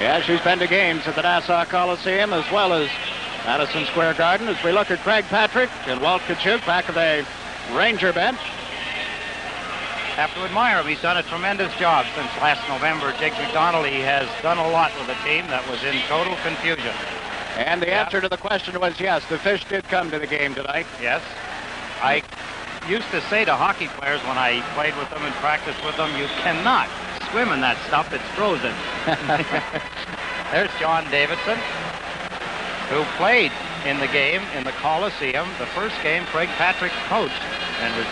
Yeah, she's been to games at the Nassau Coliseum as well as Madison Square Garden. As we look at Craig Patrick and Walt Kachuk back of the Ranger bench. Have to admire him. He's done a tremendous job since last November. Jake McDonnell, he has done a lot with a team that was in total confusion. And the answer to the question was yes, the Fish did come to the game tonight. Yes. I used to say to hockey players when I played with them and practiced with them, you cannot swim in that stuff. It's frozen. There's John Davidson, who played in the game in the Coliseum. The first game Craig Patrick coached and was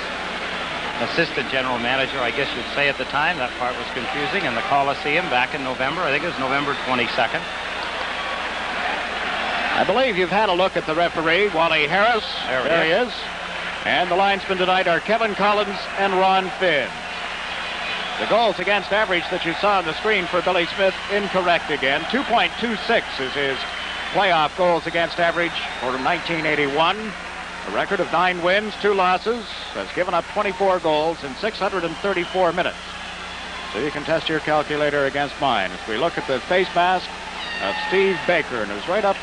assistant general manager, I guess you'd say at the time. That part was confusing. In the Coliseum back in November. I think it was November 22nd. I believe you've had a look at the referee, Wally Harris. There he is. And the linesmen tonight are Kevin Collins and Ron Finn. The goals against average that you saw on the screen for Billy Smith, incorrect again. 2.26 is his playoff goals against average for 1981. A record of 9 wins, 2 losses, has given up 24 goals in 634 minutes. So you can test your calculator against mine. As we look at the face mask of Steve Baker, and it was right up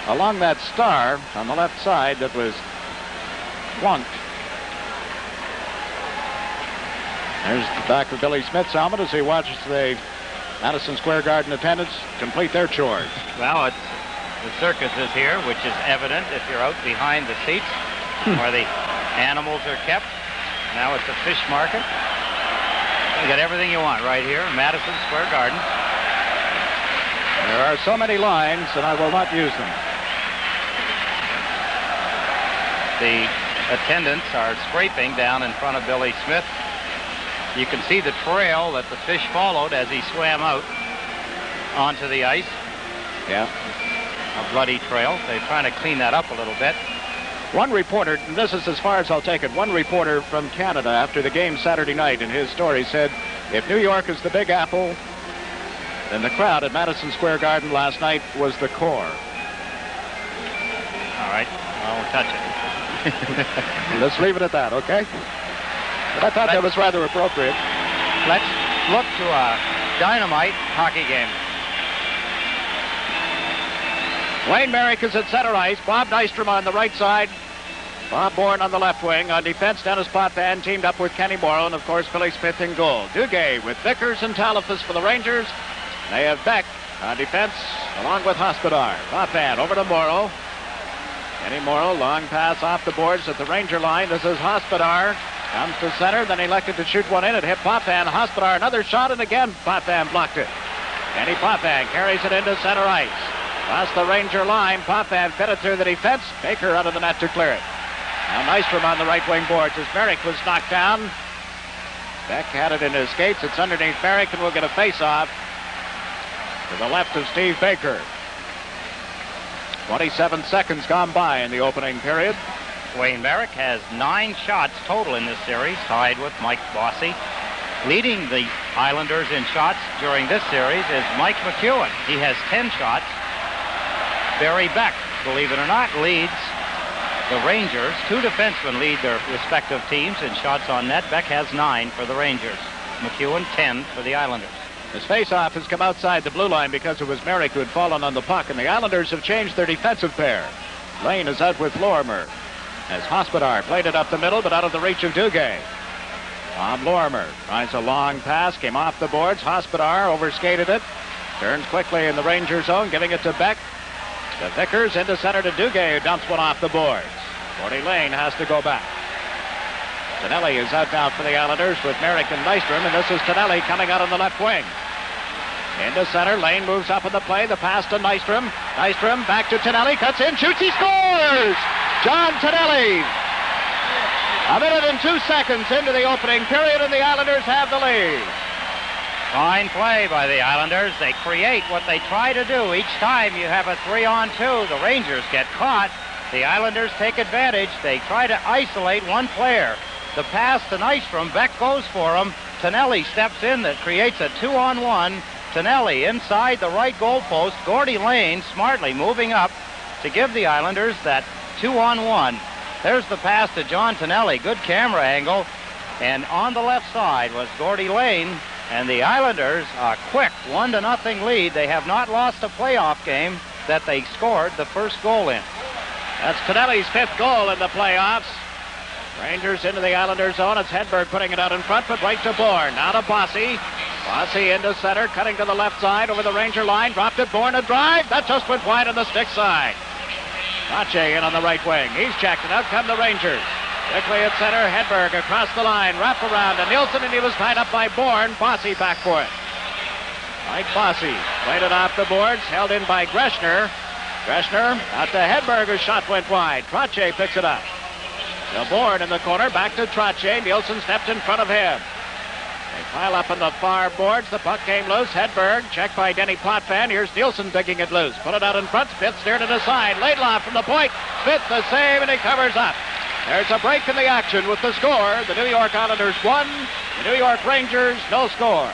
along that star on the left side that was flunked. There's the back of Billy Smith's helmet as he watches the Madison Square Garden attendants complete their chores. Well, the circus is here, which is evident if you're out behind the seats where the animals are kept. Now it's a fish market. You get everything you want right here in Madison Square Garden. There are so many lines, and I will not use them. The attendants are scraping down in front of Billy Smith. You can see the trail that the fish followed as he swam out onto the ice. Yeah. A bloody trail. They're trying to clean that up a little bit. One reporter, and this is as far as I'll take it, one reporter from Canada after the game Saturday night in his story said, if New York is the Big Apple, then the crowd at Madison Square Garden last night was the core. All right. I won't touch it. Let's leave it at that, okay? But I thought that was rather appropriate. Let's look to a dynamite hockey game. Wayne Merrick is at center ice. Bob Nystrom on the right side. Bob Bourne on the left wing. On defense, Dennis Potvin teamed up with Kenny Morrow, and of course Billy Smith in goal. Duguay with Vickers and Talifas for the Rangers. They have Beck on defense along with Hospodar. Potvin over to Morrow. Kenny Morrow, long pass off the boards at the Ranger line. This is Hospodar. Comes to center, then elected to shoot one in. It hit Potvin. Hospodar, another shot, and again Potvin blocked it. Kenny Potvin carries it into center ice. Across the Ranger line, Potvin fed it through the defense. Baker out of the net to clear it. Now Nystrom on the right wing boards as Merrick was knocked down. Beck had it in his skates. It's underneath Merrick, and we'll get a face-off to the left of Steve Baker. 27 seconds gone by in the opening period. Wayne Merrick has 9 shots total in this series, tied with Mike Bossy. Leading the Islanders in shots during this series is Mike McEwen. He has 10 shots. Barry Beck, believe it or not, leads the Rangers. 2 defensemen lead their respective teams in shots on net. Beck has 9 for the Rangers. McEwen 10 for the Islanders. This face-off has come outside the blue line because it was Merrick who had fallen on the puck, and the Islanders have changed their defensive pair. Lane is out with Lorimer as Hospodar played it up the middle, but out of the reach of Duguay. Bob Lorimer tries a long pass, came off the boards. Hospodar overskated it, turns quickly in the Ranger zone, giving it to Beck. To Vickers, into center to Duguay, who dumps one off the boards. Gordy Lane has to go back. Tonelli is out now for the Islanders with Merrick and Nystrom, and this is Tonelli coming out on the left wing. Into center, Lane moves up in the play, the pass to Nystrom. Nystrom back to Tonelli, cuts in, shoots, he scores! John Tonelli! A minute and 2 seconds into the opening period, and the Islanders have the lead. Fine play by the Islanders. They create what they try to do. Each time you have a 3-on-2, the Rangers get caught. The Islanders take advantage. They try to isolate one player. The pass to Nystrom, Beck goes for him. Tonelli steps in, that creates a 2-on-1. Tonelli inside the right goal post. Gordy Lane smartly moving up to give the Islanders that 2-on-1. There's the pass to John Tonelli. Good camera angle. And on the left side was Gordy Lane And the Islanders, a quick 1-0 lead. They have not lost a playoff game that they scored the first goal in. That's Tonelli's 5th goal in the playoffs. Rangers into the Islanders' zone. It's Hedberg putting it out in front, but right to Bourne. Now to Bossy. Bossy into center, cutting to the left side over the Ranger line. Dropped it, Bourne a drive. That just went wide on the stick side. Trache in on the right wing. He's checked, and out come the Rangers. Quickly at center, Hedberg across the line. Wrap around to Nielsen, and he was tied up by Bourne. Bossy back for it. Mike Bossy played it off the boards, held in by Greschner. Greschner out to Hedberg, whose shot went wide. Trache picks it up. The Bourne in the corner, back to Trache. Nielsen stepped in front of him. They pile up on the far boards. The puck came loose. Hedberg, checked by Denny Potvin. Here's Nielsen digging it loose. Put it out in front. Smith steered it aside. Laidlaw from the point. Smith the save, and he covers up. There's a break in the action with the score. The New York Islanders 1. The New York Rangers no score.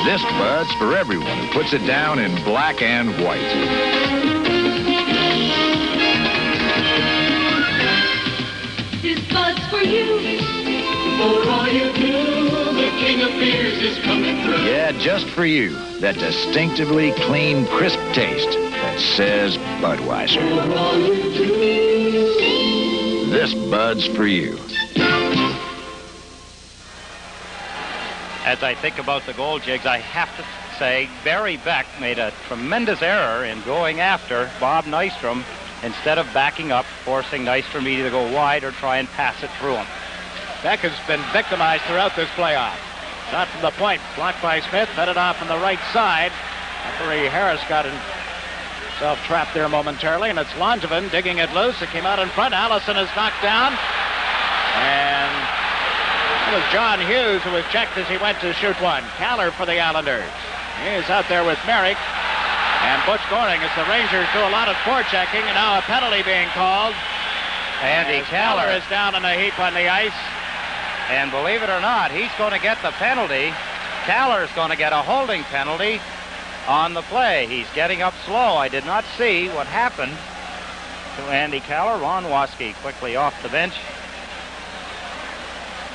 This Bud's for everyone who puts it down in black and white. This Bud's for you. For all you do, the king of beers is coming through. Yeah, just for you. That distinctively clean, crisp taste that says Budweiser. For all you do. This Bud's for you. As I think about the goal, Jigs, I have to say Barry Beck made a tremendous error in going after Bob Nystrom instead of backing up, forcing Nystrom either to go wide or try and pass it through him. Beck has been victimized throughout this playoff. Shot from the point, blocked by Smith, fed it off on the right side. Referee Harris got himself trapped there momentarily, and it's Langevin digging it loose. It came out in front. Allison is knocked down. And it was John Hughes who was checked as he went to shoot one. Caller for the Islanders. He's out there with Merrick. And Butch Goring, as the Rangers do a lot of forechecking, and now a penalty being called. Andy Caller is down in a heap on the ice. And believe it or not, he's going to get the penalty. Caller's going to get a holding penalty on the play. He's getting up slow. I did not see what happened to Andy Caller. Ron Waskey quickly off the bench,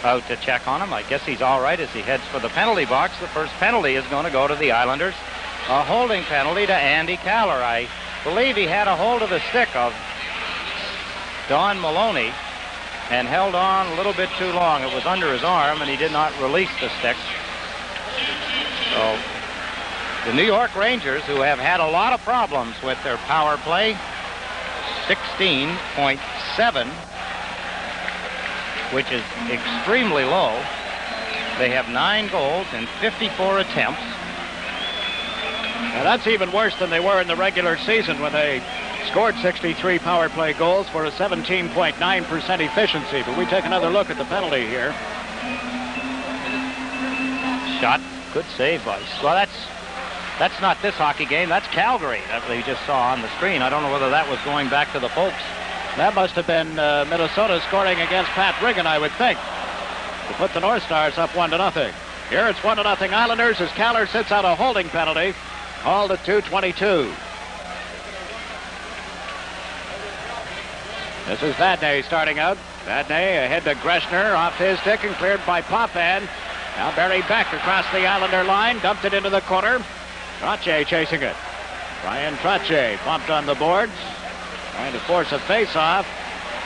out to check on him. I guess he's all right as he heads for the penalty box. The first penalty is going to go to the Islanders. A holding penalty to Andy Caller. I believe he had a hold of the stick of Don Maloney and held on a little bit too long. It was under his arm, and he did not release the stick. So the New York Rangers, who have had a lot of problems with their power play, 16.7, which is extremely low. They have 9 goals in 54 attempts. Now that's even worse than they were in the regular season when they scored 63 power play goals for a 17.9% efficiency. But we take another look at the penalty here. Shot. Good save by. Well, that's not this hockey game. That's Calgary that we just saw on the screen. I don't know whether that was going back to the folks. That must have been Minnesota scoring against Pat Riggin, I would think, to put the North Stars up 1-0. Here it's 1-0 Islanders as Caller sits out a holding penalty called at 2:22. This is Vadnais starting out. Vadnais ahead to Greschner, off his stick and cleared by Potvin. Now Barry Beck across the Islander line, dumped it into the corner. Trache chasing it. Brian Trache bumped on the boards, trying to force a face-off.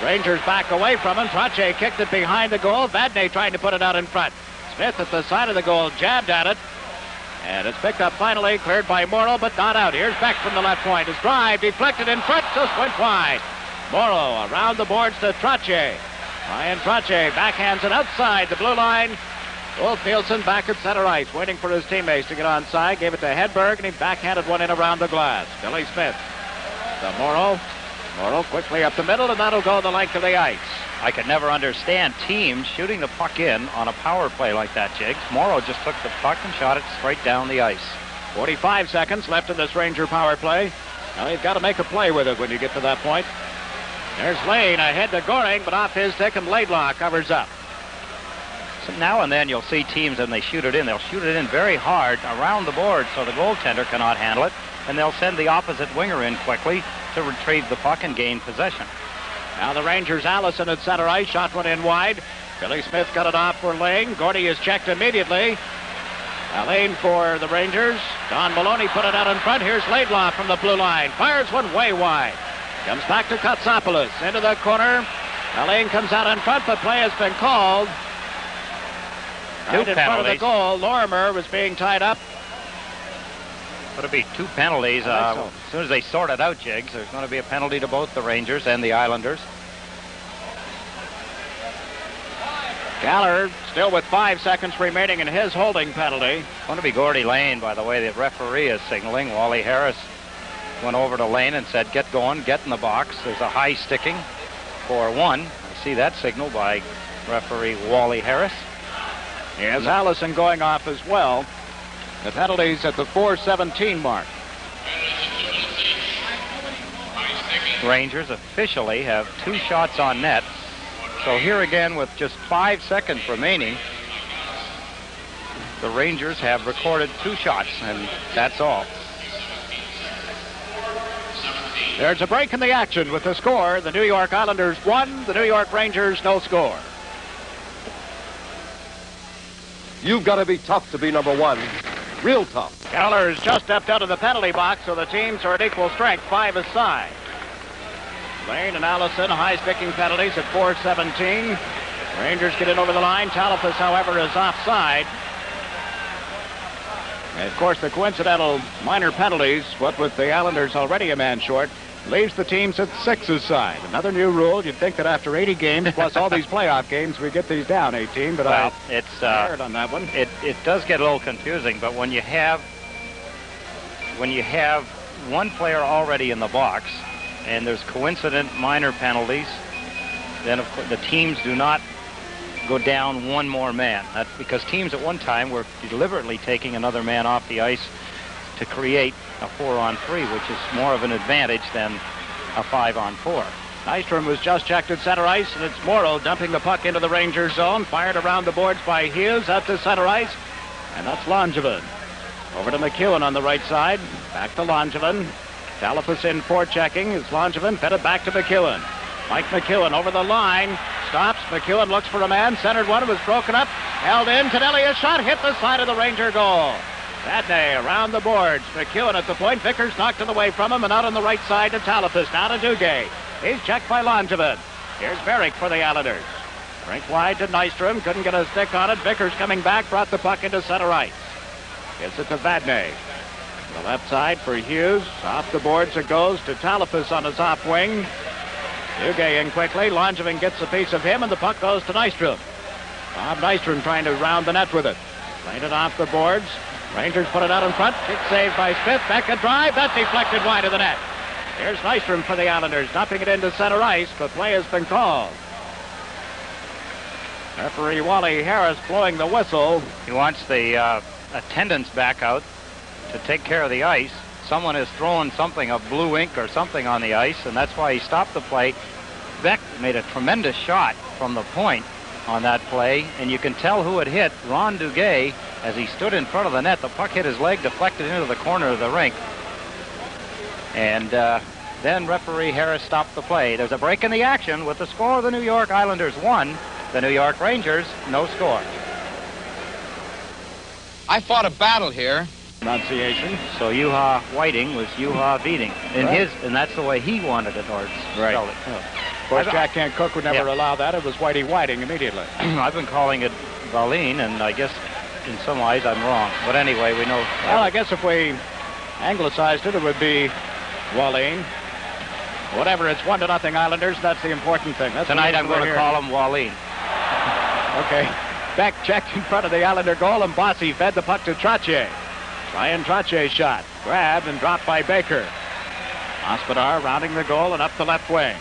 Rangers back away from him. Trache kicked it behind the goal. Vadnais trying to put it out in front. Smith at the side of the goal jabbed at it. And it's picked up finally, cleared by Morrow, but not out. Here's Beck from the left point. His drive deflected in front, just went wide. Morrow around the boards to Trache. Brian Trache backhands it outside the blue line. Wolf Nielsen back at center ice, waiting for his teammates to get onside. Gave it to Hedberg, and he backhanded one in around the glass. Billy Smith to Morrow. Morrow quickly up the middle, and that'll go the length of the ice. I could never understand teams shooting the puck in on a power play like that, Jiggs. Morrow just took the puck and shot it straight down the ice. 45 seconds left in this Ranger power play. Now you've got to make a play with it when you get to that point. There's Lane ahead to Goring, but off his stick, and Laidlaw covers up. So now and then you'll see teams, and they shoot it in. They'll shoot it in very hard around the board so the goaltender cannot handle it, and they'll send the opposite winger in quickly to retrieve the puck and gain possession. Now the Rangers, Allison at center ice. Shot went in wide. Billy Smith got it off for Lane. Gordy is checked immediately. Lane for the Rangers. Don Maloney put it out in front. Here's Laidlaw from the blue line. Fires one way wide. Comes back to Kotsopoulos. Into the corner. Lane comes out in front, but play has been called. Right in front of the goal. Lorimer was being tied up. Going to be 2 penalties. So. As soon as they sort it out, Jiggs, there's going to be a penalty to both the Rangers and the Islanders. Galler still with 5 seconds remaining in his holding penalty. Going to be Gordy Lane, by the way. The referee is signaling. Wally Harris went over to Lane and said, get going, get in the box. There's a high sticking for 1. I see that signal by referee Wally Harris. Yes, Allison going off as well. The penalty's at the 4:17 mark. Rangers officially have 2 shots on net. So here again, with just 5 seconds remaining, the Rangers have recorded 2 shots, and that's all. There's a break in the action with the score. The New York Islanders 1, the New York Rangers no score. You've got to be tough to be number 1. Real tough. Keller has just stepped out of the penalty box, so the teams are at equal strength, 5 aside. Lane and Allison, high-sticking penalties at 4:17. Rangers get in over the line. Talifas, however, is offside. And, of course, the coincidental minor penalties, what with the Islanders already a man short, leaves the teams at 6 aside. Another new rule. You'd think that after 80 games, plus all these playoff games, we get these down 18, but well, I heard on that one. It does get a little confusing, but when you have 1 player already in the box, and there's coincident minor penalties, then of course the teams do not go down 1 more man. That's because teams at one time were deliberately taking another man off the ice to create a 4-on-3, which is more of an advantage than a 5-on-4. Nystrom was just checked at center ice, and it's Morrow dumping the puck into the Rangers zone. Fired around the boards by Hughes up to center ice, and that's Langevin. Over to McEwen on the right side. Back to Langevin. Talifas in forechecking. It's Langevin fed it back to McEwen. Mike McEwen over the line. Stops. McEwen looks for a man. Centered one. Was broken up. Held in. Tonelli, a shot. Hit the side of the Ranger goal. Vadnais around the boards. McEwen at the point. Vickers knocked it away from him and out on the right side to Talifas. Now to Duguay. He's checked by Langevin. Here's Beck for the Islanders. Rink wide to Nystrom. Couldn't get a stick on it. Vickers coming back. Brought the puck into center ice. Gets it to Vadnais. The left side for Hughes. Off the boards it goes to Talifas on his off wing. Duguay in quickly. Langevin gets a piece of him, and the puck goes to Nystrom. Bob Nystrom trying to round the net with it. Played it off the boards. Rangers put it out in front. Kick saved by Smith. Beck a drive. That's deflected wide of the net. Here's Nystrom for the Islanders, dumping it into center ice, but play has been called. Referee Wally Harris blowing the whistle. He wants the attendants back out to take care of the ice. Someone is throwing something of blue ink or something on the ice, and that's why he stopped the play. Beck made a tremendous shot from the point on that play, and you can tell who it hit. Ron Duguay, as he stood in front of the net, the puck hit his leg, deflected into the corner of the rink. And then referee Harris stopped the play. There's a break in the action with the score of the New York Islanders 1, the New York Rangers no score. I fought a battle here. Pronunciation. So Juha Whiting was Juha Viting. And that's the way he wanted it, or spelled it. Yeah. Of course, Jack Kent Cook would never allow that. It was Whitey Whiting immediately. I've been calling it Valine, and I guess in some ways I'm wrong. But anyway, we know. Well, I guess if we anglicized it, it would be Wallene. Whatever, it's 1-0 Islanders. That's the important thing. That's tonight I'm going to call him Wallene. Okay. Beck checked in front of the Islander goal, and Bossy fed the puck to Trottier. Ryan Trottier's shot. Grabbed and dropped by Baker. Hospodar rounding the goal and up the left wing.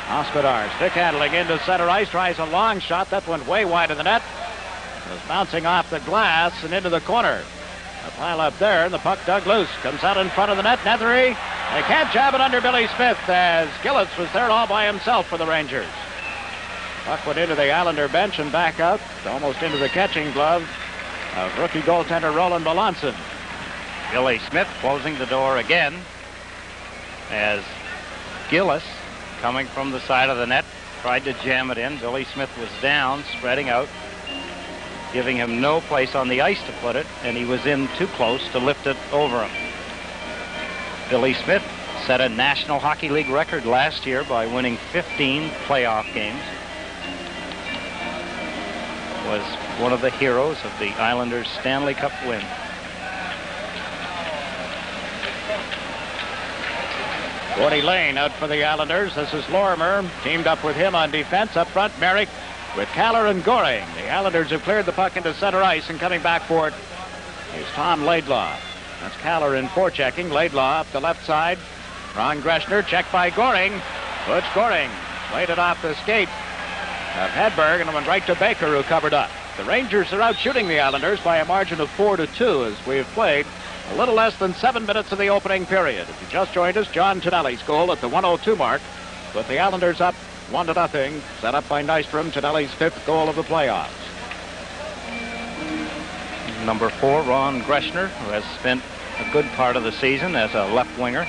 Hospodar stick handling into center ice. Tries a long shot. That went way wide of the net. It was bouncing off the glass and into the corner. A pile up there, and the puck dug loose. Comes out in front of the net. Nethery. They can't jab it under Billy Smith as Gillis was there all by himself for the Rangers. Puck went into the Islander bench and back out, almost into the catching glove of rookie goaltender Roland Melanson. Billy Smith closing the door again as Gillis coming from the side of the net. Tried to jam it in. Billy Smith was down, spreading out, giving him no place on the ice to put it, and he was in too close to lift it over him. Billy Smith set a National Hockey League record last year by winning 15 playoff games. Was one of the heroes of the Islanders' Stanley Cup win. Gordy Lane out for the Islanders. This is Lorimer, teamed up with him on defense. Up front, Merrick with Kaller and Goring. The Islanders have cleared the puck into center ice, and coming back for it is Tom Laidlaw. That's Kaller in forechecking. Laidlaw up the left side. Ron Greschner, checked by Goring. Butch Goring laid it off the skate of Hedberg, and it went right to Baker, who covered up. The Rangers are out shooting the Islanders by a margin of 4-2 as we have played a little less than 7 minutes of the opening period. If you just joined us, John Tonelli's goal at the 1:02 mark put the Islanders up 1-0, set up by Nystrom, Tonelli's 5th goal of the playoffs. Number 4, Ron Greschner, who has spent a good part of the season as a left winger.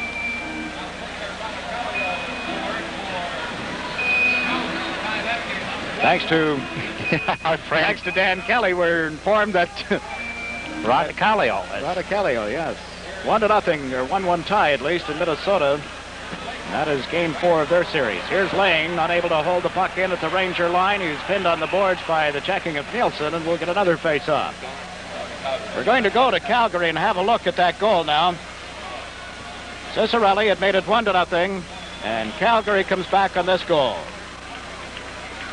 Thanks to Dan Kelly, we're informed that Radicalio. Radicalio, yes. 1-0, or 1-1 tie at least in Minnesota. And that is game 4 of their series. Here's Lane, unable to hold the puck in at the Ranger line. He's pinned on the boards by the checking of Nielsen, and we'll get another face-off. We're going to go to Calgary and have a look at that goal now. Cicerelli had made it 1-0, and Calgary comes back on this goal.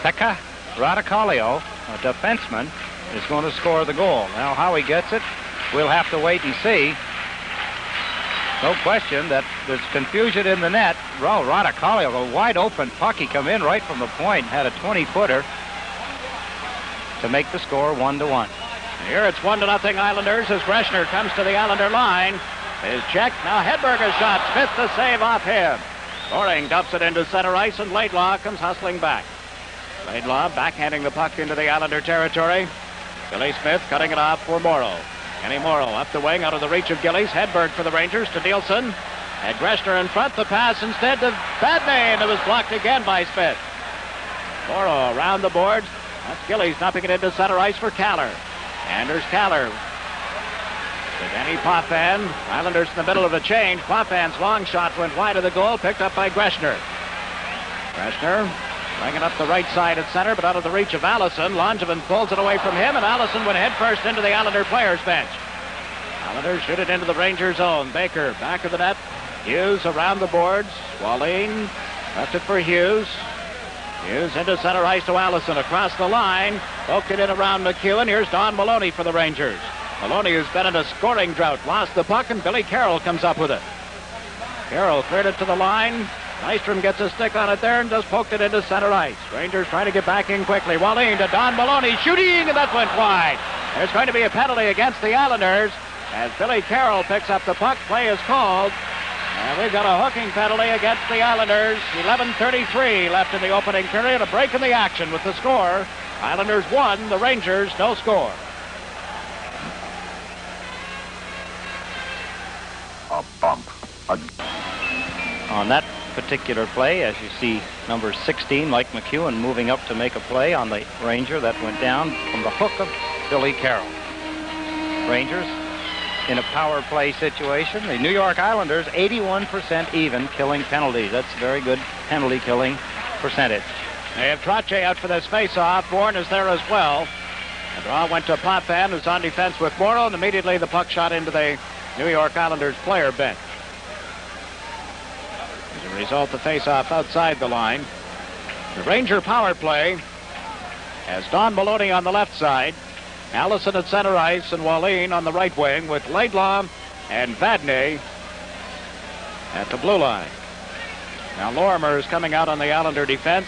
Pekka Radicalio, a defenseman, is going to score the goal. Now, how he gets it, we'll have to wait and see. No question that there's confusion in the net. Radicalio, a wide open puck. He come in right from the point, had a 20-footer to make the score 1-1. Here it's 1-0 Islanders as Greschner comes to the Islander line. His check. Now Hedberg a shot. Smith the save off him. Goring dumps it into center ice, and Laidlaw comes hustling back. Laidlaw backhanding the puck into the Islander territory. Billy Smith cutting it off for Morrow. Kenny Morrow up the wing out of the reach of Gillies. Hedberg for the Rangers to Nielsen. And Greschner in front. The pass instead to Badney, and it was blocked again by Smith. Morrow around the boards. That's Gillies dumping it into center ice for Kaller. Anders Kaller with Denny Potvin. Islanders in the middle of a change. Potvin's long shot went wide of the goal, picked up by Greschner. Greschner bringing up the right side at center, but out of the reach of Allison. Langevin pulls it away from him, and Allison went headfirst into the Islander players' bench. Islanders shoot it into the Ranger zone. Baker back of the net. Hughes around the boards. Wallin left it for Hughes. Hughes into center ice to Allison across the line. Poked it in around McEwen. Here's Don Maloney for the Rangers. Maloney, who's been in a scoring drought, lost the puck, and Billy Carroll comes up with it. Carroll cleared it to the line. Nystrom gets a stick on it there and just poked it into center ice. Rangers trying to get back in quickly. Wallin to Don Maloney, shooting, and that went wide. There's going to be a penalty against the Islanders as Billy Carroll picks up the puck. Play is called. And we've got a hooking penalty against the Islanders. 11:33 left in the opening period. A break in the action with the score. Islanders 1, the Rangers no score. A bump. On that particular play, as you see number 16, Mike McEwen, moving up to make a play on the Ranger that went down from the hook of Billy Carroll. Rangers in a power play situation. The New York Islanders 81% even killing penalties. That's a very good penalty killing percentage. They have Trottier out for this face-off. Bourne is there as well. The draw went to Potvin, who's on defense with Morrow, and immediately the puck shot into the New York Islanders player bench. As a result, the face-off outside the line. The Ranger power play has Don Maloney on the left side, Allison at center ice, and Wallin on the right wing with Laidlaw and Vadney at the blue line. Now Lorimer is coming out on the Islander defense.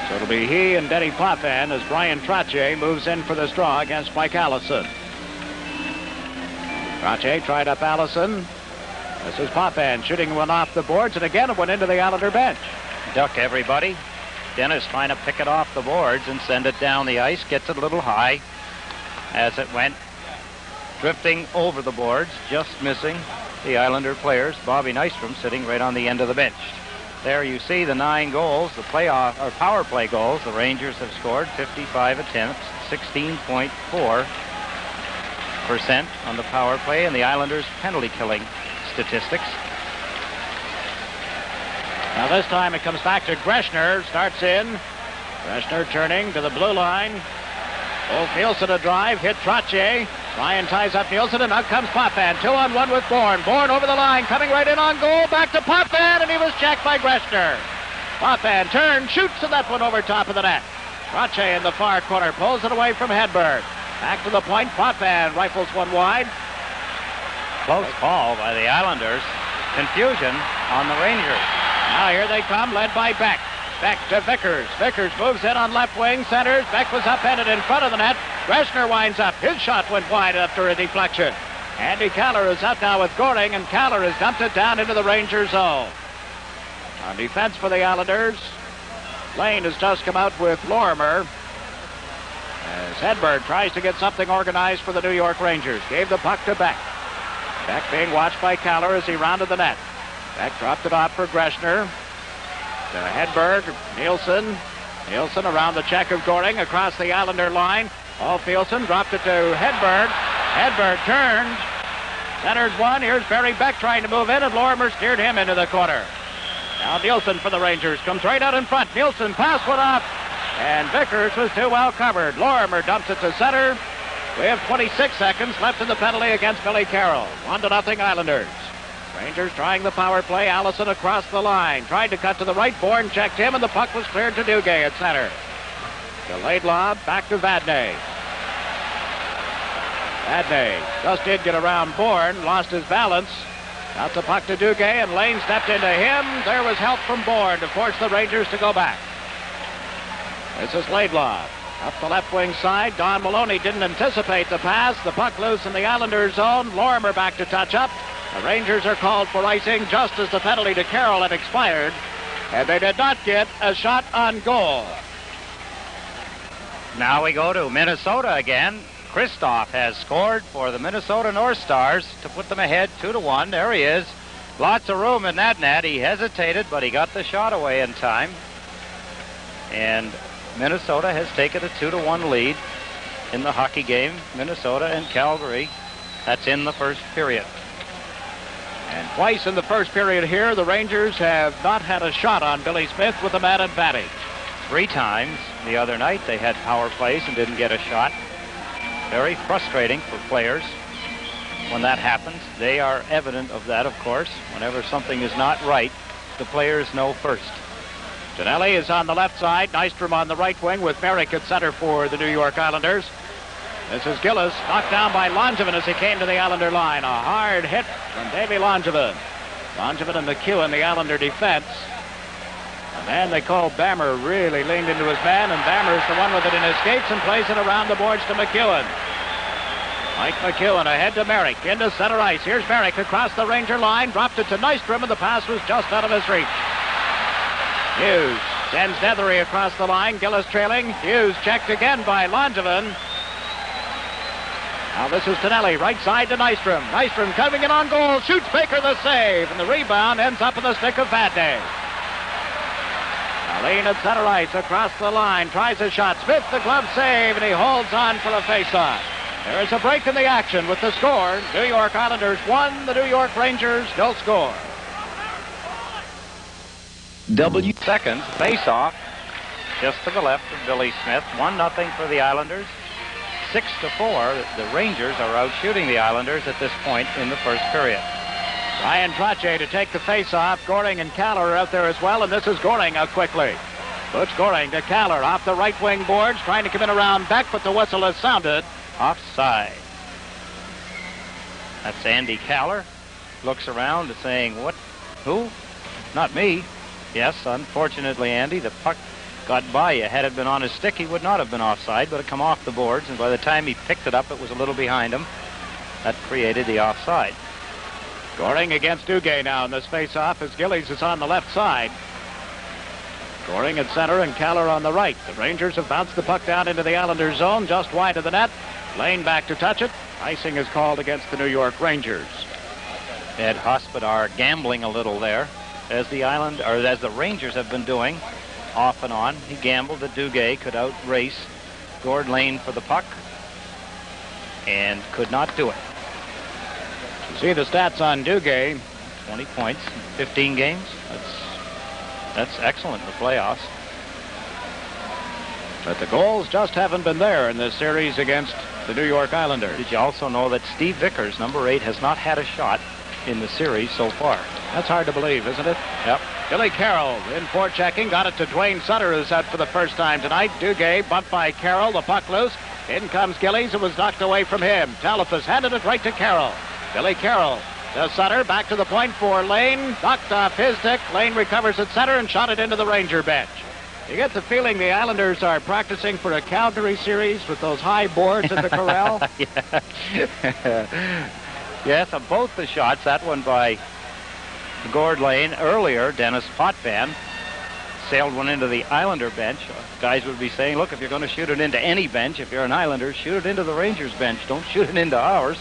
So it'll be he and Denny Potvin as Brian Trottier moves in for this draw against Mike Allison. Trottier tried up Allison. This is Potvin shooting one off the boards, and again it went into the Islander bench. Duck, everybody. Dennis trying to pick it off the boards and send it down the ice. Gets it a little high as it went drifting over the boards, just missing the Islander players. Bobby Nystrom sitting right on the end of the bench. There you see the 9 goals, the playoff or power play goals. The Rangers have scored 55 attempts, 16.4% on the power play, and the Islanders' penalty killing statistics. Now this time it comes back to Greschner. Starts in. Greschner turning to the blue line. Old Nielsen a drive. Hit Trottier. Ryan ties up Nielsen, and out comes Potvin. 2-on-1 with Bourne. Bourne over the line. Coming right in on goal. Back to Potvin, and he was checked by Greschner. Potvin turns, shoots, and that one over top of the net. Trottier in the far corner. Pulls it away from Hedberg. Back to the point. Potvin rifles one wide. Close call by the Islanders. Confusion on the Rangers. Now here they come, led by Beck. Beck to Vickers. Vickers moves in on left wing, centers. Beck was upended in front of the net. Greschner winds up. His shot went wide after a deflection. Andy Kaller is out now with Goring, and Kaller has dumped it down into the Rangers zone. On defense for the Islanders, Lane has just come out with Lorimer. As Hedberg tries to get something organized for the New York Rangers. Gave the puck to Beck. Beck being watched by Kaller as he rounded the net. Beck dropped it off for Greschner. To Hedberg, Nielsen. Nielsen around the check of Goring across the Islander line. Alfieldson dropped it to Hedberg. Hedberg turned. Centers one. Here's Barry Beck trying to move in, and Lorimer steered him into the corner. Now Nielsen for the Rangers. Comes right out in front. Nielsen passed one off, and Vickers was too well covered. Lorimer dumps it to center. We have 26 seconds left in the penalty against Billy Carroll. 1-0 Islanders. Rangers trying the power play. Allison across the line. Tried to cut to the right. Bourne checked him, and the puck was cleared to Duguay at center. Delayed lob. Back to Vadnais. Vadnais just did get around Bourne. Lost his balance. Got the puck to Duguay, and Lane stepped into him. There was help from Bourne to force the Rangers to go back. This is Laidlaw. Up the left wing side. Don Maloney didn't anticipate the pass. The puck loose in the Islanders zone. Lorimer back to touch up. The Rangers are called for icing just as the penalty to Carroll had expired, and they did not get a shot on goal. Now we go to Minnesota again. Kristoff has scored for the Minnesota North Stars to put them ahead 2-1. There he is. Lots of room in that net. He hesitated, but he got the shot away in time. And Minnesota has taken a 2-1 lead in the hockey game. Minnesota and Calgary. That's in the first period. And twice in the first period here, the Rangers have not had a shot on Billy Smith with a man advantage. 3 times the other night they had power plays and didn't get a shot. Very frustrating for players when that happens. They are evident of that, of course. Whenever something is not right, the players know first. Tonelli is on the left side. Nystrom on the right wing with Merrick at center for the New York Islanders. This is Gillis, knocked down by Langevin as he came to the Islander line. A hard hit from Davy Langevin. Langevin and McEwen, the Islander defense. The man they call Bammer really leaned into his man, and Bammer's the one with it and escapes and plays it around the boards to McEwen. Mike McEwen ahead to Merrick, into center ice. Here's Merrick across the Ranger line, dropped it to Nystrom, and the pass was just out of his reach. Hughes sends Nethery across the line, Gillis trailing. Hughes checked again by Langevin. Now this is Tonelli, right side to Nystrom. Nystrom coming in on goal, shoots Baker the save, and the rebound ends up in the stick of Vadnais. Lean at center ice across the line, tries a shot. Smith the glove save, and he holds on for the faceoff. There is a break in the action with the score. New York Islanders 1, the New York Rangers no score. Second faceoff, just to the left of Billy Smith. 1-0 for the Islanders. 6-4, the Rangers are out shooting the Islanders at this point in the first period. Ryan Trottier to take the face-off. Goring and Kaller are out there as well, and this is Goring out quickly. Butch Goring to Kaller off the right wing boards, trying to come in around Beck, but the whistle has sounded. Offside. That's Andy Kaller. Looks around saying, what? Who? Not me. Yes, unfortunately, Andy, the puck got by you. Had it been on his stick, he would not have been offside, but it come off the boards, and by the time he picked it up, it was a little behind him. That created the offside. Goring against Duguay now in this face-off as Gillies is on the left side. Goring at center and Kaller on the right. The Rangers have bounced the puck down into the Islanders zone, just wide of the net. Lane back to touch it. Icing is called against the New York Rangers. Ed Hospodar gambling a little there. as the Rangers have been doing off and on. He gambled that Duguay could outrace Gord Lane for the puck and could not do it. You see the stats on Duguay. 20 points, 15 games. That's excellent in the playoffs. But the goals just haven't been there in this series against the New York Islanders. Did you also know that Steve Vickers, number 8, has not had a shot in the series so far? That's hard to believe, isn't it? Yep. Billy Carroll in for checking. Got it to Dwayne Sutter, who's out for the first time tonight. Duguay bumped by Carroll. The puck loose. In comes Gillies. It was knocked away from him. Talifas handed it right to Carroll. Billy Carroll to Sutter. Back to the point for Lane. Knocked off his stick. Lane recovers at center and shot it into the Ranger bench. You get the feeling the Islanders are practicing for a Calgary series with those high boards at the corral. Yes, on both the shots. That one by Gord Lane earlier. Dennis Potvin sailed one into the Islander bench. Guys would be saying, look, if you're going to shoot it into any bench, if you're an Islander, shoot it into the Rangers bench. Don't shoot it into ours.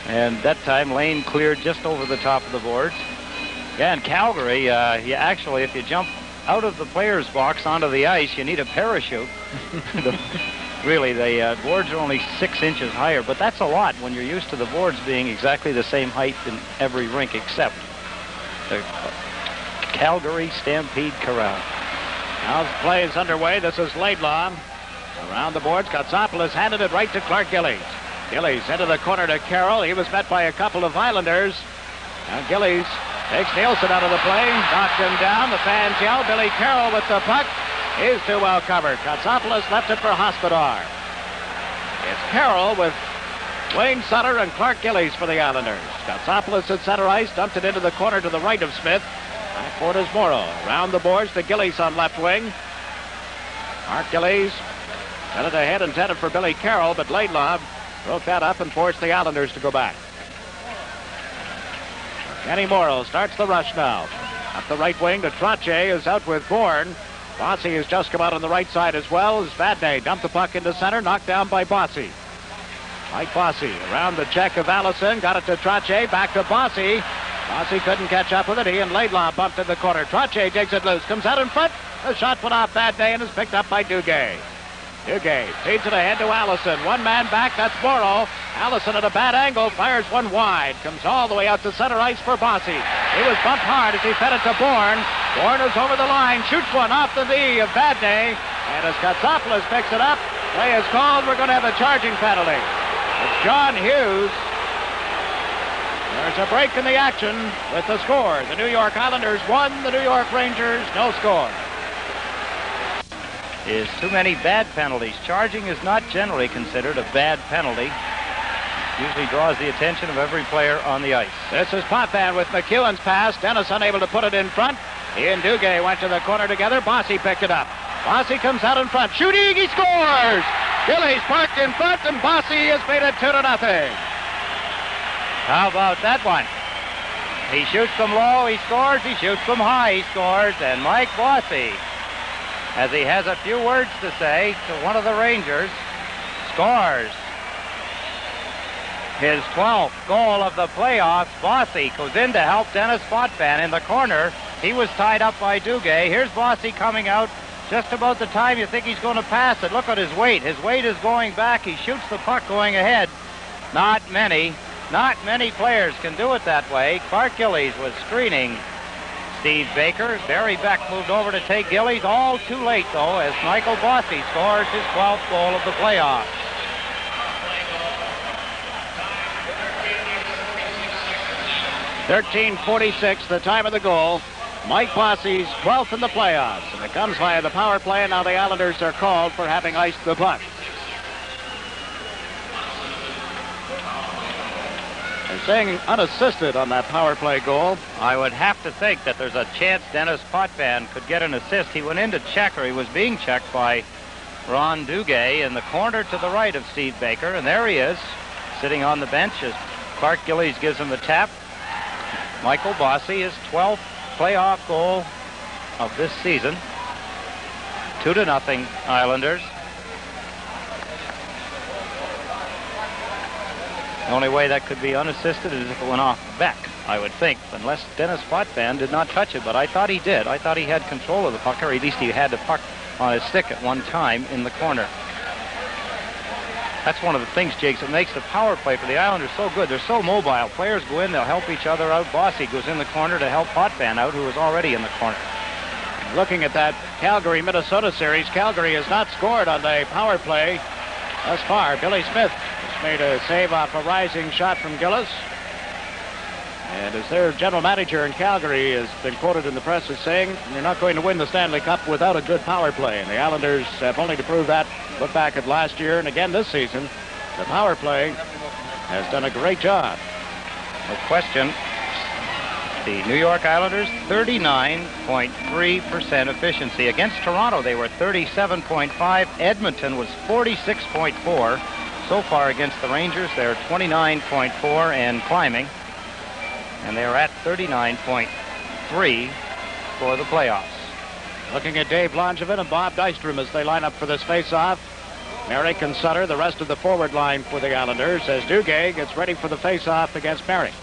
And that time Lane cleared just over the top of the boards. Yeah, in Calgary, you actually, if you jump out of the player's box onto the ice, you need a parachute. Really, the boards are only 6 inches higher, but that's a lot when you're used to the boards being exactly the same height in every rink except the Calgary Stampede Corral. Now the play is underway. This is Laidlaw. Around the boards, Katsopoulos handed it right to Clark Gillies. Gillies into the corner to Carroll. He was met by a couple of Islanders. Now Gillies takes Nielsen out of the play, knocked him down. The fans yell. Billy Carroll with the puck. He's too well covered. Katsopoulos left it for Hospodar. It's Carroll with Wayne Sutter and Clark Gillies for the Islanders. Katsopoulos at center ice, dumped it into the corner to the right of Smith. Backboard is Morrow. Around the boards to Gillies on left wing. Clark Gillies got it ahead, intended for Billy Carroll, but Laidlaw broke that up and forced the Islanders to go back. Kenny Morrow starts the rush now. Up the right wing to Trottier, is out with Bourne. Bossy has just come out on the right side as well as Vadnais dumped the puck into center, knocked down by Bossy. Mike Bossy around the check of Allison, got it to Trottier, back to Bossy. Bossy couldn't catch up with it. He and Laidlaw bumped in the corner. Trottier digs it loose, comes out in front. The shot went off Vadnais and is picked up by Duguay. Duguay feeds it ahead to Allison. One man back, that's Morrow. Allison at a bad angle, fires one wide. Comes all the way out to center ice for Bossy. He was bumped hard as he fed it to Bourne. Bourne is over the line, shoots one off the knee of Vadnais. And as Katsopoulos picks it up, play is called. We're going to have a charging penalty. It's John Hughes. There's a break in the action with the score. The New York Islanders 1, the New York Rangers no score. Is too many bad penalties. Charging is not generally considered a bad penalty. Usually draws the attention of every player on the ice. This is Potvin with McEwen's pass. Dennis unable to put it in front. He and Duguay went to the corner together. Bossy picked it up. Bossy comes out in front. Shooting, he scores! Gillies parked in front, and Bossy has made it 2-0. How about that one? He shoots them low, he scores. He shoots them high, he scores. And Mike Bossy, as he has a few words to say to one of the Rangers, scores. His 12th goal of the playoffs. Bossy goes in to help Dennis Potvin in the corner. He was tied up by Duguay. Here's Bossy coming out just about the time you think he's going to pass it. Look at his weight. His weight is going back. He shoots the puck going ahead. Not many players can do it that way. Clark Gillies was screening Steve Baker. Barry Beck moved over to take Gillies. All too late, though, as Michael Bossy scores his 12th goal of the playoffs. .13:46, the time of the goal. Mike Bossy's 12th in the playoffs. And it comes via the power play, and now the Islanders are called for having iced the puck. They're saying unassisted on that power play goal. I would have to think that there's a chance Dennis Potvin could get an assist. He went in to check, or he was being checked by Ron Duguay in the corner to the right of Steve Baker. And there he is, sitting on the bench as Clark Gillies gives him the tap. Michael Bossy, his 12th playoff goal of this season. 2-0 Islanders. The only way that could be unassisted is if it went off Beck, I would think, unless Dennis Potvin did not touch it, but I thought he did. I thought he had control of the puck, or at least he had the puck on his stick at one time in the corner. That's one of the things, Jakes, that makes the power play for the Islanders so good. They're so mobile. Players go in, they'll help each other out. Bossy goes in the corner to help Potvin out, who was already in the corner. Looking at that Calgary-Minnesota series, Calgary has not scored on the power play thus far. Billy Smith has made a save off a rising shot from Gillis. And as their general manager in Calgary has been quoted in the press as saying, you're not going to win the Stanley Cup without a good power play. And the Islanders have only to prove that. Look back at last year and again this season. The power play has done a great job. No question. The New York Islanders, 39.3% efficiency. Against Toronto, they were 37.5. Edmonton was 46.4. So far against the Rangers, they're 29.4 and climbing. And they're at 39.3 for the playoffs. Looking at Dave Langevin and Bob Nystrom as they line up for this face-off. Merrick and Sutter, the rest of the forward line for the Islanders, as Duguay gets ready for the face-off against Merrick.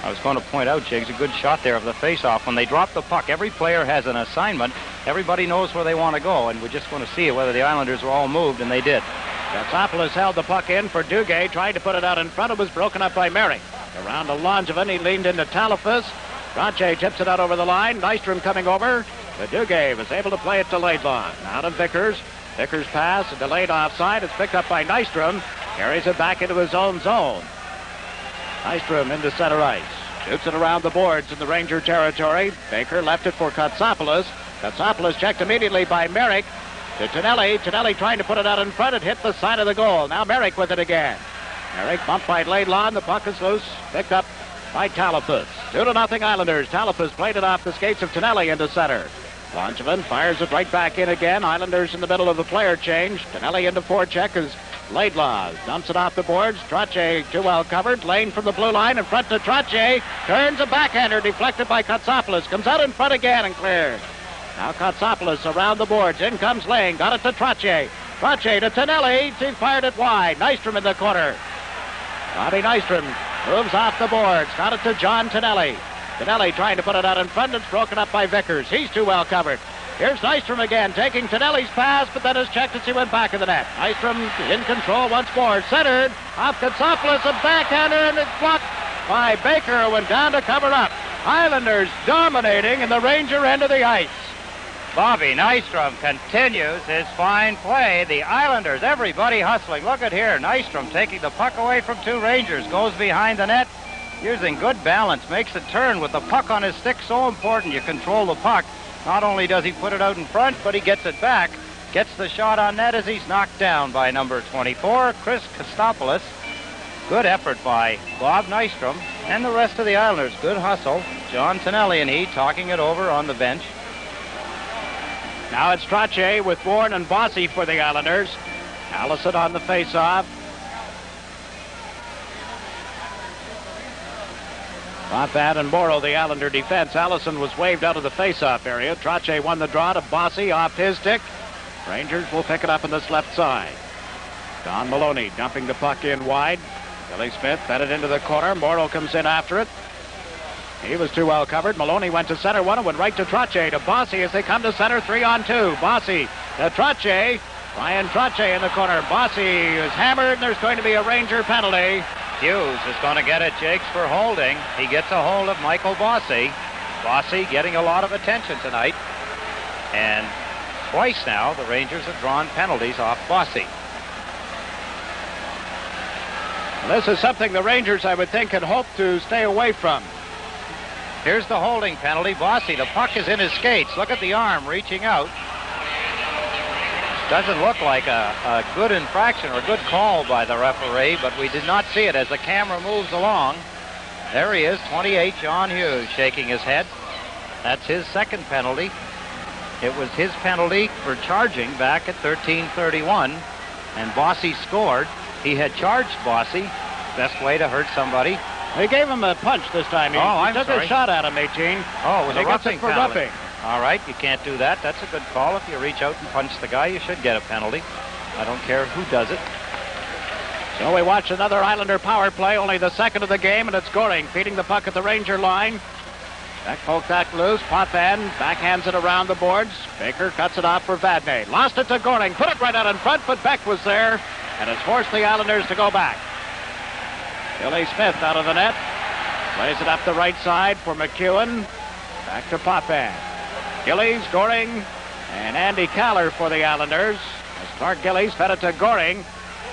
I was going to point out, Jiggs, a good shot there of the face-off. When they drop the puck, every player has an assignment. Everybody knows where they want to go, and we're just going to see whether the Islanders were all moved, and they did. Gatsopoulos held the puck in for Duguay, tried to put it out in front. It was broken up by Merrick. Around to Langevin, he leaned into Talafas. Trache tips it out over the line. Nystrom coming over. But Duguay was able to play it to Laidlaw. Now to Vickers. Vickers pass, a delayed offside. It's picked up by Nystrom. Carries it back into his own zone. Nystrom into center ice. Shoots it around the boards in the Ranger territory. Baker left it for Gatsopoulos. Gatsopoulos checked immediately by Merrick. To Tonelli. Tonelli trying to put it out in front. It hit the side of the goal. Now Merrick with it again. Merrick bumped by Laidlaw. The puck is loose. Picked up by Talafas. 2-0 Islanders. Talafas played it off the skates of Tonelli into center. Langevin fires it right back in again. Islanders in the middle of the player change. Tonelli into forecheck as Laidlaw dumps it off the boards. Trache too well covered. Lane from the blue line in front to Trache. Turns a backhander deflected by Gatsopoulos. Comes out in front again and clears. Now Gatsopoulos around the boards. In comes Lane. Got it to Trache. Trache to Tonelli. He fired it wide. Nystrom in the corner. Bobby Nystrom moves off the boards. Got it to John Tonelli. Tonelli trying to put it out in front. It's broken up by Vickers. He's too well covered. Here's Nystrom again, taking Tonelli's pass, but then is checked as he went back in the net. Nystrom in control once more. Centered. Off Gatsopoulos, a backhander, and it's blocked by Baker, who went down to cover up. Islanders dominating in the Ranger end of the ice. Bobby Nystrom continues his fine play. The Islanders, everybody hustling. Look at here. Nystrom taking the puck away from two Rangers. Goes behind the net. Using good balance. Makes a turn with the puck on his stick. So important. You control the puck. Not only does he put it out in front, but he gets it back. Gets the shot on net as he's knocked down by number 24, Chris Kostopoulos. Good effort by Bob Nystrom and the rest of the Islanders. Good hustle. John Tonelli and he talking it over on the bench. Now it's Trache with Warren and Bossy for the Islanders. Allison on the face-off. Potvin and Morrow, the Islander defense. Allison was waved out of the face-off area. Trache won the draw to Bossy off his stick. Rangers will pick it up on this left side. Don Maloney dumping the puck in wide. Billy Smith fed it into the corner. Morrow comes in after it. He was too well covered. Maloney went to center one and went right to Trache. To Bossy as they come to center, 3-on-2. Bossy to Trache. Ryan Trache in the corner. Bossy is hammered, and there's going to be a Ranger penalty. Hughes is going to get it, Jakes, for holding. He gets a hold of Michael Bossy. Bossy getting a lot of attention tonight. And twice now, the Rangers have drawn penalties off Bossy. This is something the Rangers, I would think, can hope to stay away from. Here's the holding penalty. Bossy, the puck is in his skates. Look at the arm reaching out. Doesn't look like a good infraction or a good call by the referee, but we did not see it as the camera moves along. There he is, 28, John Hughes, shaking his head. That's his second penalty. It was his penalty for charging back at 13:31, and Bossy scored. He had charged Bossy. Best way to hurt somebody. They gave him a punch this time. He took a shot at him, 18. Oh, it was a roughing for penalty. roughing. All right, you can't do that. That's a good call. If you reach out and punch the guy, you should get a penalty. I don't care who does it. So we watch another Islander power play, only the second of the game, and it's Goring feeding the puck at the Ranger line. Beck poked that loose. Potvin backhands it around the boards. Baker cuts it off for Vadnais. Lost it to Goring. Put it right out in front, but Beck was there, and has forced the Islanders to go back. Billy Smith out of the net. Plays it up the right side for McEwen. Back to Potvin. Gillies, Goring, and Andy Caller for the Islanders. As Clark Gillies fed it to Goring.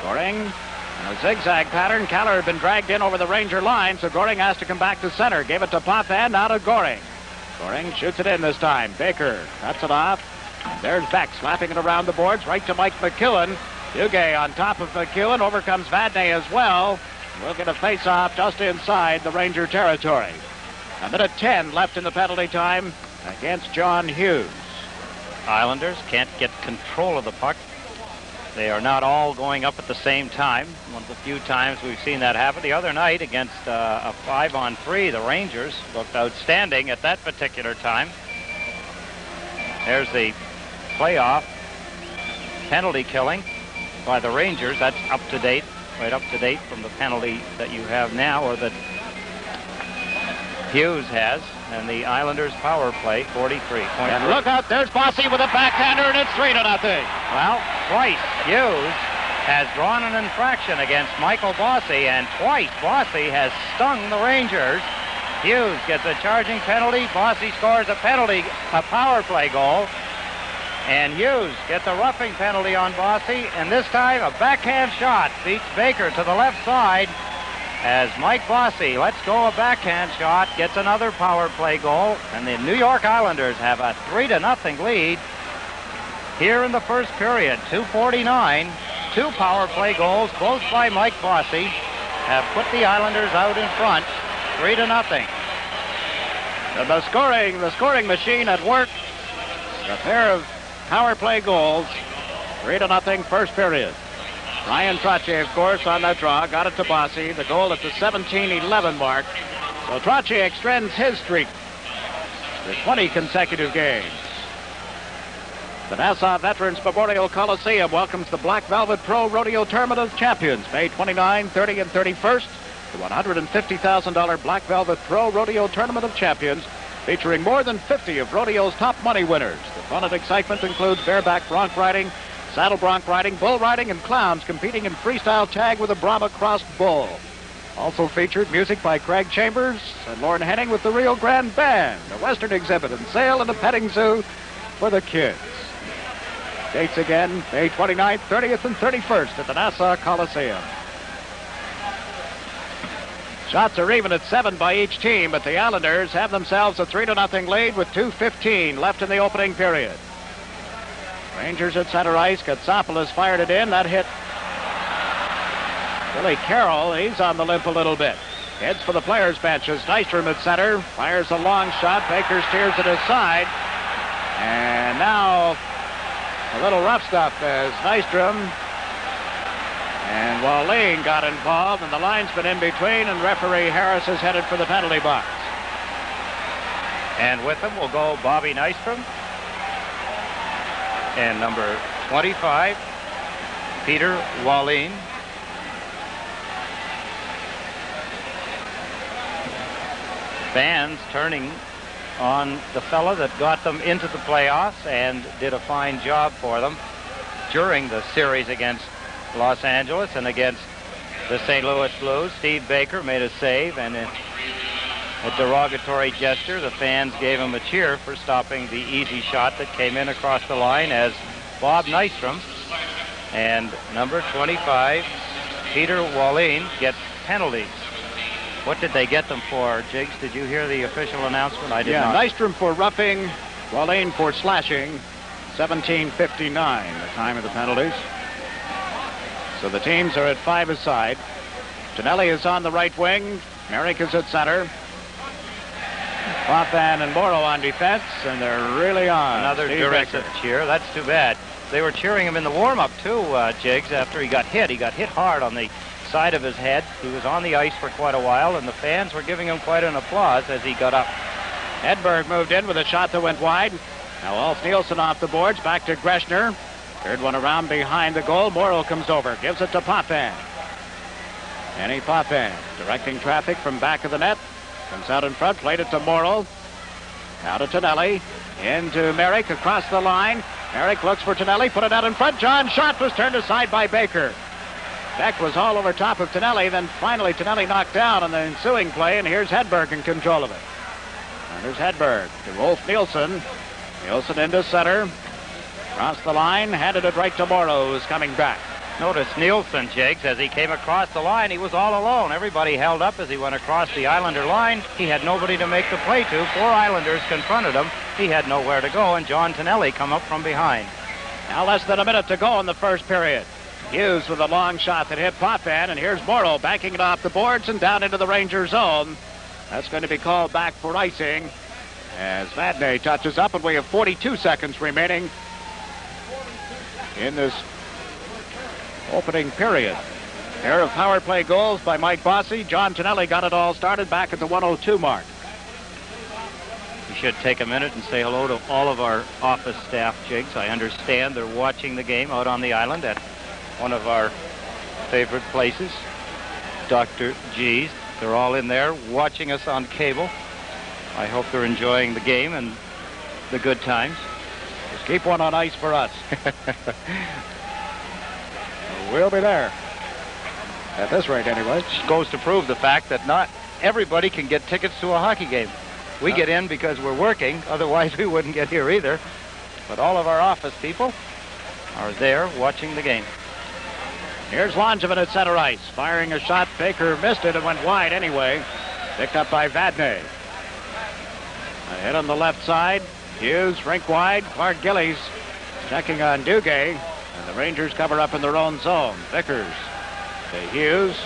Goring in a zigzag pattern. Caller had been dragged in over the Ranger line, so Goring has to come back to center. Gave it to Potvin, now to Goring. Goring shoots it in this time. Baker cuts it off. And there's Beck slapping it around the boards, right to Mike McEwen. Duguay on top of McEwen. Overcomes Vadnais as well. We'll get a face-off just inside the Ranger territory. A minute 10 left in the penalty time against John Hughes. Islanders can't get control of the puck. They are not all going up at the same time. One of the few times we've seen that happen. The other night against a 5-on-3, the Rangers looked outstanding at that particular time. There's the playoff penalty killing by the Rangers. That's up to date, right up to date from the penalty that you have now, or that Hughes has. And the Islanders power play, 43. And look out, there's Bossy with a backhander, and it's 3-0. Well, twice Hughes has drawn an infraction against Michael Bossy, and twice Bossy has stung the Rangers. Hughes gets a charging penalty. Bossy scores a power play goal. And Hughes gets a roughing penalty on Bossy, and this time a backhand shot beats Baker to the left side. As Mike Bossy lets go a backhand shot, gets another power play goal, and the New York Islanders have a 3-0 lead here in the first period. 2:49, two power play goals, both by Mike Bossy, have put the Islanders out in front, 3-0. And the scoring machine at work. A pair of power play goals, 3-0 first period. Ryan Trottier, of course, on that draw, got it to Bossy. The goal at the 17-11 mark. So Trottier extends his streak to 20 consecutive games. The Nassau Veterans Memorial Coliseum welcomes the Black Velvet Pro Rodeo Tournament of Champions, May 29, 30, and 31st. The $150,000 Black Velvet Pro Rodeo Tournament of Champions, featuring more than 50 of rodeo's top money winners. The fun and excitement includes bareback bronc riding, saddle bronc riding, bull riding, and clowns competing in freestyle tag with a Brahma crossed bull. Also featured music by Craig Chambers and Lauren Henning with the Rio Grande Band, a Western exhibit and sale and a petting zoo for the kids. Dates again, May 29th, 30th, and 31st at the Nassau Coliseum. Shots are even at 7 by each team, but the Islanders have themselves a 3-0 lead with 2:15 left in the opening period. Rangers at center ice. Katsopoulos fired it in. That hit Billy Carroll. He's on the limp a little bit. Heads for the players' benches. Nystrom at center. Fires a long shot. Baker steers it aside. And now a little rough stuff as Nystrom and Wallin got involved, and the linesman in between, and referee Harris is headed for the penalty box. And with him will go Bobby Nystrom. And number 25, Peter Wallin. Fans turning on the fella that got them into the playoffs and did a fine job for them during the series against Los Angeles and against the St. Louis Blues. Steve Baker made a save, and a derogatory gesture. The fans gave him a cheer for stopping the easy shot that came in across the line as Bob Nystrom and number 25, Peter Wallin, get penalties. What did they get them for, Jiggs? Did you hear the official announcement? I did not. Nystrom for roughing, Wallin for slashing. 17:59, the time of the penalties. So the teams are at 5 aside. Tonelli is on the right wing. Merrick is at center. Potvin and Morrow on defense, and they're really on. Another derisive cheer. That's too bad. They were cheering him in the warm-up, too, Jiggs, after he got hit. He got hit hard on the side of his head. He was on the ice for quite a while, and the fans were giving him quite an applause as he got up. Edberg moved in with a shot that went wide. Now Alf Nielsen off the boards, back to Greschner. Third one around behind the goal. Morrow comes over, gives it to Potvin. Kenny Potvin directing traffic from back of the net. Comes out in front, played it to Morrill. Now to Tonelli. Into Merrick across the line. Merrick looks for Tonelli, put it out in front. John's shot was turned aside by Baker. Beck was all over top of Tonelli, then finally Tonelli knocked down on the ensuing play, and here's Hedberg in control of it. And there's Hedberg to Rolf Nielsen. Nielsen into Sutter. Across the line, handed it right to Morrow, who's coming back. Notice Nielsen, Jakes, as he came across the line, he was all alone. Everybody held up as he went across the Islander line. He had nobody to make the play to. 4 Islanders confronted him. He had nowhere to go, and John Tonelli come up from behind. Now less than a minute to go in the first period. Hughes with a long shot that hit Potvin, and here's Morrow backing it off the boards and down into the Ranger zone. That's going to be called back for icing as Vadnais touches up, and we have 42 seconds remaining in this opening period. Pair of power play goals by Mike Bossy. John Tonelli got it all started back at the 1:02 mark. We should take a minute and say hello to all of our office staff, Jigs. I understand they're watching the game out on the island at one of our favorite places, Dr. G's. They're all in there watching us on cable. I hope they're enjoying the game and the good times. Just keep one on ice for us. We'll be there. At this rate, anyway. Which goes to prove the fact that not everybody can get tickets to a hockey game. We get in because we're working. Otherwise, we wouldn't get here either. But all of our office people are there watching the game. Here's Langevin at center ice. Firing a shot. Baker missed it and went wide anyway. Picked up by Vadnais. A hit on the left side. Hughes, rink wide. Clark Gillies checking on Duguay. And the Rangers cover up in their own zone. Vickers to Hughes.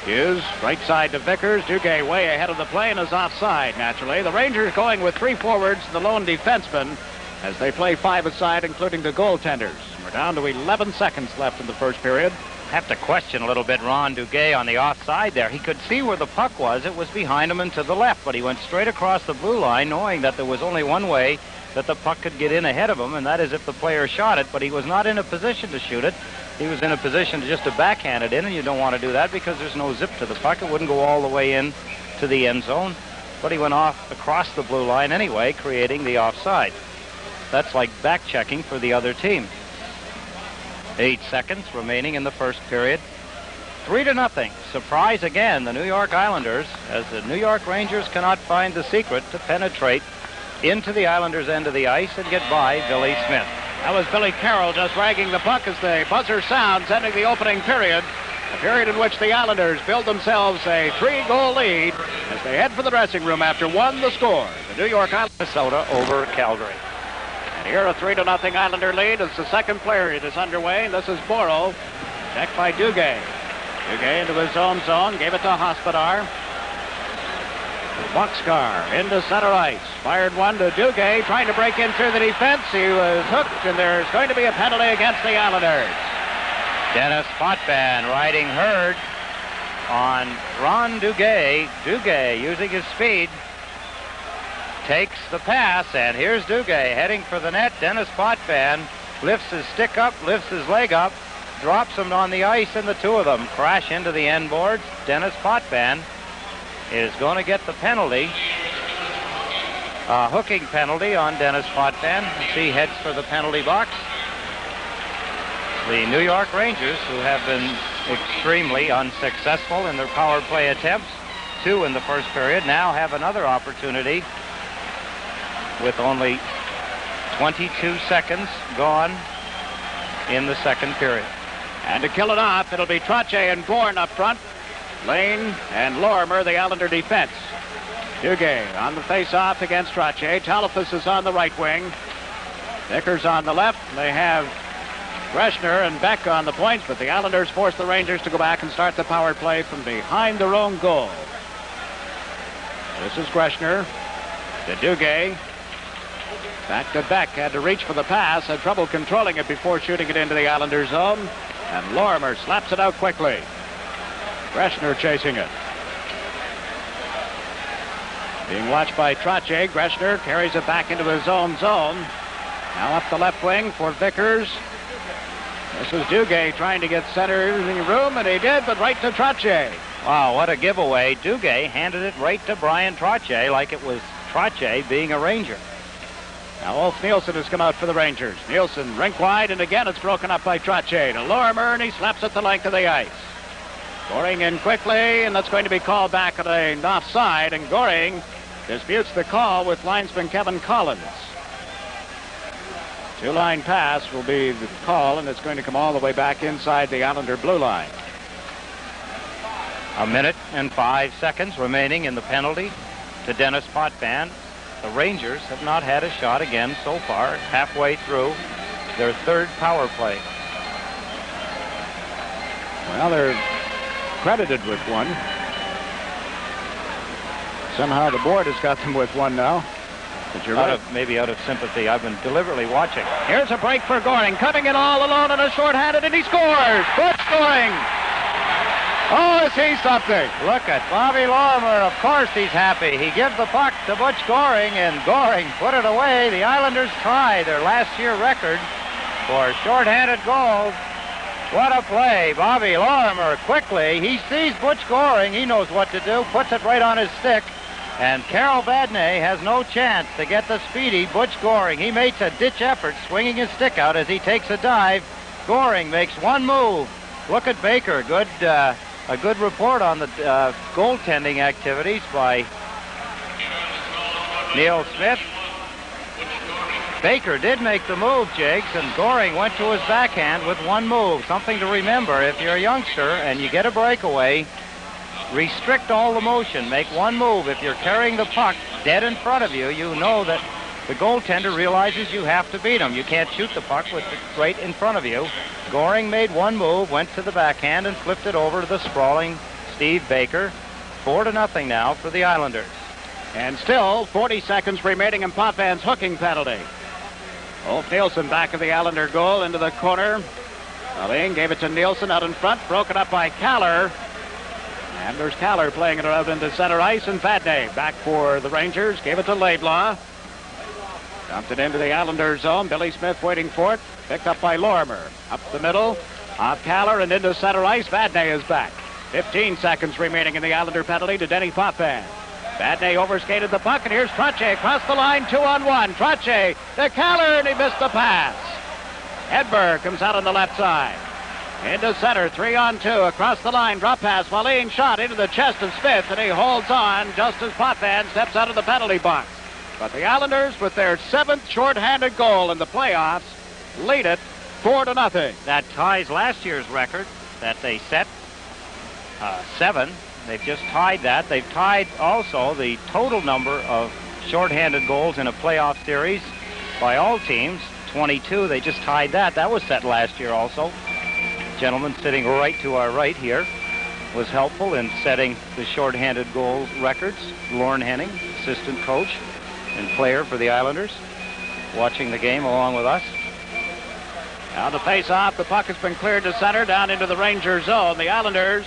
Hughes, right side to Vickers. Duguay way ahead of the play and is offside, naturally. The Rangers going with 3 forwards and the lone defenseman as they play 5 aside, including the goaltenders. We're down to 11 seconds left in the first period. Have to question a little bit Ron Duguay on the offside there. He could see where the puck was. It was behind him and to the left, but he went straight across the blue line knowing that there was only one way that the puck could get in ahead of him, and that is if the player shot it, but he was not in a position to shoot it. He was in a position just to backhand it in, and you don't want to do that because there's no zip to the puck. It wouldn't go all the way in to the end zone, but he went off across the blue line anyway, creating the offside. That's like back checking for the other team. 8 seconds remaining in the first period. 3-0. Surprise again, the New York Islanders, as the New York Rangers cannot find the secret to penetrate into the Islanders' end of the ice and get by Billy Smith. That was Billy Carroll just ragging the puck as the buzzer sounds, ending the opening period. A period in which the Islanders build themselves a 3-goal lead as they head for the dressing room after 1 the score. The New York Islanders, Minnesota over Calgary. And here a 3-0 Islander lead as the second period is underway. This is Morrow, checked by Duguay. Duguay into his own zone, gave it to Hospodar. Boxcar into center ice. Fired one to Duguay, trying to break in through the defense. He was hooked, and there's going to be a penalty against the Islanders. Dennis Potvin riding herd on Ron Duguay. Duguay, using his speed, takes the pass, and here's Duguay heading for the net. Dennis Potvin lifts his stick up, lifts his leg up, drops him on the ice, and the two of them crash into the end boards. Dennis Potvin is going to get the penalty, a hooking penalty on Dennis Potvin. He heads for the penalty box. The New York Rangers, who have been extremely unsuccessful in their power play attempts, 2 in the first period, now have another opportunity with only 22 seconds gone in the second period. And to kill it off, it'll be Trottier and Bourne up front. Lane and Lorimer, the Islander defense. Duguay on the face-off against Trottier. Talafas is on the right wing. Vickers on the left. They have Greschner and Beck on the points, but the Islanders force the Rangers to go back and start the power play from behind their own goal. This is Greschner to Duguay. Back to Beck. Had to reach for the pass. Had trouble controlling it before shooting it into the Islanders' zone. And Lorimer slaps it out quickly. Greschner chasing it. Being watched by Trottier. Greschner carries it back into his own zone. Now up the left wing for Vickers. This is Duguay trying to get center in the room, and he did, but right to Trottier. Wow, what a giveaway. Duguay handed it right to Brian Trottier like it was Trottier being a Ranger. Now Ulf Nielsen has come out for the Rangers. Nielsen rink wide, and again it's broken up by Trottier to Lorimer, and he slaps at the length of the ice. Goring in quickly, and that's going to be called back at an offside, and Goring disputes the call with linesman Kevin Collins. Two-line pass will be the call, and it's going to come all the way back inside the Islander blue line. A minute and 5 seconds remaining in the penalty to Dennis Potvin. The Rangers have not had a shot again so far, halfway through their third power play. Well, they're credited with one. Somehow the board has got them with one now. But you're right. Maybe out of sympathy. I've been deliberately watching. Here's a break for Goring, coming in all alone and a shorthanded, and he scores! Butch Goring! Oh, is he something? Look at Bobby Lorimer. Of course he's happy. He gives the puck to Butch Goring, and Goring put it away. The Islanders tie their last year record for shorthanded goals. What a play. Bobby Lorimer quickly. He sees Butch Goring. He knows what to do. Puts it right on his stick. And Carol Vadnais has no chance to get the speedy Butch Goring. He makes a ditch effort, swinging his stick out as he takes a dive. Goring makes one move. Look at Baker. A good report on the goaltending activities by Neil Smith. Baker did make the move, Jakes, and Goring went to his backhand with one move. Something to remember if you're a youngster and you get a breakaway. Restrict all the motion. Make one move. If you're carrying the puck dead in front of you, you know that the goaltender realizes you have to beat him. You can't shoot the puck with it right in front of you. Goring made one move, went to the backhand, and flipped it over to the sprawling Steve Baker. 4-0 now for the Islanders. And still 40 seconds remaining in Potvin's hooking penalty. Ulf Nielsen back of the Islander goal into the corner. Alain gave it to Nielsen out in front, broken up by Kaller. And there's Kaller playing it out into center ice, and Vadnais back for the Rangers. Gave it to Laidlaw. Dumped it into the Islander zone. Billy Smith waiting for it. Picked up by Lorimer. Up the middle. Off Kaller and into center ice. Vadnais is back. 15 seconds remaining in the Islander penalty to Denny Potvin. Vadnais overskated the puck, and here's Trottier across the line, 2-on-1. Trottier to Kaller, and he missed the pass. Hedberg comes out on the left side. Into center, 3-on-2, across the line, drop pass, Wallin shot into the chest of Smith, and he holds on just as Potvin steps out of the penalty box. But the Islanders, with their 7th shorthanded goal in the playoffs, lead it 4-0. That ties last year's record that they set 7. They've just tied that. They've tied also the total number of shorthanded goals in a playoff series by all teams, 22. They just tied that. That was set last year also. Gentleman sitting right to our right here was helpful in setting the shorthanded goal records. Lorne Henning, assistant coach and player for the Islanders, watching the game along with us. Now the face-off. The puck has been cleared to center, down into the Ranger zone. The Islanders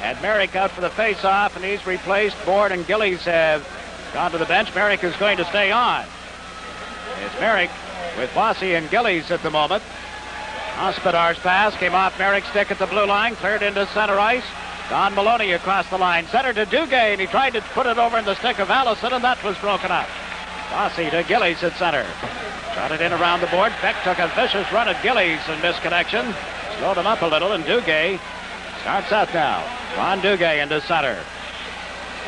had Merrick out for the face-off, and he's replaced. Board and Gillies have gone to the bench. Merrick is going to stay on. It's Merrick with Bossy and Gillies at the moment. Hospidar's pass came off Merrick's stick at the blue line, cleared into center ice. Don Maloney across the line, center to Duguay, and he tried to put it over in the stick of Allison, and that was broken up. Bossy to Gillies at center. Shot it in around the board. Beck took a vicious run at Gillies and missed connection. Slowed him up a little, and Duguay starts out now. Ron Duguay into center.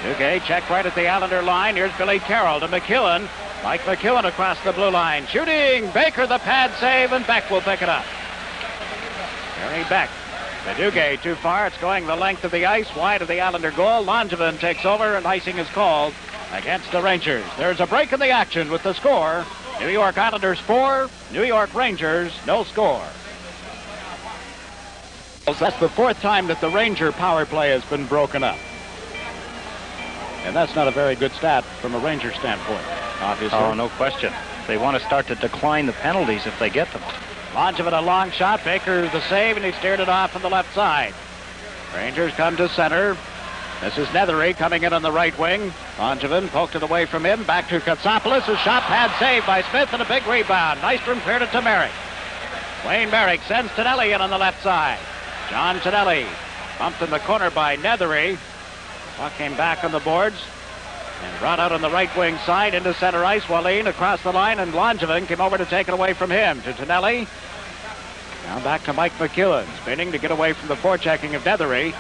Duguay checked right at the Islander line. Here's Billy Carroll to McEwen. Mike McEwen across the blue line. Shooting. Baker the pad save, and Beck will pick it up. Gary Beck. The Duguay too far. It's going the length of the ice, wide of the Islander goal. Langevin takes over, and icing is called against the Rangers. There's a break in the action with the score. New York Islanders 4, New York Rangers no score. That's the 4th time that the Ranger power play has been broken up. And that's not a very good stat from a Ranger standpoint, obviously. Oh, no question. They want to start to decline the penalties if they get them. Langevin a long shot. Baker the save, and he steered it off on the left side. Rangers come to center. This is Nethery coming in on the right wing. Langevin poked it away from him. Back to Katsopoulos. A shot pad saved by Smith, and a big rebound. Nystrom cleared it to Merrick. Wayne Merrick sends Tonelli in on the left side. John Tonelli bumped in the corner by Nethery. Puck came back on the boards and brought out on the right wing side into center ice. Wallin across the line, and Langevin came over to take it away from him. To Tonelli. Now back to Mike McEwen, spinning to get away from the forechecking of Nethery.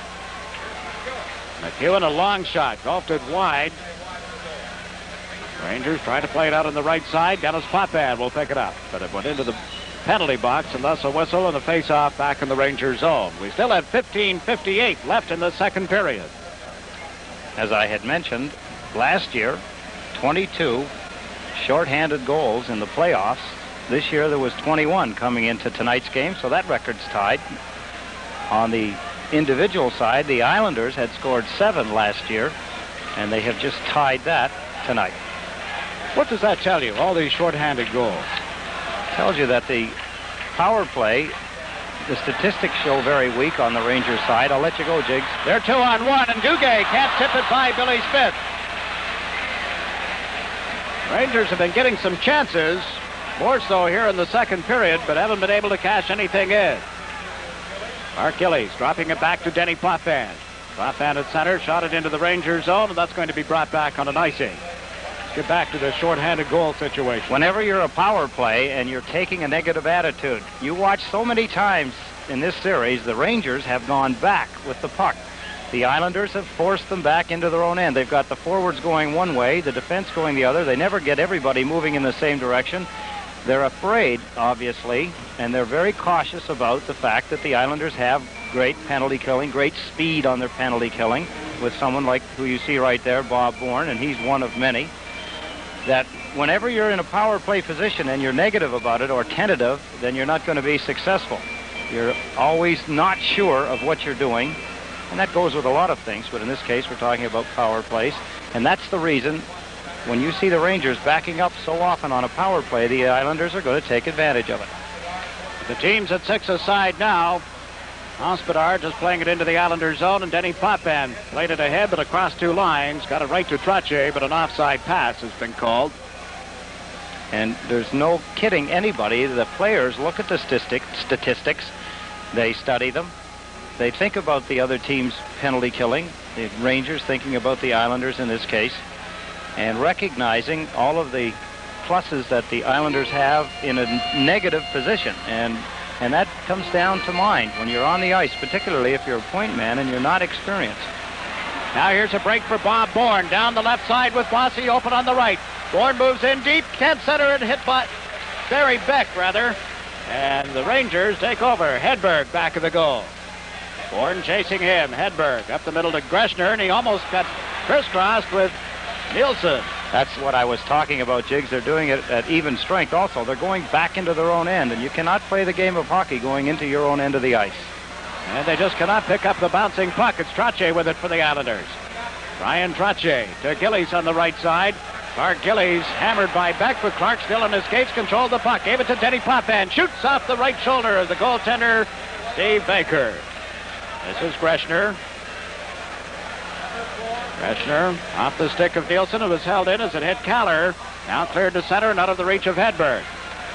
McEwen, a long shot, golfed it wide. Rangers try to play it out on the right side. Dennis Potvin will pick it up, but it went into the penalty box, and thus a whistle and a face-off back in the Rangers zone. We still have 15:58 left in the second period. As I had mentioned, last year, 22 shorthanded goals in the playoffs. This year there was 21 coming into tonight's game, so that record's tied. On the individual side, the Islanders had scored 7 last year, and they have just tied that tonight. What does that tell you, all these shorthanded goals? Tells you that the power play, the statistics show very weak on the Rangers side. I'll let you go, Jiggs. They're 2-on-1, and Duguay can't tip it by Billy Smith. Rangers have been getting some chances, more so here in the second period, but haven't been able to cash anything in. Mark Gillies dropping it back to Denny Potvin. Potvin at center, shot it into the Rangers zone, and that's going to be brought back on an icing. Get back to the shorthanded goal situation. Whenever you're a power play and you're taking a negative attitude, you watch so many times in this series, the Rangers have gone back with the puck. The Islanders have forced them back into their own end. They've got the forwards going one way, the defense going the other. They never get everybody moving in the same direction. They're afraid, obviously, and they're very cautious about the fact that the Islanders have great penalty killing, great speed on their penalty killing, with someone like who you see right there, Bob Bourne, and he's one of many. That whenever you're in a power play position and you're negative about it or tentative, then you're not going to be successful. You're always not sure of what you're doing, and that goes with a lot of things, but in this case we're talking about power plays, and that's the reason when you see the Rangers backing up so often on a power play, the Islanders are going to take advantage of it. The team's at 6 aside now. Hospodar just playing it into the Islanders zone, and Denny Potvin played it ahead, but across 2 lines. Got it right to Trottier, but an offside pass has been called. And there's no kidding anybody. The players look at the statistics. They study them. They think about the other team's penalty killing. The Rangers thinking about the Islanders in this case, and recognizing all of the pluses that the Islanders have in a negative position. And that comes down to mind when you're on the ice, particularly if you're a point man and you're not experienced. Now here's a break for Bob Bourne. Down the left side with Bossy open on the right. Bourne moves in deep, can't center it, hit by Barry Beck, rather. And the Rangers take over. Hedberg back of the goal. Bourne chasing him. Hedberg up the middle to Greschner, and he almost got crisscrossed with Nielsen. That's what I was talking about, Jiggs. They're doing it at even strength also. They're going back into their own end, and you cannot play the game of hockey going into your own end of the ice. And they just cannot pick up the bouncing puck. It's Trottier with it for the Islanders. Ryan Trottier to Gillies on the right side. Clark Gillies hammered by Beck, but Clark still in his skates, controlled the puck. Gave it to Denny Potvin. Shoots off the right shoulder of the goaltender, Steve Baker. This is Greschner. Greschner off the stick of Nielsen, who was held in as it hit Kaller. Now cleared to center and out of the reach of Hedberg.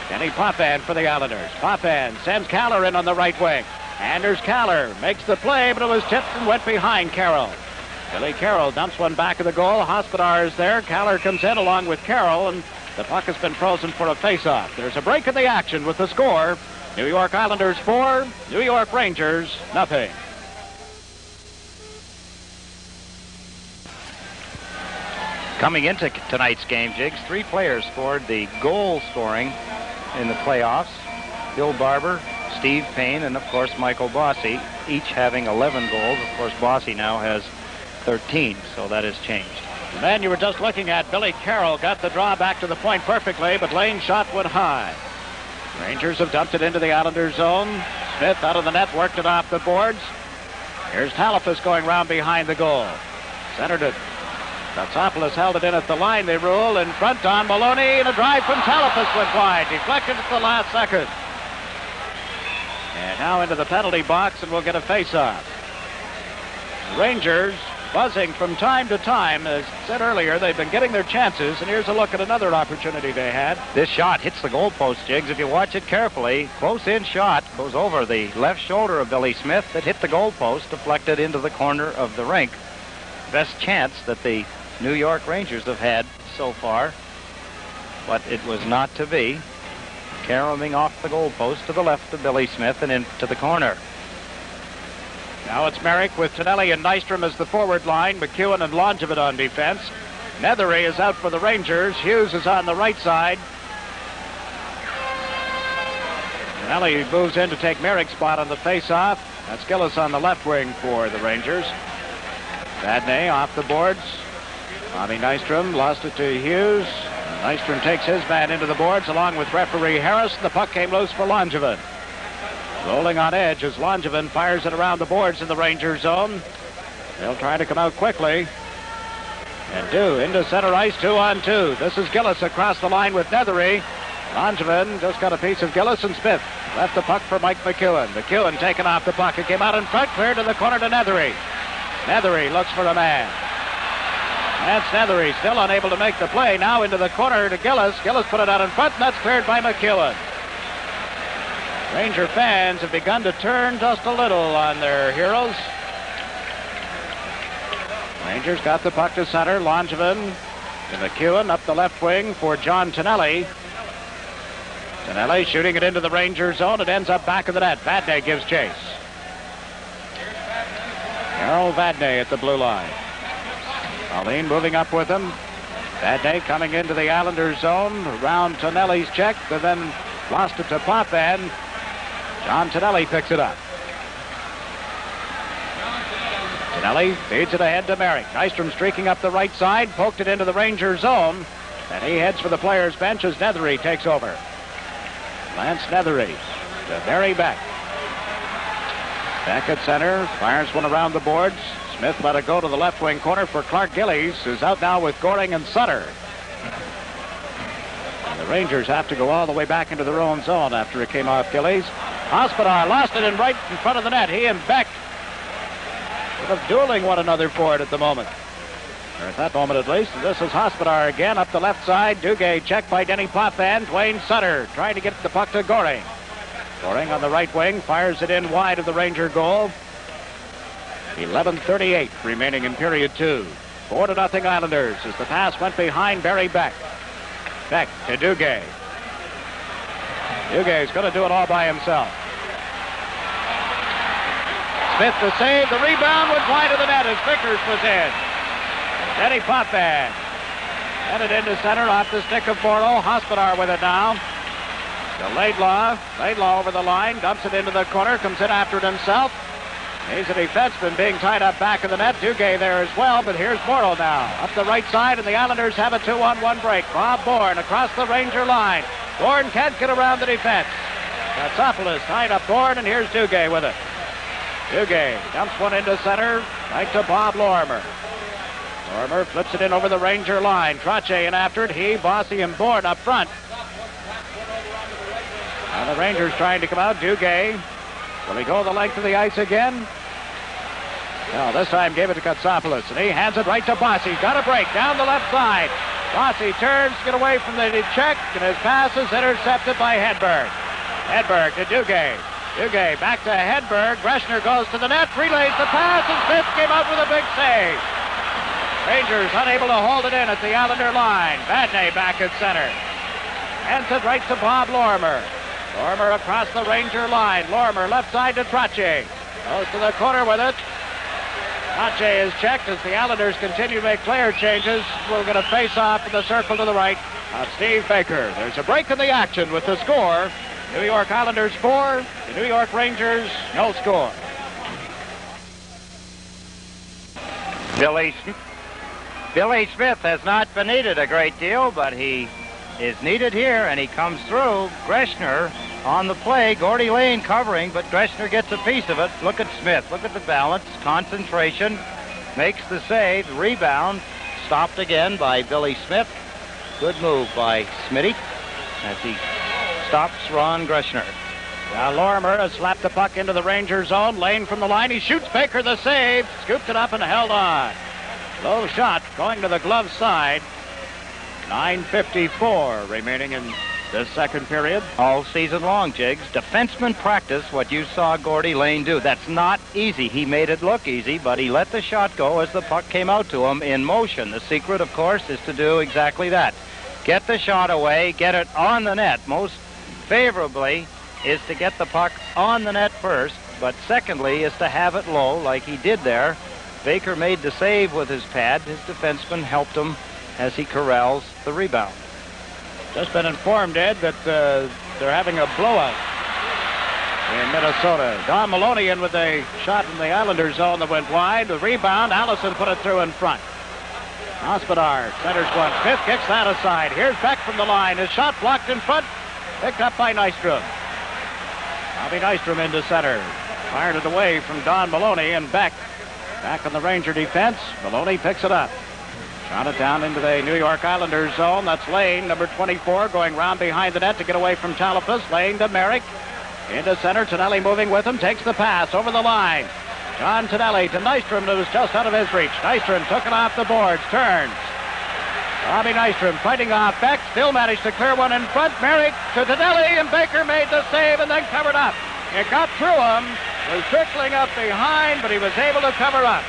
Denny Potvin for the Islanders. Potvin sends Kaller in on the right wing. Anders Kaller makes the play, but it was tipped and went behind Carroll. Billy Carroll dumps one back of the goal. Hospodar is there. Kaller comes in along with Carroll, and the puck has been frozen for a face-off. There's a break in the action with the score. New York Islanders 4, New York Rangers nothing. Coming into tonight's game, Jiggs, 3 players scored the goal scoring in the playoffs. Bill Barber, Steve Payne, and of course Michael Bossy, each having 11 goals. Of course, Bossy now has 13, so that has changed. The man you were just looking at, Billy Carroll, got the draw back to the point perfectly, but Lane's shot went high. Rangers have dumped it into the Islanders zone. Smith out of the net, worked it off the boards. Here's Talafas going round behind the goal. Centered it. Katsopoulos held it in at the line, they rule. In front on Maloney, and a drive from Talafas went wide. Deflected at the last second. And now into the penalty box, and we'll get a face-off. The Rangers buzzing from time to time. As said earlier, they've been getting their chances, and here's a look at another opportunity they had. This shot hits the goalpost, Jiggs. If you watch it carefully, close-in shot goes over the left shoulder of Billy Smith that hit the goalpost, deflected into the corner of the rink. Best chance that the New York Rangers have had so far, but it was not to be. Caroming off the goalpost to the left of Billy Smith and into the corner. Now it's Merrick with Tonelli and Nystrom as the forward line. McEwen and Longevin on defense. Nethery is out for the Rangers. Hughes is on the right side. Tonelli moves in to take Merrick's spot on the face-off. That's Gillis on the left wing for the Rangers. Vadnais off the boards. Bobby Nystrom lost it to Hughes. Nystrom takes his man into the boards along with referee Harris. The puck came loose for Longevin. Rolling on edge as Longevin fires it around the boards in the Ranger zone. They'll try to come out quickly. And do into center ice, 2-on-2. This is Gillis across the line with Nethery. Longevin just got a piece of Gillis, and Smith left the puck for Mike McEwen. McEwen taking off the puck. It came out in front, cleared to the corner to Nethery. Nethery looks for a man. That's Nethery, still unable to make the play. Now into the corner to Gillis. Gillis put it out in front, and that's cleared by McEwen. Ranger fans have begun to turn just a little on their heroes. Rangers got the puck to center. Longevin to McEwen up the left wing for John Tonelli. Tonelli shooting it into the Ranger zone. It ends up back of the net. Vadnais gives chase. Harold Vadnais at the blue line. Pauline moving up with him. Vadnais coming into the Islanders zone around Tonelli's check, but then lost it to Potvin. John Tonelli picks it up. Tonelli feeds it ahead to Merrick. Nystrom streaking up the right side, poked it into the Ranger zone, and he heads for the players' bench as Nethery takes over. Lance Nethery to Barry Beck. Beck at center, fires one around the boards. Smith let it go to the left wing corner for Clark Gillies, who's out now with Goring and Sutter. And the Rangers have to go all the way back into their own zone after it came off Gillies. Hospodar lost it right in front of the net. He and Beck sort of dueling one another for it at the moment. Or at that moment at least. This is Hospodar again up the left side. Duguay checked by Denny Potvin. Dwayne Sutter trying to get the puck to Goring. Goring on the right wing fires it in wide of the Ranger goal. 11:38 remaining in period 2. 4-0 Islanders as the pass went behind Barry Beck. Beck to Duguay. Duguay's going to do it all by himself. Smith to save. The rebound went wide of the net as Vickers was in. Denny Potvin headed into center off the stick of Morrow. Hospodar with it now. To Laidlaw. Laidlaw over the line. Dumps it into the corner. Comes in after it himself. He's a defenseman being tied up back of the net. Duguay there as well, but here's Morrow now. Up the right side, and the Islanders have a 2-on-1 break. Bob Bourne across the Ranger line. Bourne can't get around the defense. Katsopoulos tied up Bourne, and here's Duguay with it. Duguay dumps one into center, right to Bob Lorimer. Lorimer flips it in over the Ranger line. Trottier in after it. He, Bossy, and Bourne up front. And the Rangers trying to come out. Duguay. Will he go the length of the ice again? No, this time gave it to Katsopoulos, and he hands it right to Bossy. Got a break down the left side. Bossy turns to get away from the check, and his pass is intercepted by Hedberg. Hedberg to Duguay. Duguay back to Hedberg. Greschner goes to the net, relays the pass, and Smith came out with a big save. Rangers unable to hold it in at the Islander line. Vadnais back at center. Hands it right to Bob Lorimer. Lorimer across the Ranger line. Lorimer left side to Trottier. Goes to the corner with it. Trottier is checked as the Islanders continue to make player changes. We're going to face off in the circle to the right of Steve Baker. There's a break in the action with the score. New York Islanders 4, the New York Rangers no score. Billy Smith has not been needed a great deal, but he is needed here, and he comes through. Greschner on the play. Gordy Lane covering, but Greschner gets a piece of it. Look at Smith. Look at the balance. Concentration. Makes the save. Rebound. Stopped again by Billy Smith. Good move by Smitty as he stops Ron Greschner. Now Lorimer has slapped the puck into the Ranger zone. Lane from the line. He shoots. Baker the save. Scooped it up and held on. Low shot going to the glove side. 9:54 remaining in the second period. All season long, Jigs. Defensemen practice what you saw Gordy Lane do. That's not easy. He made it look easy, but he let the shot go as the puck came out to him in motion. The secret, of course, is to do exactly that. Get the shot away, get it on the net. Most favorably is to get the puck on the net first, but secondly is to have it low like he did there. Baker made the save with his pad. His defenseman helped him as he corrals the rebound. Just been informed, Ed, that they're having a blowout in Minnesota. Don Maloney in with a shot in the Islanders zone that went wide. The rebound, Allison put it through in front. Hospodar centers one. Smith kicks that aside. Here's Beck from the line. His shot blocked in front. Picked up by Nystrom. Bobby Nystrom into center. Fired it away from Don Maloney, and Beck back on the Ranger defense. Maloney picks it up. Shot it down into the New York Islanders zone. That's Lane, number 24, going round behind the net to get away from Talafas. Lane to Merrick. Into center. Tonelli moving with him. Takes the pass over the line. John Tonelli to Nystrom, that was just out of his reach. Nystrom took it off the boards. Turns. Bobby Nystrom fighting off Beck. Still managed to clear one in front. Merrick to Tonelli, and Baker made the save and then covered up. It got through him. Was trickling up behind, but he was able to cover up.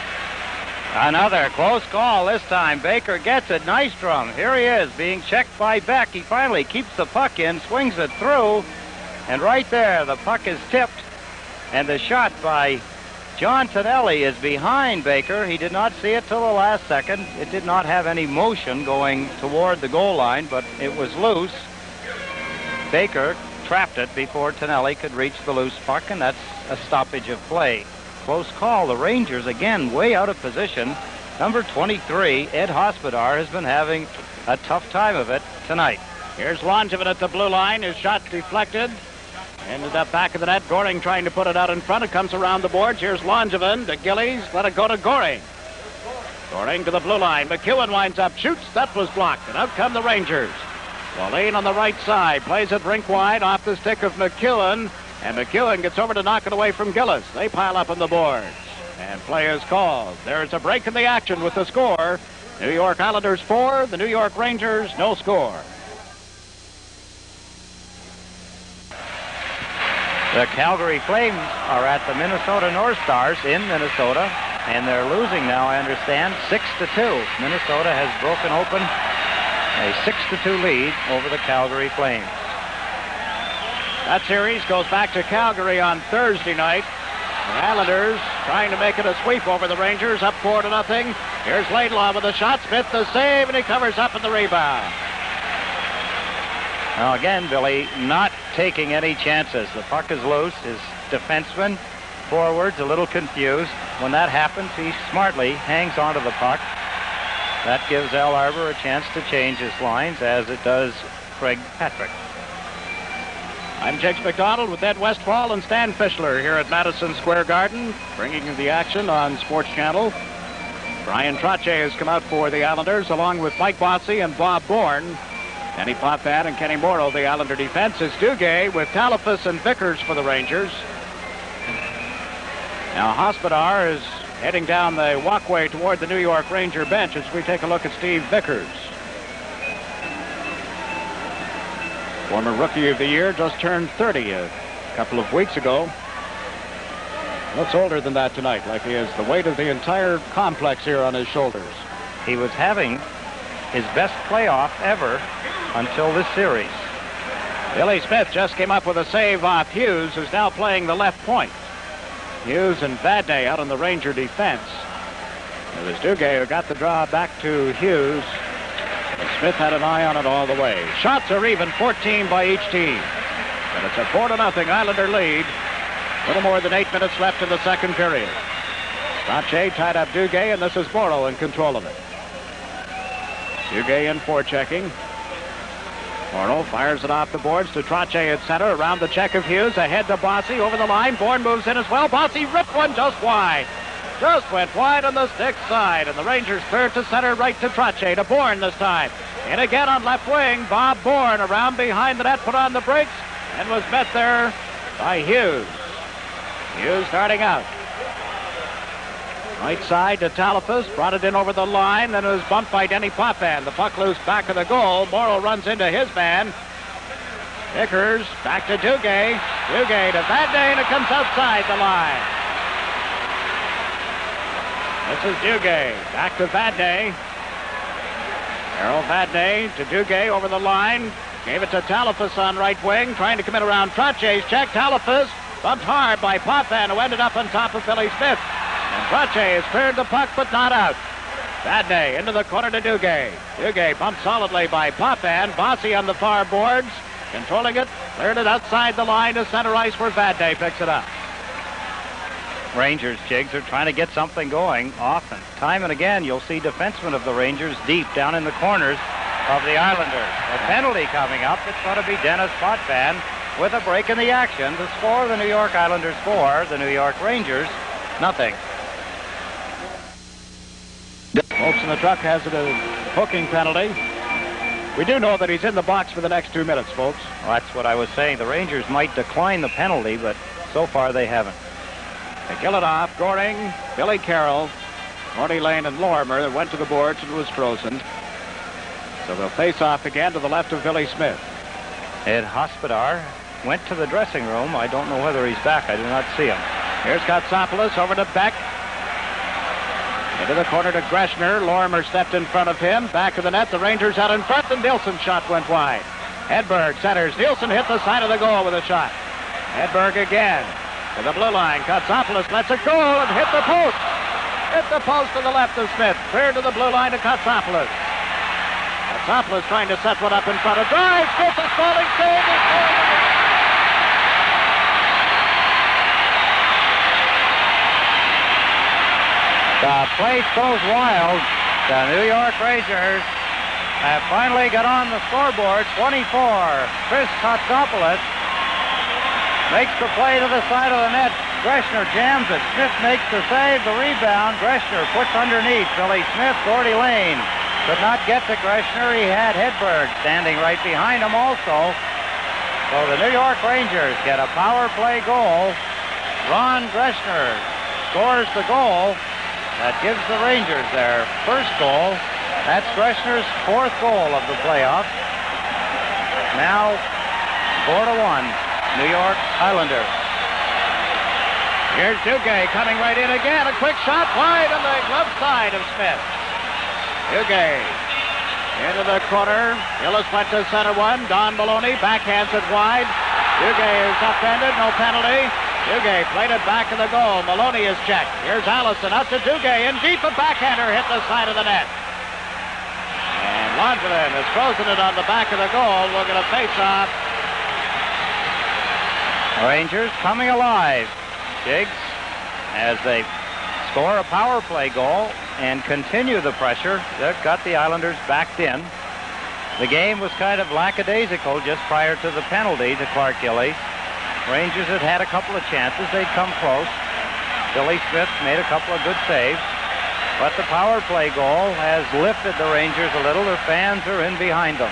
Another close call this time. Baker gets it. Nystrom, here he is, being checked by Beck. He finally keeps the puck in, swings it through, and right there, the puck is tipped, and the shot by John Tonelli is behind Baker. He did not see it till the last second. It did not have any motion going toward the goal line, but it was loose. Baker trapped it before Tonelli could reach the loose puck, and that's a stoppage of play. Close call. The Rangers, again, way out of position. Number 23, Ed Hospodar, has been having a tough time of it tonight. Here's Langevin at the blue line. His shot deflected. Ended up back of the net. Goring trying to put it out in front. It comes around the boards. Here's Langevin to Gillies. Let it go to Goring. Goring to the blue line. McEwen winds up, shoots. That was blocked. And out come the Rangers. Lane on the right side. Plays it rink wide off the stick of McEwen. And McEwen gets over to knock it away from Gillis. They pile up on the boards. And play is called. There's a break in the action with the score. New York Islanders 4, the New York Rangers no score. The Calgary Flames are at the Minnesota North Stars in Minnesota, and they're losing now, I understand, 6-2. Minnesota has broken open a 6-2 lead over the Calgary Flames. That series goes back to Calgary on Thursday night. The Islanders trying to make it a sweep over the Rangers, up 4-0. Here's Laidlaw with a shot. Smith the save, and he covers up in the rebound. Now again, Billy, not taking any chances. The puck is loose. His defenseman, forwards, a little confused. When that happens, he smartly hangs onto the puck. That gives Al Arbor a chance to change his lines, as it does Craig Patrick. I'm Jake McDonald with Ed Westfall and Stan Fischler here at Madison Square Garden, bringing you the action on Sports Channel. Brian Trottier has come out for the Islanders, along with Mike Bossy and Bob Bourne. Kenny Potvin and Kenny Morrow, the Islander defense. Is Duguay with Talafas and Vickers for the Rangers. Now Hospodar is heading down the walkway toward the New York Ranger bench as we take a look at Steve Vickers. Former Rookie of the Year, just turned 30 a couple of weeks ago. Looks older than that tonight, like he has the weight of the entire complex here on his shoulders. He was having his best playoff ever until this series. Billy Smith just came up with a save off Hughes, who's now playing the left point. Hughes and Vadnais out on the Ranger defense. It was Duguay who got the draw back to Hughes. And Smith had an eye on it all the way. Shots are even, 14 by each team. But it's a 4-0 Islander lead. A little more than 8 minutes left in the second period. Trottier tied up Duguay, and this is Morrow in control of it. Duguay in forechecking. Morrow fires it off the boards to Trottier at center. Around the check of Hughes. Ahead to Bossy. Over the line. Bourne moves in as well. Bossy ripped one just wide. Just went wide on the stick side. And the Rangers clear to center, right to Trottier. To Bourne this time. And again on left wing. Bob Bourne around behind the net. Put on the brakes. And was met there by Hughes. Hughes starting out. Right side to Talifas, brought it in over the line, then it was bumped by Denny Potvin. The puck loose back of the goal. Morrow runs into his man. Vickers back to Duguay. Duguay to Vadnais, and it comes outside the line. This is Duguay. Back to Vadnais. Harold Vadnais to Duguay over the line. Gave it to Talifas on right wing, trying to come in around Trotier's check. Talifas bumped hard by Potvin, who ended up on top of Billy Smith. And Trottier has cleared the puck, but not out. Vadnais into the corner to Duguay. Duguay bumped solidly by Potvin. Bossy on the far boards, controlling it, cleared it outside the line to center ice where Vadnais picks it up. Rangers, Jiggs, are trying to get something going often. Time and again, you'll see defensemen of the Rangers deep down in the corners of the Islanders. A penalty coming up. It's going to be Dennis Potvin with a break in the action to score the New York Islanders 4, the New York Rangers nothing. Folks in the truck has it a hooking penalty. We do know that he's in the box for the next 2 minutes, folks. Well, that's what I was saying. The Rangers might decline the penalty, but so far they haven't. They kill it off. Goring, Billy Carroll, Marty Lane, and Lorimer went to the boards and was frozen. So they'll face off again to the left of Billy Smith. Ed Hospodar went to the dressing room. I don't know whether he's back. I do not see him. Here's Kotsopoulos over to Beck. Into the corner to Greschner. Lorimer stepped in front of him. Back of the net. The Rangers out in front, and Nielsen's shot went wide. Hedberg centers. Nielsen hit the side of the goal with a shot. Hedberg again to the blue line. Kotsopoulos lets it go and hit the post. Hit the post to the left of Smith. Cleared to the blue line to Kotsopoulos. Kotsopoulos trying to set one up in front of drive. Smith is falling. Save is The place goes wild. The New York Rangers have finally got on the scoreboard. 24. Chris Kotsopoulos makes the play to the side of the net. Greschner jams it. Smith makes the save. The rebound. Greschner puts underneath. Billy Smith, Gordy Lane could not get to Greschner. He had Hedberg standing right behind him also. So the New York Rangers get a power play goal. Ron Greschner scores the goal. That gives the Rangers their first goal. That's Greschner's 4th goal of the playoffs. Now 4-1, New York Islanders. Here's Duguay coming right in again. A quick shot wide on the glove side of Smith. Duguay into the corner. Gillis went to center one. Don Maloney backhands it wide. Duguay is upended. No penalty. Duguay played it back of the goal. Maloney is checked. Here's Allison out to Duguay. In deep, a backhander hit the side of the net. And London has frozen it on the back of the goal. We're going to face off. Rangers coming alive. Jiggs, as they score a power play goal and continue the pressure. They've got the Islanders backed in. The game was kind of lackadaisical just prior to the penalty to Clark Gillies. Rangers had had a couple of chances. They'd come close. Billy Smith made a couple of good saves. But the power play goal has lifted the Rangers a little. Their fans are in behind them.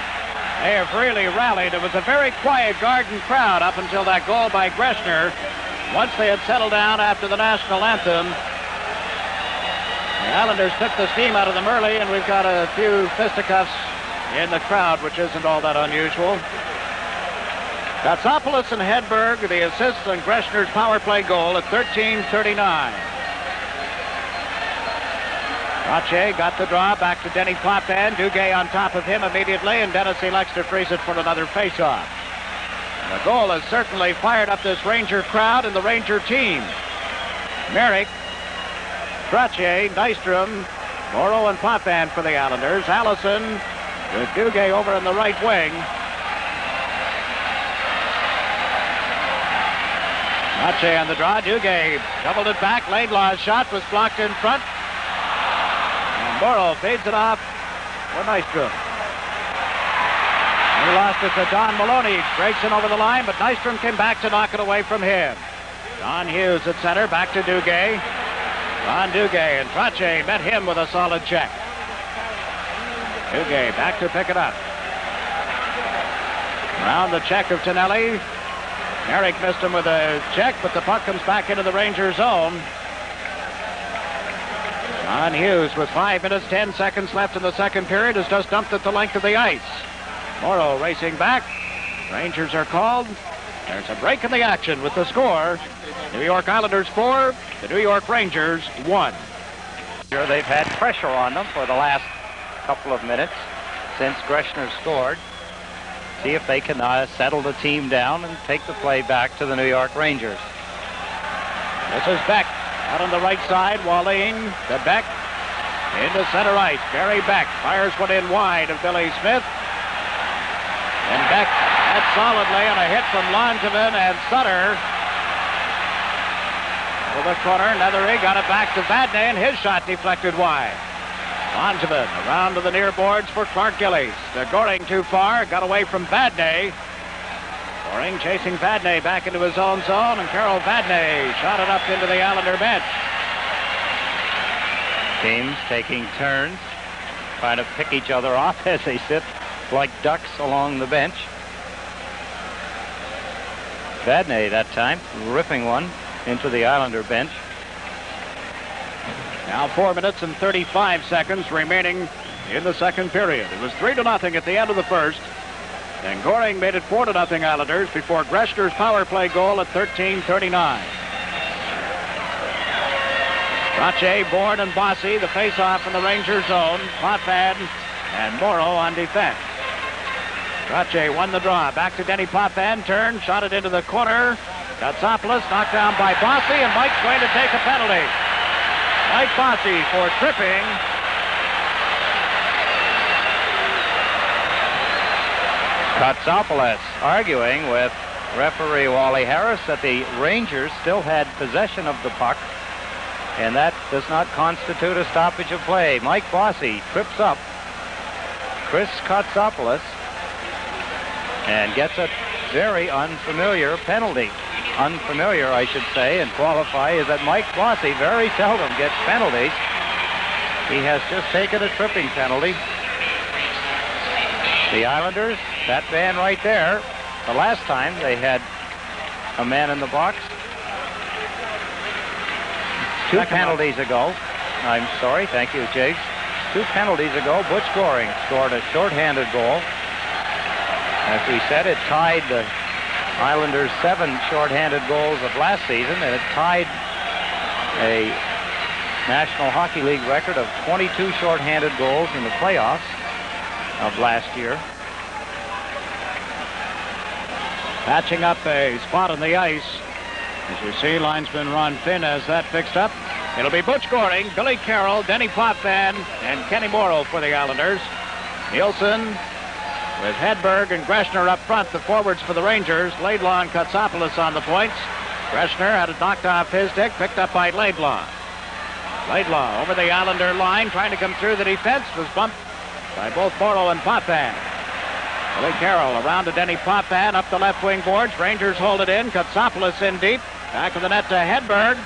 They have really rallied. It was a very quiet Garden crowd up until that goal by Greschner. Once they had settled down after the national anthem, the Islanders took the steam out of them early, and we've got a few fisticuffs in the crowd, which isn't all that unusual. Kotsopoulos and Hedberg, the assists on Greschner's power play goal at 13:39. Trottier got the draw back to Denny Potvin. Duguay on top of him immediately, and Dennis elects to freeze it for another faceoff. The goal has certainly fired up this Ranger crowd and the Ranger team. Merrick, Trottier, Nystrom, Morrow, and Potvin for the Islanders. Allison with Duguay over in the right wing. Trottier on the draw. Duguay doubled it back. Laidlaw's shot was blocked in front. And Morrow fades it off for Nystrom. He lost it to Don Maloney. Breaks in over the line, but Nystrom came back to knock it away from him. Don Hughes at center. Back to Duguay. Ron Duguay, and Trottier met him with a solid check. Duguay back to pick it up. Around the check of Tonelli. Merrick missed him with a check, but the puck comes back into the Ranger zone. John Hughes, with 5 minutes, 10 seconds left in the second period, has just dumped it the length of the ice. Morrow racing back. Rangers are called. There's a break in the action with the score. New York Islanders 4, the New York Rangers 1. They've had pressure on them for the last couple of minutes since Greschner scored. See if they can settle the team down and take the play back to the New York Rangers. This is Beck out on the right side. Wallin to Beck into center ice. Barry Beck fires one in wide of Billy Smith. And Beck met solidly on a hit from Langevin and Sutter. To the corner, Nethery got it back to Vadnais, and his shot deflected wide. Langevin around to the near boards for Clark Gillies. To Goring too far, got away from Vadnais. Goring chasing Vadnais back into his own zone, and Carol Vadnais shot it up into the Islander bench. Teams taking turns, trying to pick each other off as they sit like ducks along the bench. Vadnais that time ripping one into the Islander bench. Now 4 minutes and 35 seconds remaining in the second period. It was 3-0 at the end of the first. And Goring made it 4-0 Islanders before Greschner's power play goal at 13:39. Trache, Bourne, and Bossy, the face-off in the Ranger zone. Potvin and Morrow on defense. Trache won the draw. Back to Denny Potvin. Turned, shot it into the corner. Katsopoulos knocked down by Bossy, and Mike's going to take a penalty. Mike Bossy for tripping. Katsopoulos arguing with referee Wally Harris that the Rangers still had possession of the puck, and that does not constitute a stoppage of play. Mike Bossy trips up Chris Katsopoulos and gets a very unfamiliar penalty. Unfamiliar, I should say, and qualify is that Mike Bossy very seldom gets penalties. He has just taken a tripping penalty. The Islanders, that man right there, the last time they had a man in the box, two penalties ago. I'm sorry, thank you, Jiggs. 2 penalties ago, Butch Goring scored a shorthanded goal. As we said, it tied the Islanders' 7 shorthanded goals of last season, and it tied a National Hockey League record of 22 shorthanded goals in the playoffs of last year. Patching up a spot on the ice. As you see, linesman Ron Finn has that fixed up. It'll be Butch Goring, Billy Carroll, Denny Potvin, and Kenny Morrow for the Islanders. Nielsen with Hedberg and Greschner up front, the forwards for the Rangers. Laidlaw and Katsopoulos on the points. Greschner had it knocked off his stick, picked up by Laidlaw. Laidlaw over the Islander line, trying to come through the defense, was bumped by both Morrow and Potvin. Billy Carroll around to Denny Potvin, up the left wing boards. Rangers hold it in. Katsopoulos in deep. Back of the net to Hedberg.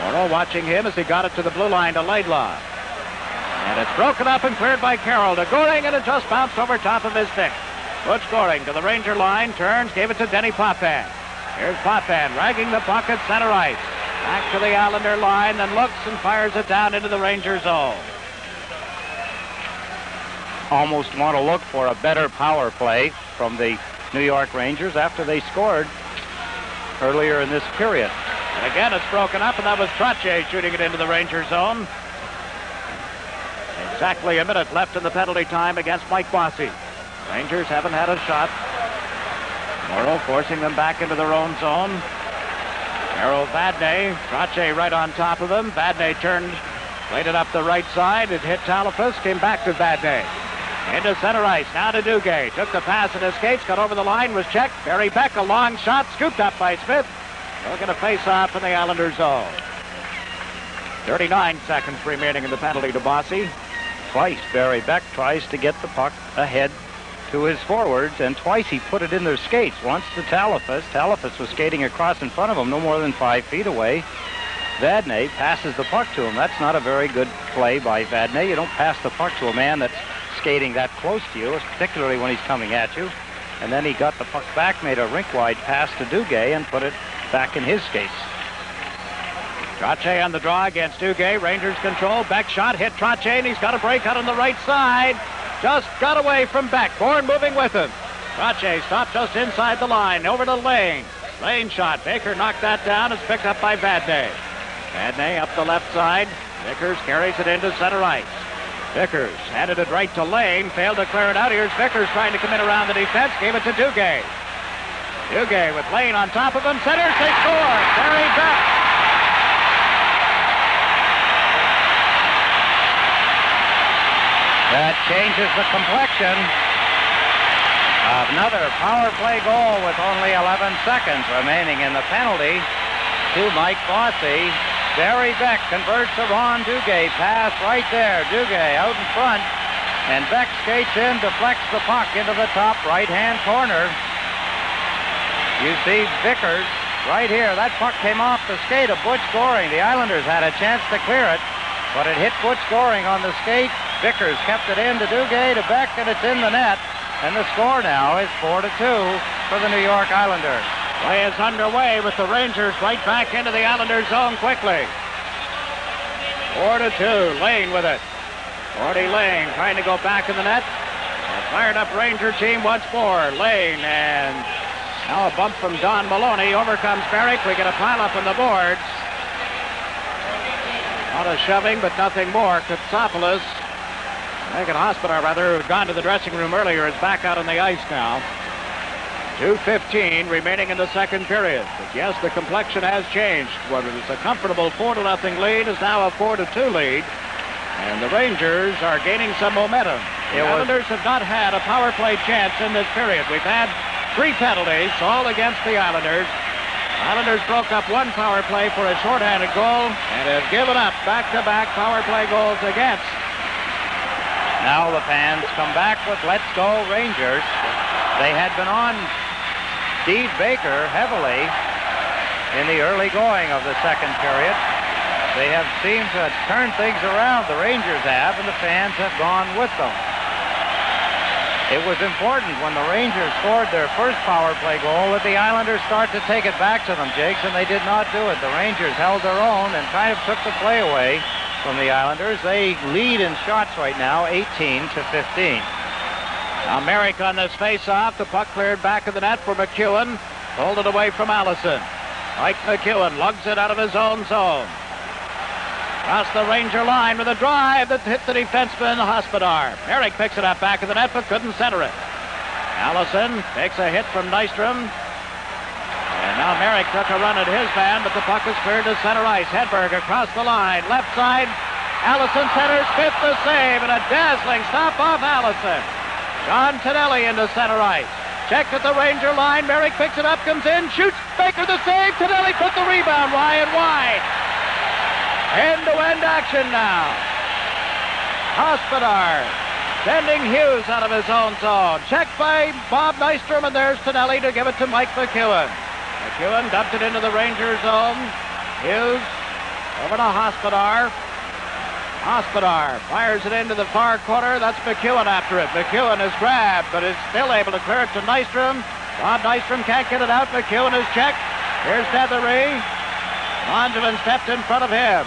Morrow watching him as he got it to the blue line to Laidlaw. And it's broken up and cleared by Carroll to Goring, and it just bounced over top of his stick. Butch Goring to the Ranger line, turns, gave it to Denny Potvin. Here's Potvin ragging the puck at center ice. Back to the Islander line, then looks and fires it down into the Ranger zone. Almost want to look for a better power play from the New York Rangers after they scored earlier in this period. And again, it's broken up, and that was Trache shooting it into the Ranger zone. Exactly a minute left in the penalty time against Mike Bossy. Rangers haven't had a shot. Morrow forcing them back into their own zone. Carroll, Vadnais, Trache right on top of them. Vadnais turned, played it up the right side. It hit Talafas, came back to Vadnais. Into center ice, now to Duguay. Took the pass and escapes, got over the line, was checked. Barry Beck, a long shot, scooped up by Smith. Looking to face off in the Islander zone. 39 seconds remaining in the penalty to Bossy. Twice Barry Beck tries to get the puck ahead to his forwards, and twice he put it in their skates. Once to Talafas. Talafas was skating across in front of him, no more than 5 feet away. Vadnais passes the puck to him. That's not a very good play by Vadnais. You don't pass the puck to a man that's skating that close to you, particularly when he's coming at you. and then he got the puck back, made a rink-wide pass to Duguay, and put it back in his skates. Trottier on the draw against Duguay. Rangers control. Beck shot, hit Trottier, and he's got a break out on the right side. Just got away from Beck. Bourne moving with him. Trottier stopped just inside the line. Over to Lane. Lane shot. Baker knocked that down. It's picked up by Vadnais. Vadnais up the left side. Vickers carries it into center ice. Vickers handed it right to Lane. Failed to clear it out. Here's Vickers trying to come in around the defense. Gave it to Duguay. Duguay with Lane on top of him. Centers. They score. Barry Beck. That changes the complexion. Another power play goal with only 11 seconds remaining in the penalty to Mike Bossy. Barry Beck converts a Ron Duguay pass right there. Duguay out in front, and Beck skates in, deflects the puck into the top right-hand corner. You see Vickers right here. That puck came off the skate of Butch Goring. The Islanders had a chance to clear it, but it hit Butch Goring on the skate. Vickers kept it in to Duguay, to Beck, and it's in the net. And the score now is 4-2 for the New York Islanders. Play is underway with the Rangers right back into the Islanders zone quickly. 4-2. Lane with it. 40 Lane trying to go back in the net. A fired up Ranger team once more. Lane, and now a bump from Don Maloney. Overcomes Barrick. We get a pile-up on the boards. A lot of shoving, but nothing more. Katsopoulos, Megan Hospodar, rather, who had gone to the dressing room earlier, is back out on the ice now. 2:15 remaining in the second period. But yes, the complexion has changed. What was a comfortable 4-0 lead is now a 4-2 lead. And the Rangers are gaining some momentum. The Islanders have not had a power play chance in this period. We've had 3 penalties, all against the Islanders. Islanders broke up 1 power play for a shorthanded goal and have given up back-to-back power play goals against. Now the fans come back with "Let's Go Rangers." They had been on Steve Baker heavily in the early going of the second period. They have seemed to turn things around, the Rangers have, and the fans have gone with them. It was important when the Rangers scored their first power play goal that the Islanders start to take it back to them, Jakes, and they did not do it. The Rangers held their own and kind of took the play away from the Islanders. They lead in shots right now, 18-15. Now Merrick on this face-off. The puck cleared back of the net for McEwen. Pulled it away from Allison. Mike McEwen lugs it out of his own zone. Across the Ranger line with a drive that hit the defenseman, Hospodar. Merrick picks it up back of the net, but couldn't center it. Allison takes a hit from Nystrom. And now Merrick took a run at his man, but the puck is cleared to center ice. Hedberg across the line, left side. Allison centers, Smith the save, and a dazzling stop off Allison. John Tonelli into center ice. Checked at the Ranger line. Merrick picks it up, comes in, shoots. Baker the save. Tonelli put the rebound wide. End-to-end action now. Hospodar sending Hughes out of his own zone. Checked by Bob Nystrom, and there's Tonelli to give it to Mike McEwen. McEwen dumped it into the Ranger zone. Hughes over to Hospodar. Hospodar fires it into the far corner. That's McEwen after it. McEwen is grabbed, but is still able to clear it to Nystrom. Bob Nystrom can't get it out. McEwen is checked. Here's Nethery. Langevin stepped in front of him.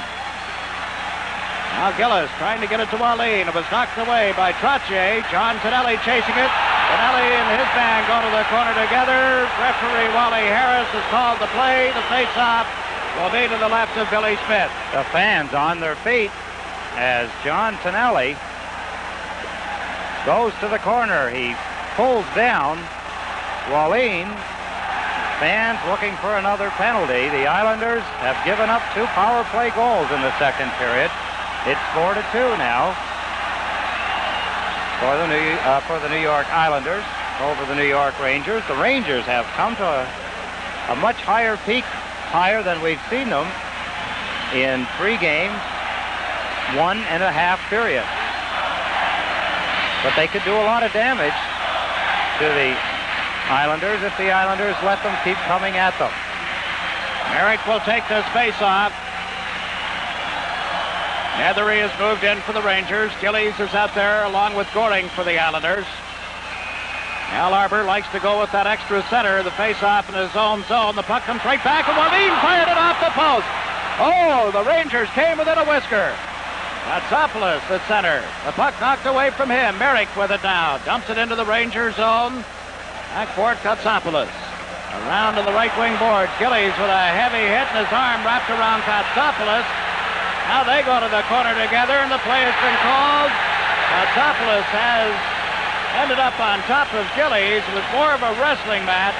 Now Gillis trying to get it to Wallin. It was knocked away by Trottier. John Tonelli chasing it. Tonelli and his man go to the corner together. Referee Wally Harris has called the play. The face-off will be to the left of Billy Smith. The fans on their feet as John Tonelli goes to the corner. He pulls down Wallin. Fans looking for another penalty. The Islanders have given up 2 power play goals in the second period. It's 4-2 now for the New York Islanders over the New York Rangers. The Rangers have come to a much higher peak, higher than we've seen them in 3 games, 1.5 periods. But they could do a lot of damage to the Islanders if the Islanders let them keep coming at them. Merrick will take this face-off. Nethery has moved in for the Rangers. Gillies is out there along with Goring for the Islanders. Al Arbor likes to go with that extra center. The face-off in his own zone. The puck comes right back, and Wallin fired it off the post. Oh, the Rangers came within a whisker. Katsopoulos at center. The puck knocked away from him. Merrick with it now. Dumps it into the Ranger zone. Back for it, Katsopoulos. Around to the right wing board. Gillies with a heavy hit, and his arm wrapped around Katsopoulos. Now they go to the corner together, and the play has been called. Katsopoulos has ended up on top of Gillies. It was more of a wrestling match.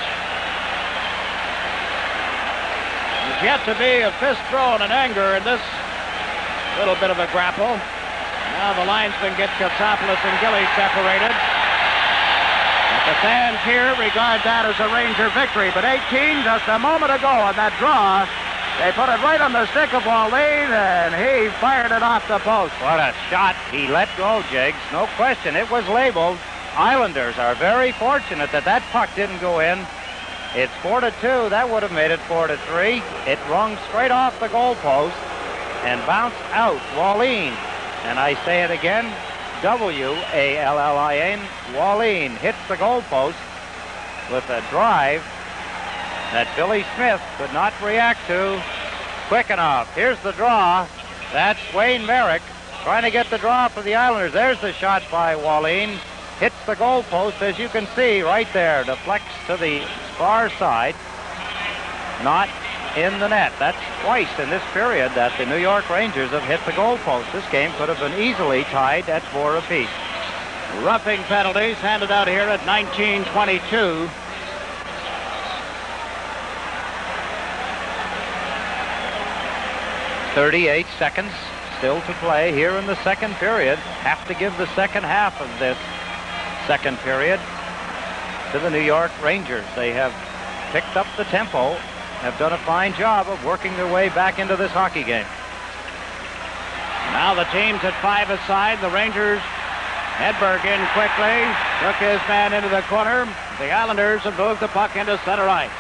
There's yet to be a fist thrown in anger in this little bit of a grapple. Now the linesman gets Katsopoulos and Gillies separated. But the fans here regard that as a Ranger victory. But 18, just a moment ago on that draw, they put it right on the stick of Wallin, and he fired it off the post. What a shot. He let go, Jiggs. No question. It was labeled. Islanders are very fortunate that that puck didn't go in. It's 4-2. That would have made it 4-3. It rung straight off the goalpost and bounced out. Wallin, and I say it again, W-A-L-L-I-N, Wallin hits the goalpost with a drive that Billy Smith could not react to quick enough. Here's the draw. That's Wayne Merrick trying to get the draw for the Islanders. There's the shot by Wallin. Hits the goalpost, as you can see right there. Deflects to the far side. Not in the net. That's twice in this period that the New York Rangers have hit the goalpost. This game could have been easily tied at 4 apiece. Roughing penalties handed out here at 19:22. .38 seconds still to play here in the second period. Have to give the second half of this second period to the New York Rangers. They have picked up the tempo, have done a fine job of working their way back into this hockey game. Now the team's at 5 aside. The Rangers, Hedberg in quickly, took his man into the corner. The Islanders have moved the puck into center ice.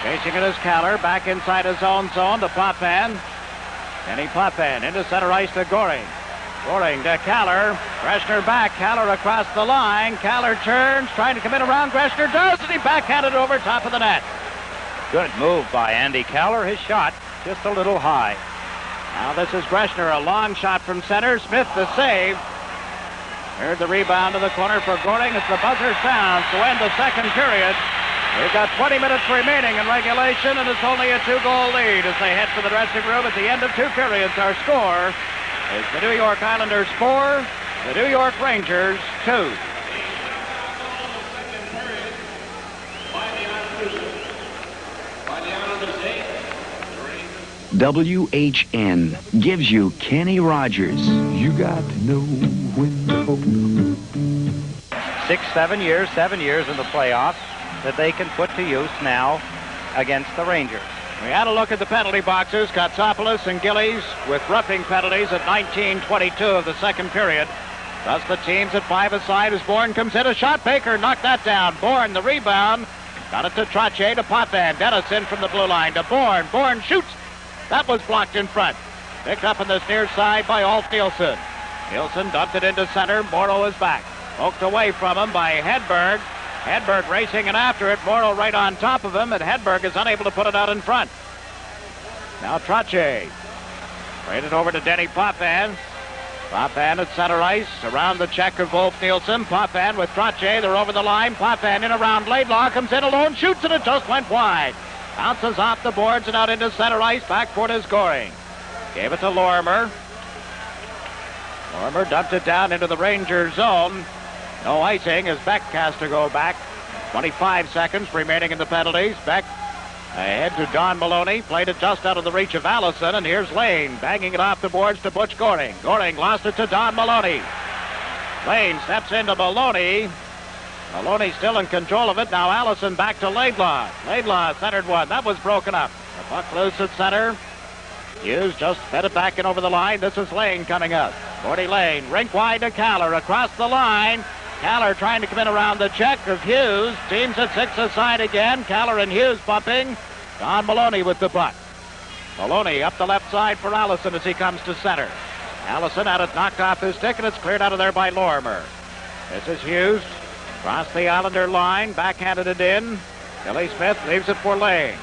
Chasing it is Kaller, back inside his own zone to Potvin. Kenny Potvin into center ice to Goring. Goring to Kaller. Greschner back. Kaller across the line. Kaller turns, trying to come in around. Greschner does, and he backhanded over top of the net. Good move by Andy Kaller. His shot just a little high. Now this is Greschner, a long shot from center. Smith the save. Here's the rebound to the corner for Goring as the buzzer sounds to end the second period. We've got 20 minutes remaining in regulation, and it's only a 2-goal lead as they head for the dressing room at the end of 2 periods. Our score is the New York Islanders 4, the New York Rangers 2. WHN gives you Kenny Rogers. You got to know when to hold. 7 years in the playoffs that they can put to use now against the Rangers. We had a look at the penalty boxes. Katsopoulos and Gillies with roughing penalties at 19:22 of the second period. Thus the team's at 5 aside as Bourne comes in. A shot. Baker knocked that down. Bourne the rebound. Got it to Trottier to Potvin. Dennis in from the blue line to Bourne. Bourne shoots. That was blocked in front. Picked up on this near side by Alt Nielsen. Nielsen dumped it into center. Morrow is back. Poked away from him by Hedberg. Hedberg racing and after it. Morrow right on top of him, and Hedberg is unable to put it out in front. Now Trottier. Traded over to Denny Potvin. Potvin at center ice. Around the check of Wolf Nielsen. Potvin with Trottier. They're over the line. Potvin in around Laidlaw. Comes in alone. Shoots and it just went wide. Bounces off the boards and out into center ice. Back for it is Goring. Gave it to Lorimer. Lorimer dumped it down into the Ranger zone. No icing as Beck has to go back. 25 seconds remaining in the penalties. Beck ahead to Don Maloney. Played it just out of the reach of Allison. And here's Lane banging it off the boards to Butch Goring. Goring lost it to Don Maloney. Lane steps into Maloney. Maloney still in control of it. Now Allison back to Laidlaw. Laidlaw centered one. That was broken up. The puck loose at center. Hughes just fed it back in over the line. This is Lane coming up. Gordy Lane, rink wide to Kaller across the line. Kaller trying to come in around the check of Hughes. Teams at 6 aside again. Kaller and Hughes bumping. Don Maloney with the puck. Maloney up the left side for Allison as he comes to center. Allison had it knocked off his stick, and it's cleared out of there by Lorimer. This is Hughes. Across the Islander line, backhanded it in. Billy Smith leaves it for Lane.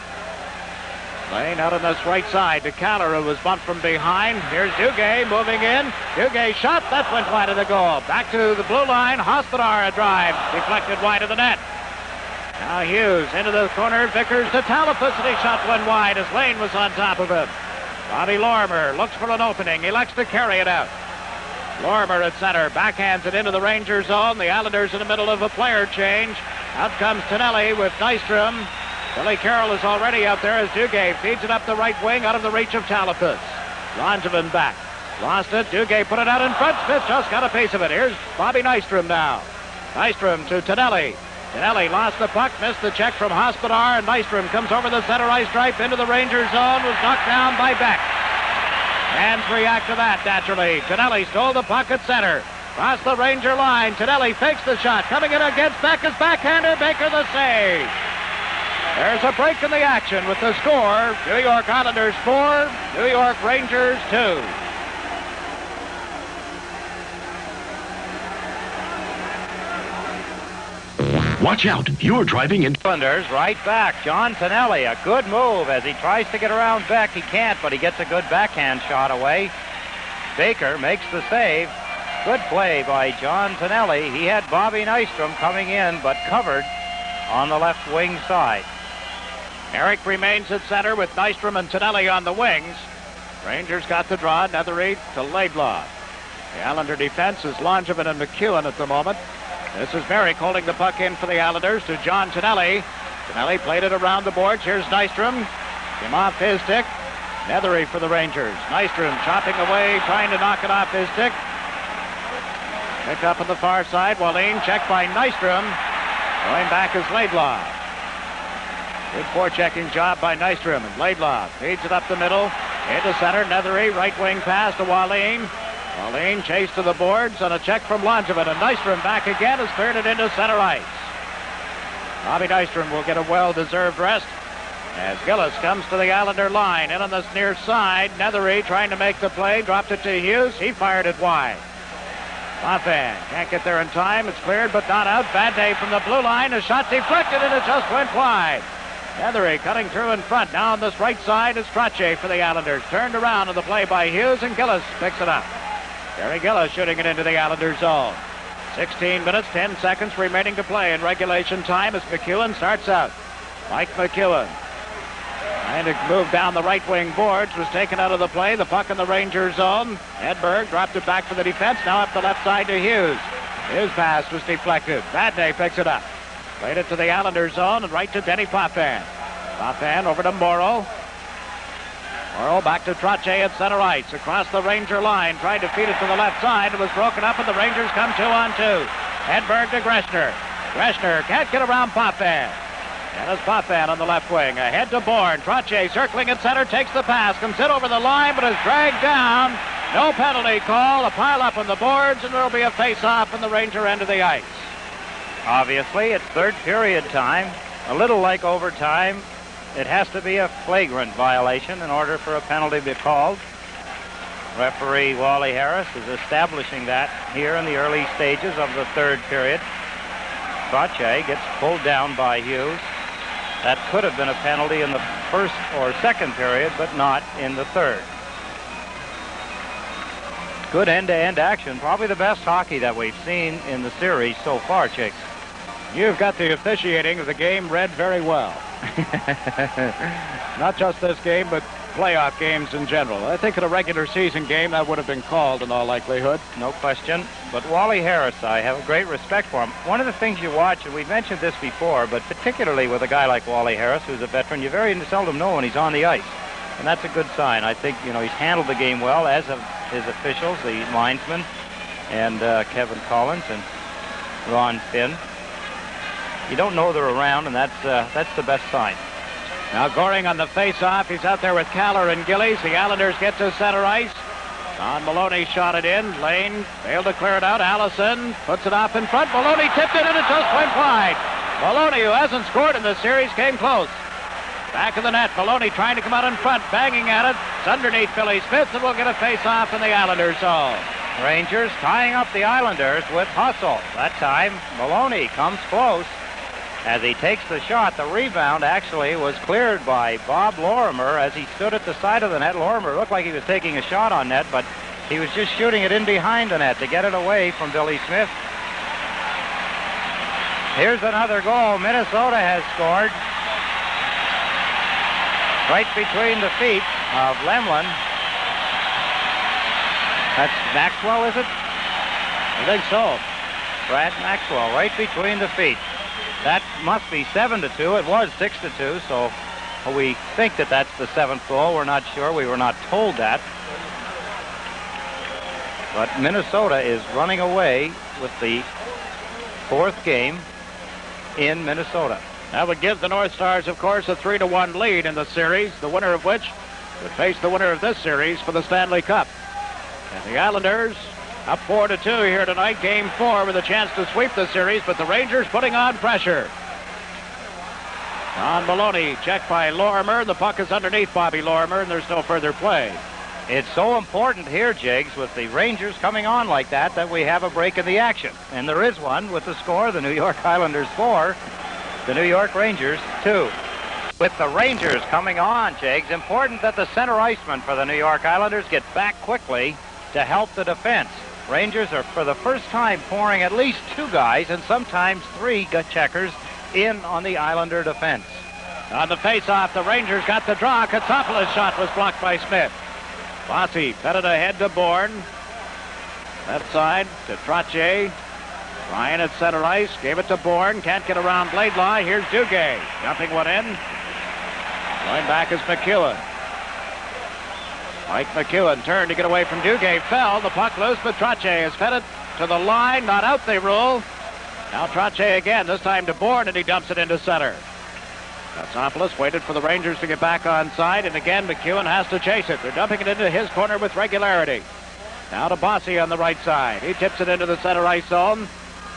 Lane out on this right side to Caller, who was bumped from behind. Here's Duguay moving in. Duguay shot. That went wide of the goal. Back to the blue line. Hospodar, a drive. Deflected wide of the net. Now Hughes into the corner. Vickers to Talipus, and he shot one wide as Lane was on top of him. Bobby Lorimer looks for an opening. He elects to carry it out. Lorimer at center. Backhands it into the Ranger zone. The Islanders in the middle of a player change. Out comes Tonelli with Nystrom. Billy Carroll is already out there as Duguay feeds it up the right wing out of the reach of Talipus. Langevin back. Lost it. Duguay put it out in front. Smith just got a piece of it. Here's Bobby Nystrom now. Nystrom to Tonelli. Tonelli lost the puck, missed the check from Hospodar, and Nystrom comes over the center ice stripe into the Ranger zone, was knocked down by Beck. Hands react to that, naturally. Tonelli stole the puck at center. Across the Ranger line. Tonelli fakes the shot. Coming in against Beck is backhander. Baker the save. There's a break in the action with the score. New York Islanders 4, New York Rangers 2. Watch out, you're driving in. Islanders right back. John Tonelli, a good move as he tries to get around Beck. He can't, but he gets a good backhand shot away. Baker makes the save. Good play by John Tonelli. He had Bobby Nystrom coming in, but covered on the left wing side. Eric remains at center with Nystrom and Tonelli on the wings. Rangers got the draw. Nethery to Laidlaw. The Islander defense is Langevin and McEwen at the moment. This is Merrick holding the puck in for the Islanders to John Tonelli. Tonelli played it around the boards. Here's Nystrom. Came off his stick. Nethery for the Rangers. Nystrom chopping away, trying to knock it off his stick. Picked up on the far side. Wallin checked by Nystrom. Going back is Laidlaw. Good forechecking job by Nystrom. And Laidlaw feeds it up the middle. Into center. Nethery, right wing pass to Wallin. Wallin chased to the boards on a check from Langevin, and Nystrom back again has cleared it into center ice. Bobby Nystrom will get a well-deserved rest as Gillis comes to the Islander line. In on this near side, Nethery trying to make the play, dropped it to Hughes. He fired it wide. Moffan can't get there in time. It's cleared, but not out. Bad day from the blue line. A shot deflected, and it just went wide. Nethery cutting through in front. Now on this right side is Trache for the Islanders. Turned around on the play by Hughes, and Gillis picks it up. Gary Gillis shooting it into the Islanders zone. 16 minutes, 10 seconds remaining to play in regulation time as McEwen starts out. Mike McEwen trying to move down the right wing boards, was taken out of the play. The puck in the Rangers zone. Edberg dropped it back for the defense. Now up the left side to Hughes. His pass was deflected. Badney picks it up. Played it to the Islanders zone and right to Denny Potvin. Potvin over to Morrow. Morrow back to Trache at center ice. Across the Ranger line. Tried to feed it to the left side. It was broken up and the Rangers come 2-on-2. Edberg to Greschner. Greschner can't get around Potvin. Dennis Potvin on the left wing. Ahead to Bourne. Trache circling at center. Takes the pass. Comes in over the line but is dragged down. No penalty call. A pile up on the boards and there will be a face-off on the Ranger end of the ice. Obviously, it's third period time. A little like overtime. It has to be a flagrant violation in order for a penalty to be called. Referee Wally Harris is establishing that here in the early stages of the third period. Trache gets pulled down by Hughes. That could have been a penalty in the first or second period, but not in the third. Good end-to-end action. Probably the best hockey that we've seen in the series so far, Chicks. You've got the officiating of the game read very well. Not just this game, but playoff games in general. I think in a regular season game that would have been called in all likelihood. No question. But Wally Harris, I have a great respect for him. One of the things you watch, and we've mentioned this before, but particularly with a guy like Wally Harris, who's a veteran, you very seldom know when he's on the ice. And that's a good sign. I think, he's handled the game well, as have his officials, the linesmen, and Kevin Collins and Ron Finn. You don't know they're around, and that's the best sign. Now Goring on the face-off. He's out there with Caller and Gillies. The Islanders get to center ice. Don Maloney shot it in. Lane failed to clear it out. Allison puts it off in front. Maloney tipped it, and it just went wide. Maloney, who hasn't scored in this series, came close. Back of the net. Maloney trying to come out in front, banging at it. It's underneath Billy Smith, and we'll get a face-off in the Islanders zone. Rangers tying up the Islanders with hustle. That time, Maloney comes close as he takes the shot. The rebound actually was cleared by Bob Lorimer as he stood at the side of the net. Lorimer looked like he was taking a shot on net, but he was just shooting it in behind the net to get it away from Billy Smith. Here's another goal. Minnesota has scored. Right between the feet of Lemlin. That's Maxwell, is it? I think so. Brad Maxwell, right between the feet. That must be 7-2. It was 6-2, so we think that that's the 7th goal. We're not sure. We were not told that. But Minnesota is running away with the 4th game in Minnesota. That would give the North Stars, of course, a 3-1 lead in the series, the winner of which would face the winner of this series for the Stanley Cup. And the Islanders up 4-2 here tonight, game 4, with a chance to sweep the series, but the Rangers putting on pressure. On Maloney, checked by Lorimer. The puck is underneath Bobby Lorimer, and there's no further play. It's so important here, Jiggs, with the Rangers coming on like that, that we have a break in the action. And there is one with the score, the New York Islanders 4, the New York Rangers 2. With the Rangers coming on, Jiggs, important that the center iceman for the New York Islanders get back quickly to help the defense. Rangers are for the first time pouring at least 2 guys and sometimes 3 gut checkers in on the Islander defense. On the face-off, the Rangers got the draw. Katsopoulos' shot was blocked by Smith. Bossy fed it ahead to Bourne. Left side to Trottier. Ryan at center ice, gave it to Bourne. Can't get around Laidlaw. Here's Duguay. Dumping one in. Going back is McEwen. Mike McEwen turned to get away from Duguay. Fell. The puck loose, but Trottier has fed it to the line. Not out, they rule. Now Trottier again, this time to Bourne, and he dumps it into center. Katsopoulos waited for the Rangers to get back on side, and again McEwen has to chase it. They're dumping it into his corner with regularity. Now to Bossy on the right side. He tips it into the center ice zone.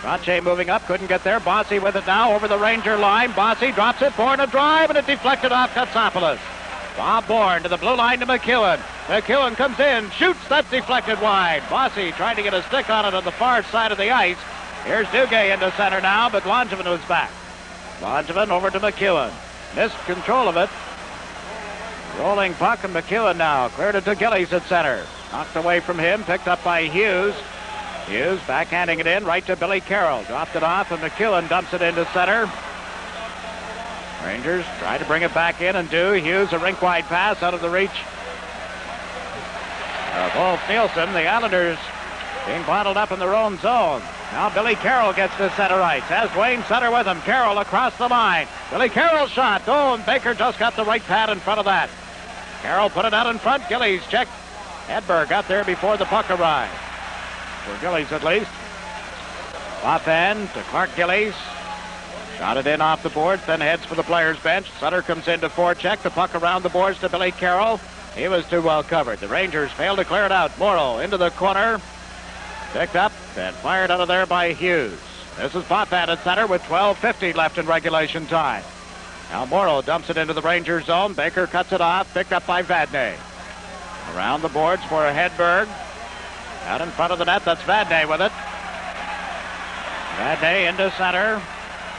Trottier moving up, couldn't get there. Bossy with it now over the Ranger line. Bossy drops it, Bourne a drive, and it deflected off Katsopoulos. Bob Bourne to the blue line to McEwen. McEwen comes in, shoots, that's deflected wide. Bossy trying to get a stick on it on the far side of the ice. Here's Duguay into center now, but Langevin was back. Langevin over to McEwen. Missed control of it. Rolling puck, and McEwen now cleared it to Gillies at center. Knocked away from him, picked up by Hughes. Hughes backhanding it in right to Billy Carroll. Dropped it off, and McEwen dumps it into center. Rangers try to bring it back in and do. Hughes a rink-wide pass out of the reach of Wolf Nielsen. The Islanders being bottled up in their own zone. Now Billy Carroll gets to center ice. Has Wayne Sutter with him. Carroll across the line. Billy Carroll's shot. Oh, and Baker just got the right pad in front of that. Carroll put it out in front. Gillies checked. Hedberg got there before the puck arrived. For Gillies at least. Off end to Clark Gillies. Shot it in off the boards, then heads for the players' bench. Sutter comes in to forecheck. The puck around the boards to Billy Carroll. He was too well covered. The Rangers failed to clear it out. Morrow into the corner. Picked up and fired out of there by Hughes. This is Potvin at center with 12:50 left in regulation time. Now Morrow dumps it into the Rangers zone. Baker cuts it off. Picked up by Vadnais. Around the boards for Hedberg. Out in front of the net, that's Vadnais with it. Vadnais into center.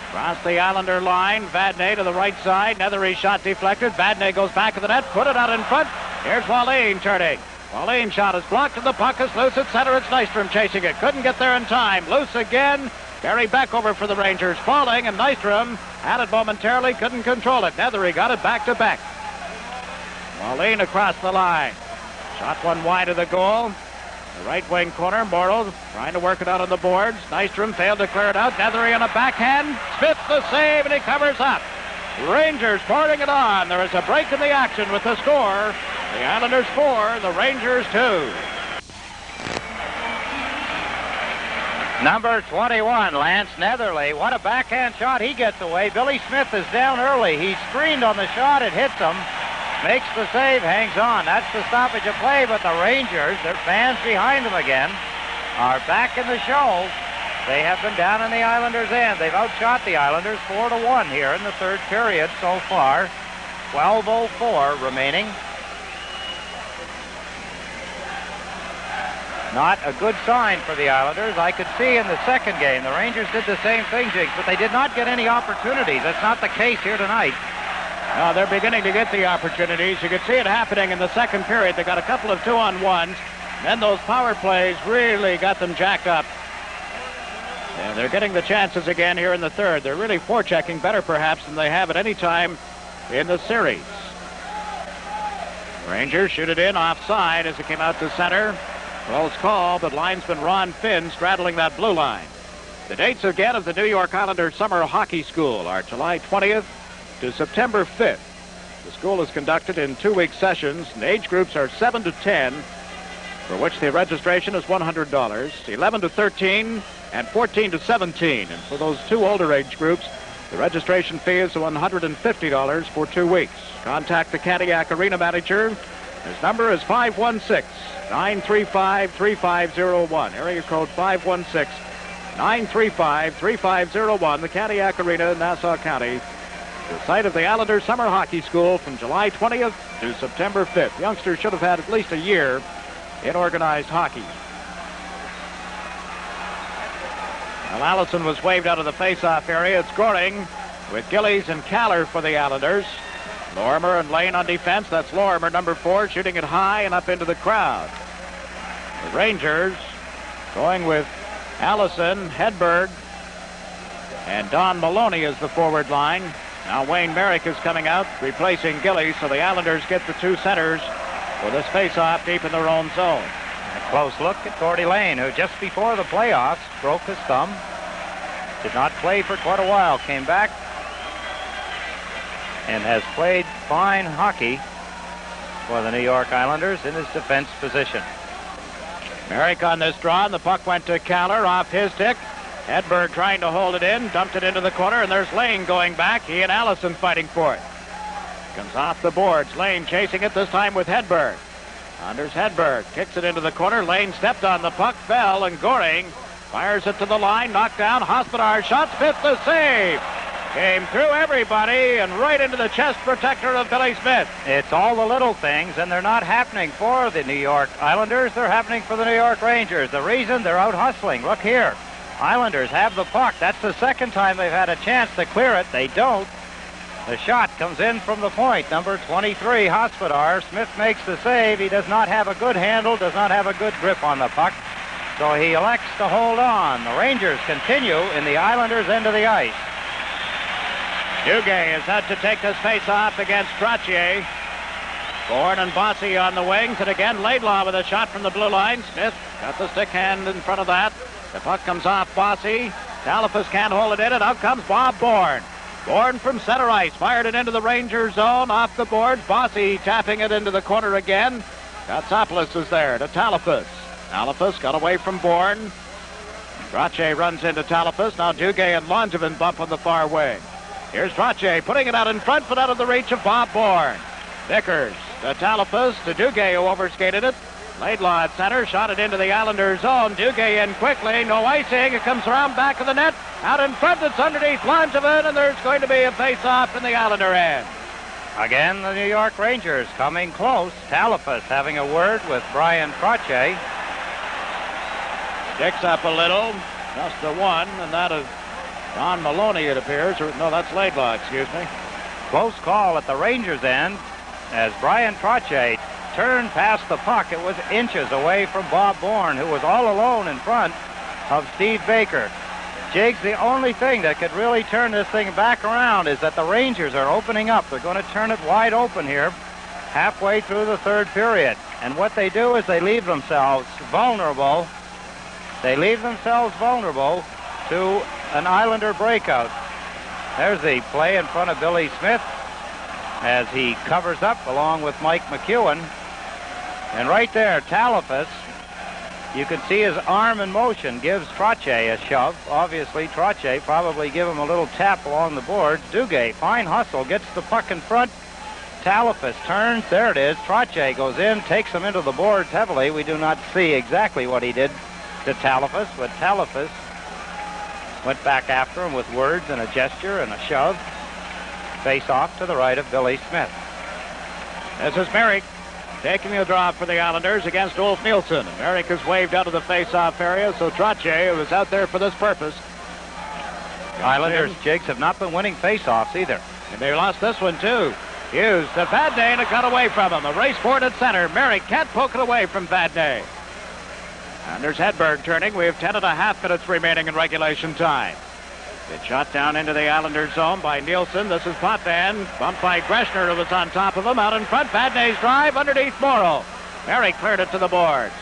Across the Islander line. Vadnais to the right side. Nethery's shot deflected. Vadnais goes back to the net. Put it out in front. Here's Wallin turning. Wallin's shot is blocked and the puck is loose at center. It's Nystrom chasing it. Couldn't get there in time. Loose again. Barry Beck over for the Rangers. Falling, and Nystrom had it momentarily. Couldn't control it. Nethery got it back to Beck. Wallin across the line. Shot one wide of the goal. The right wing corner. Morrow trying to work it out on the boards. Nystrom failed to clear it out. Nethery on a backhand. Smith the save, and he covers up. Rangers pouring it on. There is a break in the action with the score. The Islanders 4, the Rangers 2. Number 21, Lance Netherly. What a backhand shot. He gets away. Billy Smith is down early. He screened on the shot. It hits him. Makes the save, hangs on. That's the stoppage of play, but the Rangers, their fans behind them again, are back in the show. They have been down in the Islanders' end. They've outshot the Islanders 4-1 here in the third period so far. 12:04 remaining. Not a good sign for the Islanders. I could see in the second game, the Rangers did the same thing, Jiggs, but they did not get any opportunities. That's not the case here tonight. No, they're beginning to get the opportunities. You could see it happening in the second period. They got a couple of 2-on-1s. Then those power plays really got them jacked up. And they're getting the chances again here in the third. They're really forechecking better, perhaps, than they have at any time in the series. Rangers shoot it in offside as it came out to center. Close call, but linesman Ron Finn straddling that blue line. The dates again of the New York Islanders Summer Hockey School are July 20th to September 5th. The school is conducted in 2-week sessions, and age groups are 7 to 10, for which the registration is $100, 11 to 13, and 14 to 17. And for those two older age groups, the registration fee is $150 for 2 weeks. Contact the Cadillac Arena manager. His number is 516-935-3501. Area code 516-935-3501. The Cadillac Arena in Nassau County. The site of the Islanders Summer Hockey School from July 20th to September 5th. Youngsters should have had at least a year in organized hockey. Well, Allison was waved out of the face-off area. It's Goring with Gillies and Kaller for the Islanders. Lorimer and Lane on defense. That's Lorimer, number 4, shooting it high and up into the crowd. The Rangers going with Allison, Hedberg, and Don Maloney as the forward line. Now Wayne Merrick is coming out, replacing Gillies, so the Islanders get the two centers for this face-off deep in their own zone. A close look at Gordy Lane, who just before the playoffs broke his thumb. Did not play for quite a while. Came back and has played fine hockey for the New York Islanders in his defense position. Merrick on this draw, and the puck went to Kaller off his stick. Hedberg trying to hold it in, dumped it into the corner, and there's Lane going back. He and Allison fighting for it. Comes off the boards. Lane chasing it, this time with Hedberg. Anders Hedberg kicks it into the corner. Lane stepped on the puck, fell, and Goring fires it to the line, knocked down. Hospodar shot, Smith the save. Came through everybody and right into the chest protector of Billy Smith. It's all the little things, and they're not happening for the New York Islanders. They're happening for the New York Rangers. The reason, they're out hustling. Look here. Islanders have the puck. That's the second time they've had a chance to clear it. They don't. The shot comes in from the point. Number 23, Hospodar. Smith makes the save. He does not have a good handle, does not have a good grip on the puck. So he elects to hold on. The Rangers continue in the Islanders' end of the ice. Duguay has had to take this face-off against Trottier. Bourne and Bossy on the wings, and again Laidlaw with a shot from the blue line. Smith got the stick hand in front of that. The puck comes off Bossy. Talifas can't hold it in, and out comes Bob Bourne. Bourne from center ice, fired it into the Ranger zone, off the boards. Bossy tapping it into the corner again. Gatsopoulos is there to Talifas. Talifas got away from Bourne. Trottier runs into Talifas. Now Duguay and Langevin bump on the far wing. Here's Trottier putting it out in front, but out of the reach of Bob Bourne. Vickers to Talifas, to Duguay, who overskated it. Laidlaw at center, shot it into the Islanders zone. Duguay in quickly, no icing. It comes around back of the net. Out in front, it's underneath Langevin, and there's going to be a face-off in the Islander end. Again, the New York Rangers coming close. Talifas having a word with Brian Trottier. Sticks up a little, just the one, and that is Don Maloney, it appears. Or, no, that's Laidlaw, excuse me. Close call at the Rangers' end as Brian Trottier turned past the puck. It was inches away from Bob Bourne, who was all alone in front of Steve Baker. Jiggs, the only thing that could really turn this thing back around is that the Rangers are opening up. They're going to turn it wide open here halfway through the third period. And what they do is they leave themselves vulnerable. They leave themselves vulnerable to an Islander breakout. There's the play in front of Billy Smith as he covers up along with Mike McEwen. And right there, Talifas, you can see his arm in motion, gives Trottier a shove. Obviously, Trottier probably give him a little tap along the boards. Duguay, fine hustle, gets the puck in front. Talifas turns, there it is. Trottier goes in, takes him into the boards heavily. We do not see exactly what he did to Talifas, but Talifas went back after him with words and a gesture and a shove. Face off to the right of Billy Smith. This is Merrick. taking the draw for the Islanders against Ulf Nielsen. America's waved out of the face-off area, so Trache, who was out there for this purpose. Islanders, Jigs, have not been winning face-offs either. And they lost this one, too. Hughes to Vadnais, and it got away from him. A race forward at center. Merrick can't poke it away from Vadnais. And there's Hedberg turning. We have 10.5 minutes remaining in regulation time. It's shot down into the Islanders zone by Nielsen. This is Potvin. Bumped by Greschner, who was on top of him. Out in front, Vadnais' drive underneath Morrow. Merrick cleared it to the boards.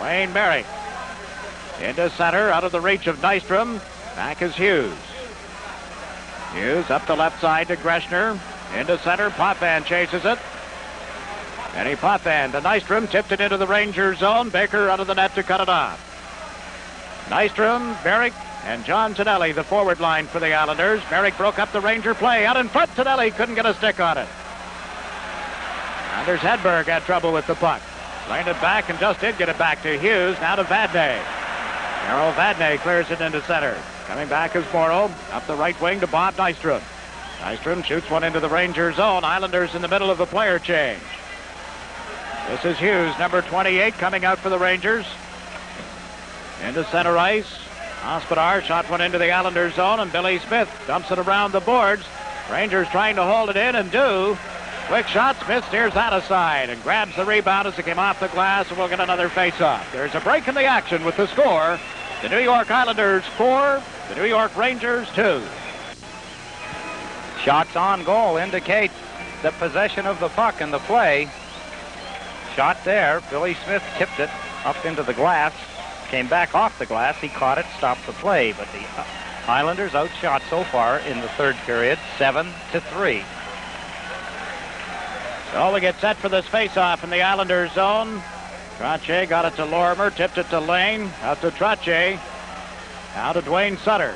Wayne Merrick into center, out of the reach of Nystrom. Back is Hughes. Hughes up the left side to Greschner. Into center, Potvin chases it. Eddie Potvin to Nystrom, tipped it into the Ranger zone. Baker out of the net to cut it off. Nystrom, Merrick, and John Tonelli, the forward line for the Islanders. Merrick broke up the Ranger play. Out in front, Tonelli couldn't get a stick on it. Anders Hedberg had trouble with the puck. Playing it back and just did get it back to Hughes. Now to Vadnais. Carol Vadnais clears it into center. Coming back is Morrow. Up the right wing to Bob Nystrom. Nystrom shoots one into the Ranger zone. Islanders in the middle of the player change. This is Hughes, number 28, coming out for the Rangers. Into center ice. Hospodar shot one into the Islanders zone, and Billy Smith dumps it around the boards. Rangers trying to hold it in and do. Quick shot. Smith steers that aside and grabs the rebound as it came off the glass, and we'll get another face-off. There's a break in the action with the score. The New York Islanders 4, the New York Rangers 2. Shots on goal indicate the possession of the puck in the play. Shot there. Billy Smith tipped it up into the glass. Came back off the glass. He caught it, stopped the play. But the Islanders outshot so far in the third period, 7-3. So we get set for this face-off in the Islanders zone. Trache got it to Lorimer, tipped it to Lane, out to Trache, out to Dwayne Sutter.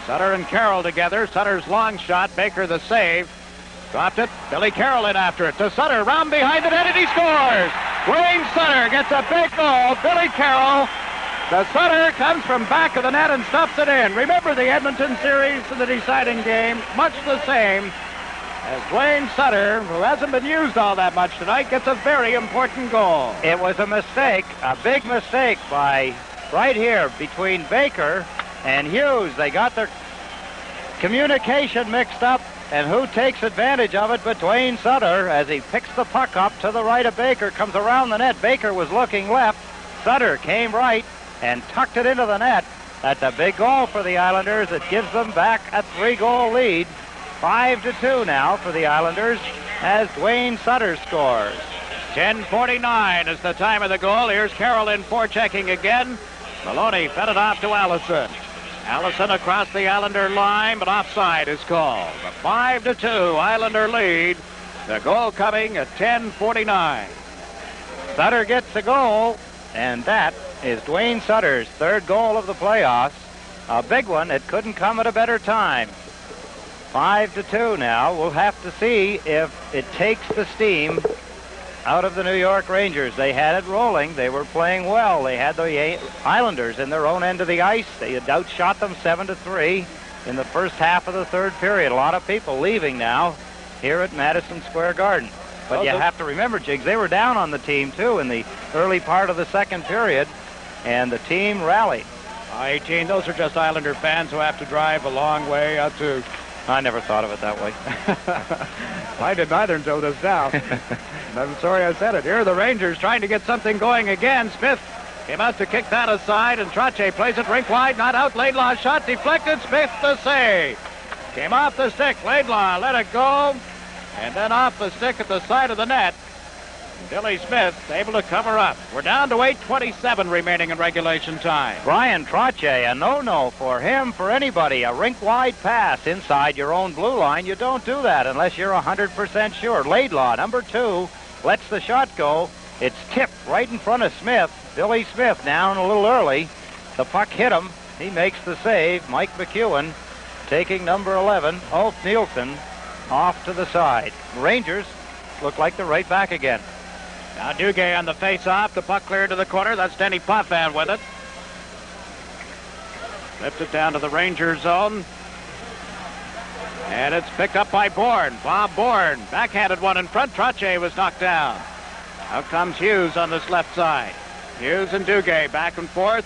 Sutter and Carroll together. Sutter's long shot, Baker the save. Dropped it, Billy Carroll in after it to Sutter, round behind the net, and he scores! Dwayne Sutter gets a big goal. Billy Carroll, the Sutter comes from back of the net and stuffs it in. Remember the Edmonton series in the deciding game, much the same. As Dwayne Sutter, who hasn't been used all that much tonight, gets a very important goal. It was a mistake, a big mistake by right here between Baker and Hughes. They got their communication mixed up, and who takes advantage of it but Dwayne Sutter as he picks the puck up to the right of Baker, comes around the net. Baker was looking left. Sutter came right and tucked it into the net. That's a big goal for the Islanders. It gives them back a 3-goal lead. 5-2 now for the Islanders as Dwayne Sutter scores. 10:49 is the time of the goal. Here's Carroll in forechecking again. Maloney fed it off to Allison. Allison across the Islander line, but offside is called. A 5-2 Islander lead. The goal coming at 10:49. Sutter gets the goal, and that is Dwayne Sutter's third goal of the playoffs. A big one. It couldn't come at a better time. 5-2 now. We'll have to see if it takes the steam out of the New York Rangers. They had it rolling. They were playing well. They had the Islanders in their own end of the ice. They had outshot them 7-3 in the first half of the third period. A lot of people leaving now here at Madison Square Garden. But you have to remember, Jiggs, they were down on the team, too, in the early part of the second period, and the team rallied. 18, those are just Islander fans who have to drive a long way out to... I never thought of it that way. I didn't either until just now. I'm sorry I said it. Here are the Rangers trying to get something going again. Smith came out to kick that aside, and Trache plays it rink wide, not out. Laidlaw shot deflected. Smith the save. Came off the stick. Laidlaw let it go, and then off the stick at the side of the net. Billy Smith able to cover up. We're down to 8:27 remaining in regulation time. Brian Trache, a no-no for him, for anybody. A rink-wide pass inside your own blue line. You don't do that unless you're 100% sure. Laidlaw, number 2, lets the shot go. It's tipped right in front of Smith. Billy Smith down a little early. The puck hit him. He makes the save. Mike McEwen taking number 11, Ulf Nielsen, off to the side. Rangers look like they're right back again. Now Duguay on the face-off. The puck cleared to the corner. That's Denny Potvin with it. Flipped it down to the Ranger zone. And it's picked up by Bourne. Bob Bourne backhanded one in front. Trache was knocked down. Out comes Hughes on this left side. Hughes and Duguay back and forth.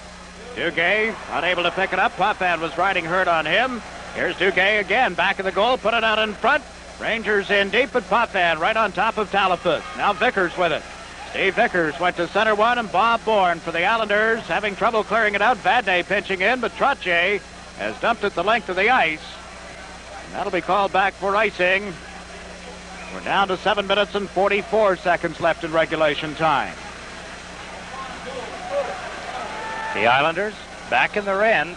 Duguay unable to pick it up. Potvin was riding hurt on him. Here's Duguay again, back of the goal, put it out in front. Rangers in deep, but Potvin right on top of Talafus. Now Vickers with it. Steve Vickers went to center one, and Bob Bourne for the Islanders having trouble clearing it out. Vadnais pitching in, but Trottier has dumped it the length of the ice. And that'll be called back for icing. We're down to 7 minutes and 44 seconds left in regulation time. The Islanders back in their end.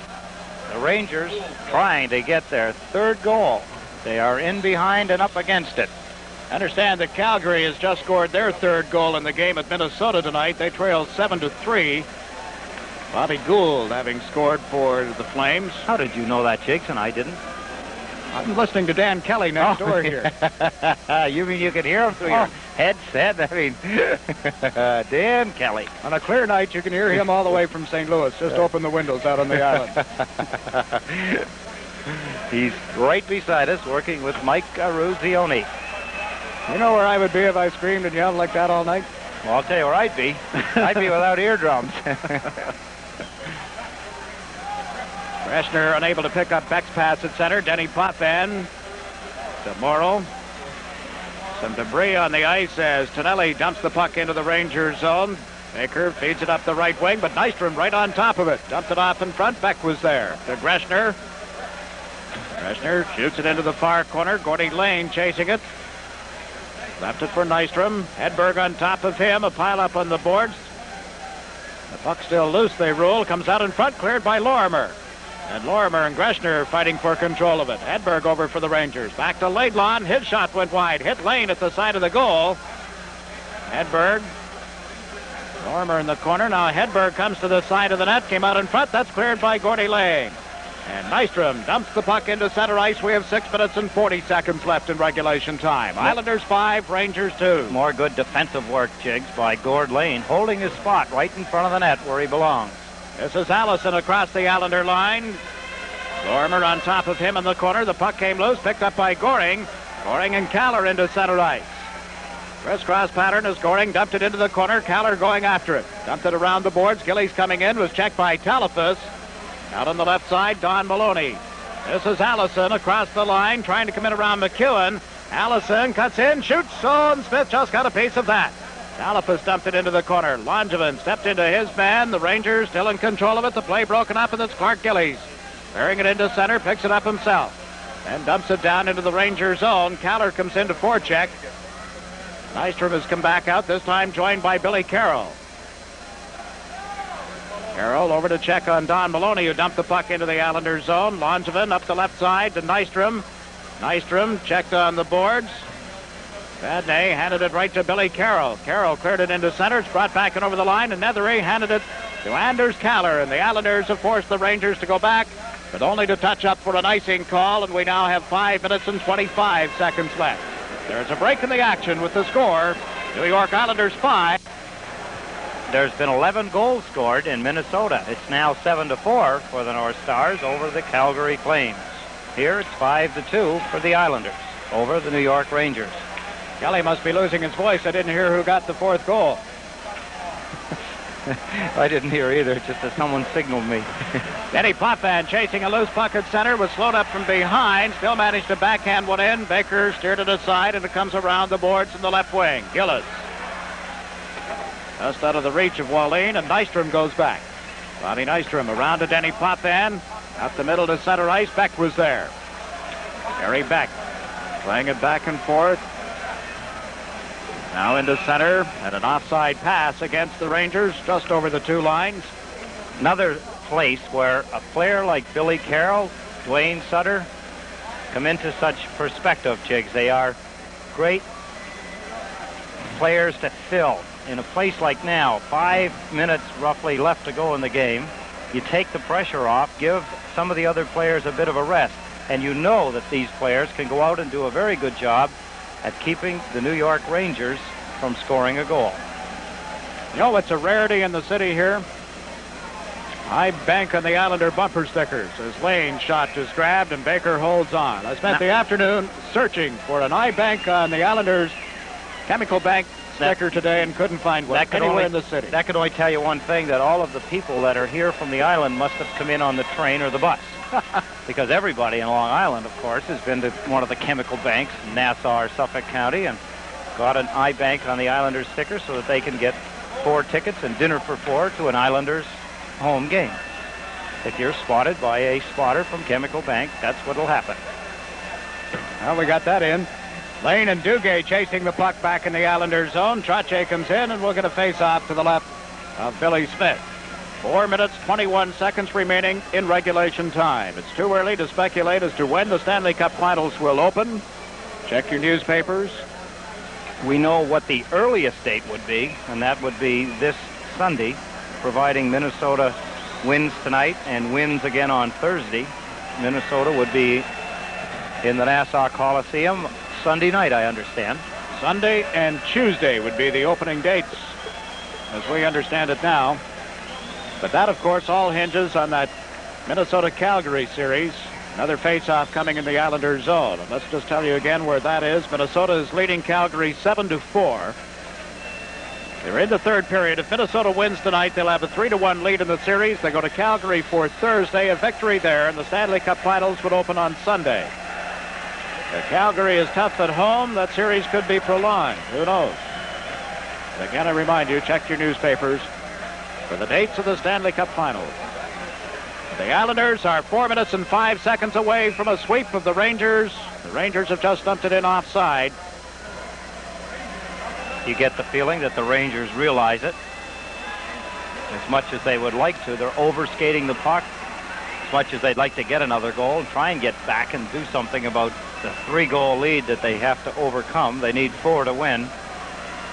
The Rangers trying to get their third goal. They are in behind and up against it. Understand that Calgary has just scored their third goal in the game at Minnesota tonight. They trail 7-3. Bobby Gould having scored for the Flames. How did you know that, Jigs, and I didn't? I'm listening to Dan Kelly next door here. You mean you could hear him through your headset? I mean, Dan Kelly. On a clear night, you can hear him all the way from St. Louis. Just open the windows out on the island. He's right beside us, working with Mike Ruzioni. You know where I would be if I screamed and yelled like that all night? Well, I'll tell you where I'd be. I'd be without eardrums. Greschner unable to pick up Beck's pass at center. Denny Potvin to Morrow. Some debris on the ice as Tonelli dumps the puck into the Rangers zone. Baker feeds it up the right wing, but Nystrom right on top of it. Dumped it off in front. Beck was there. To Greschner. Greschner shoots it into the far corner. Gordy Lane chasing it. Left it for Nystrom. Hedberg on top of him. A pile up on the boards. The puck still loose, they rule. Comes out in front, cleared by Lorimer. And Lorimer and Greschner fighting for control of it. Hedberg over for the Rangers. Back to Laidlaw. His shot went wide. Hit Lane at the side of the goal. Hedberg. Lorimer in the corner. Now Hedberg comes to the side of the net. Came out in front. That's cleared by Gordy Lane. And Nystrom dumps the puck into center ice. We have 6 minutes and 40 seconds left in regulation time. Islanders 5, Rangers 2. More good defensive work, Jigs, by Gord Lane, holding his spot right in front of the net where he belongs. This is Allison across the Islander line. Lorimer on top of him in the corner. The puck came loose, picked up by Goring. Goring and Kaller into center ice. Crisscross pattern as Goring dumped it into the corner. Kaller going after it. Dumped it around the boards. Gillies coming in. Was checked by Talafus. Out on the left side, Don Maloney. This is Allison across the line, trying to come in around McEwen. Allison cuts in, shoots, and Smith just got a piece of that. Talafus dumped it into the corner. Langevin stepped into his man. The Rangers still in control of it. The play broken up, and it's Clark Gillies. Bearing it into center, picks it up himself. And dumps it down into the Ranger zone. Kaller comes in to forecheck. Nystrom has come back out, this time joined by Billy Carroll. Carroll over to check on Don Maloney, who dumped the puck into the Islanders zone. Langevin up the left side to Nystrom. Nystrom checked on the boards. Vadnais handed it right to Billy Carroll. Carroll cleared it into center. It's brought back and over the line, and Nethery handed it to Anders Kaller. And the Islanders have forced the Rangers to go back, but only to touch up for an icing call, and we now have 5 minutes and 25 seconds left. There's a break in the action with the score. New York Islanders 5. There's been 11 goals scored in Minnesota. It's now 7-4 for the North Stars over the Calgary Flames. Here it's 5-2 for the Islanders over the New York Rangers. Kelly must be losing his voice. I didn't hear who got the fourth goal. I didn't hear either, just that someone signaled me. Denny Potvin chasing a loose puck at center, was slowed up from behind, still managed to backhand one in. Baker steered it aside, and it comes around the boards in the left wing. Gillis. Just out of the reach of Wallin, and Nystrom goes back. Bobby Nystrom around to Denny Potvin. Up the middle to center ice. Beck was there. Gary Beck playing it back and forth. Now into center, and an offside pass against the Rangers just over the two lines. Another place where a player like Billy Carroll, Dwayne Sutter come into such perspective, Jigs. They are great players to fill. In a place like now, 5 minutes roughly left to go in the game, you take the pressure off, give some of the other players a bit of a rest, and you know that these players can go out and do a very good job at keeping the New York Rangers from scoring a goal. You know what's a rarity in the city here? I bank on the Islander bumper stickers as Lane's shot is grabbed and Baker holds on. I spent the afternoon searching for an I bank on the Islanders Chemical Bank sticker today and couldn't find one anywhere in the city. That could only tell you one thing, that all of the people that are here from the island must have come in on the train or the bus. Because everybody in Long Island, of course, has been to one of the chemical banks in Nassau or Suffolk County and got an iBank on the Islanders sticker so that they can get 4 tickets and dinner for 4 to an Islanders home game. If you're spotted by a spotter from Chemical Bank, that's what'll happen. Well, we got that in. Lane and Duguay chasing the puck back in the Islanders zone. Trottier comes in, and we're going to face off to the left of Billy Smith. 4 minutes, 21 seconds remaining in regulation time. It's too early to speculate as to when the Stanley Cup Finals will open. Check your newspapers. We know what the earliest date would be, and that would be this Sunday, providing Minnesota wins tonight and wins again on Thursday. Minnesota would be in the Nassau Coliseum Sunday night, I understand. Sunday and Tuesday would be the opening dates, as we understand it now. But that, of course, all hinges on that Minnesota-Calgary series. Another face-off coming in the Islanders zone. And let's just tell you again where that is. Minnesota is leading Calgary 7-4. They're in the third period. If Minnesota wins tonight, they'll have a 3-1 lead in the series. They go to Calgary for Thursday. A victory there, and the Stanley Cup Finals would open on Sunday. If Calgary is tough at home, that series could be prolonged. Who knows? But again, I remind you, check your newspapers for the dates of the Stanley Cup Finals. The Islanders are 4 minutes and 5 seconds away from a sweep of the Rangers. The Rangers have just dumped it in offside. You get the feeling that the Rangers realize it. As much as they would like to, they're overskating the puck. As much as they'd like to get another goal and try and get back and do something about the 3-goal lead that they have to overcome. They need 4 to win,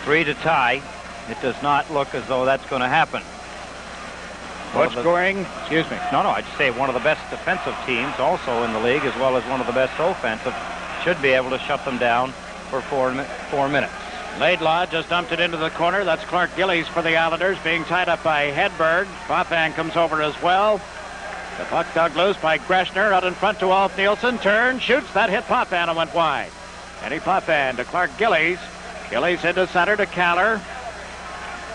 3 to tie. It does not look as though that's going to happen. What's Goring? Excuse me. No, I'd say one of the best defensive teams also in the league, as well as one of the best offensive, should be able to shut them down for 4 minutes. Laidlaw just dumped it into the corner. That's Clark Gillies for the Islanders, being tied up by Hedberg. Potvin comes over as well. The puck dug loose by Greschner, out in front to Alf Nielsen. Turn, shoots. That hit Potvin and went wide. Eddie Potvin to Clark Gillies. Gillies into center to Kaller.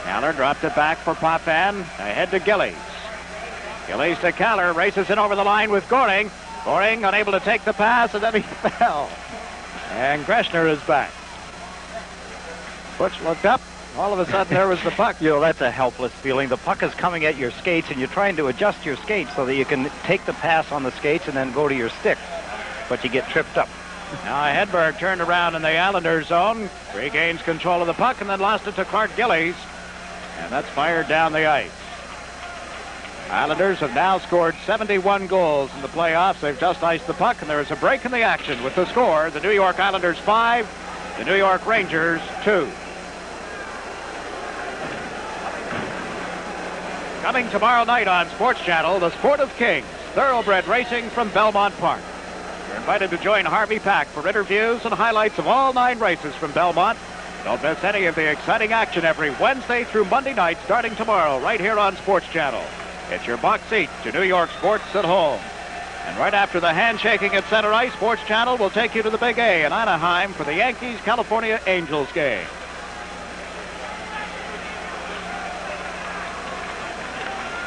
Kaller dropped it back for Potvin. Ahead to Gillies. Gillies to Kaller. Races in over the line with Goring. Goring unable to take the pass, and then he fell. And Greschner is back. Butch looked up. All of a sudden, there was the puck. You know, that's a helpless feeling. The puck is coming at your skates, and you're trying to adjust your skates so that you can take the pass on the skates and then go to your stick. But you get tripped up. Now Hedberg turned around in the Islanders zone, regains control of the puck, and then lost it to Clark Gillies. And that's fired down the ice. Islanders have now scored 71 goals in the playoffs. They've just iced the puck, and there is a break in the action with the score. The New York Islanders 5, the New York Rangers 2. Coming tomorrow night on Sports Channel, the Sport of Kings, thoroughbred racing from Belmont Park. You're invited to join Harvey Pack for interviews and highlights of all 9 races from Belmont. Don't miss any of the exciting action every Wednesday through Monday night starting tomorrow right here on Sports Channel. It's your box seat to New York sports at home. And right after the handshaking at Center Ice, Sports Channel will take you to the Big A in Anaheim for the Yankees-California Angels game.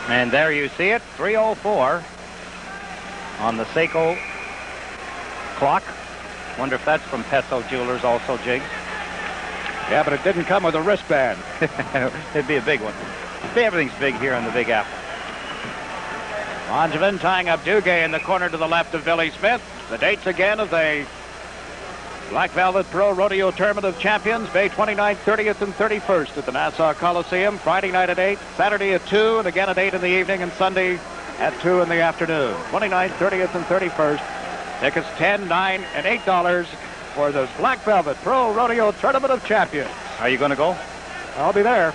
And there you see it, 3:04 on the Seiko clock. Wonder if that's from Pesso Jewelers also, Jiggs. Yeah, but it didn't come with a wristband. It'd be a big one. Everything's big here in the Big Apple. Langevin tying up Duguay in the corner to the left of Billy Smith. The dates again of the Black Velvet Pro Rodeo Tournament of Champions, May 29th, 30th, and 31st at the Nassau Coliseum. Friday night at 8, Saturday at 2, and again at 8 in the evening, and Sunday at 2 in the afternoon. 29th, 30th, and 31st. Tickets $10, $9, and $8 for the Black Velvet Pro Rodeo Tournament of Champions. Are you going to go? I'll be there.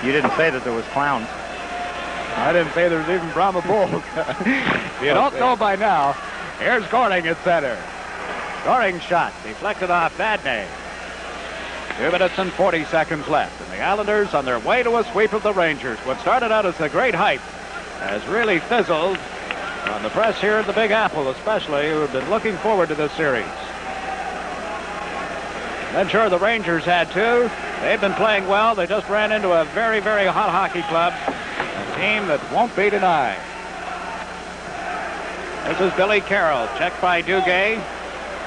You didn't say that there was clowns. I didn't say there was even Brahma Bull. You don't know by now. Here's Goring at center. Goring shot deflected off Vadnais. 2 minutes and 40 seconds left. And the Islanders on their way to a sweep of the Rangers. What started out as a great hype has really fizzled on the press here in the Big Apple, especially, who have been looking forward to this series. And sure, the Rangers had too. They've been playing well. They just ran into a very, very hot hockey club. A team that won't be denied. This is Billy Carroll. Checked by Duguay.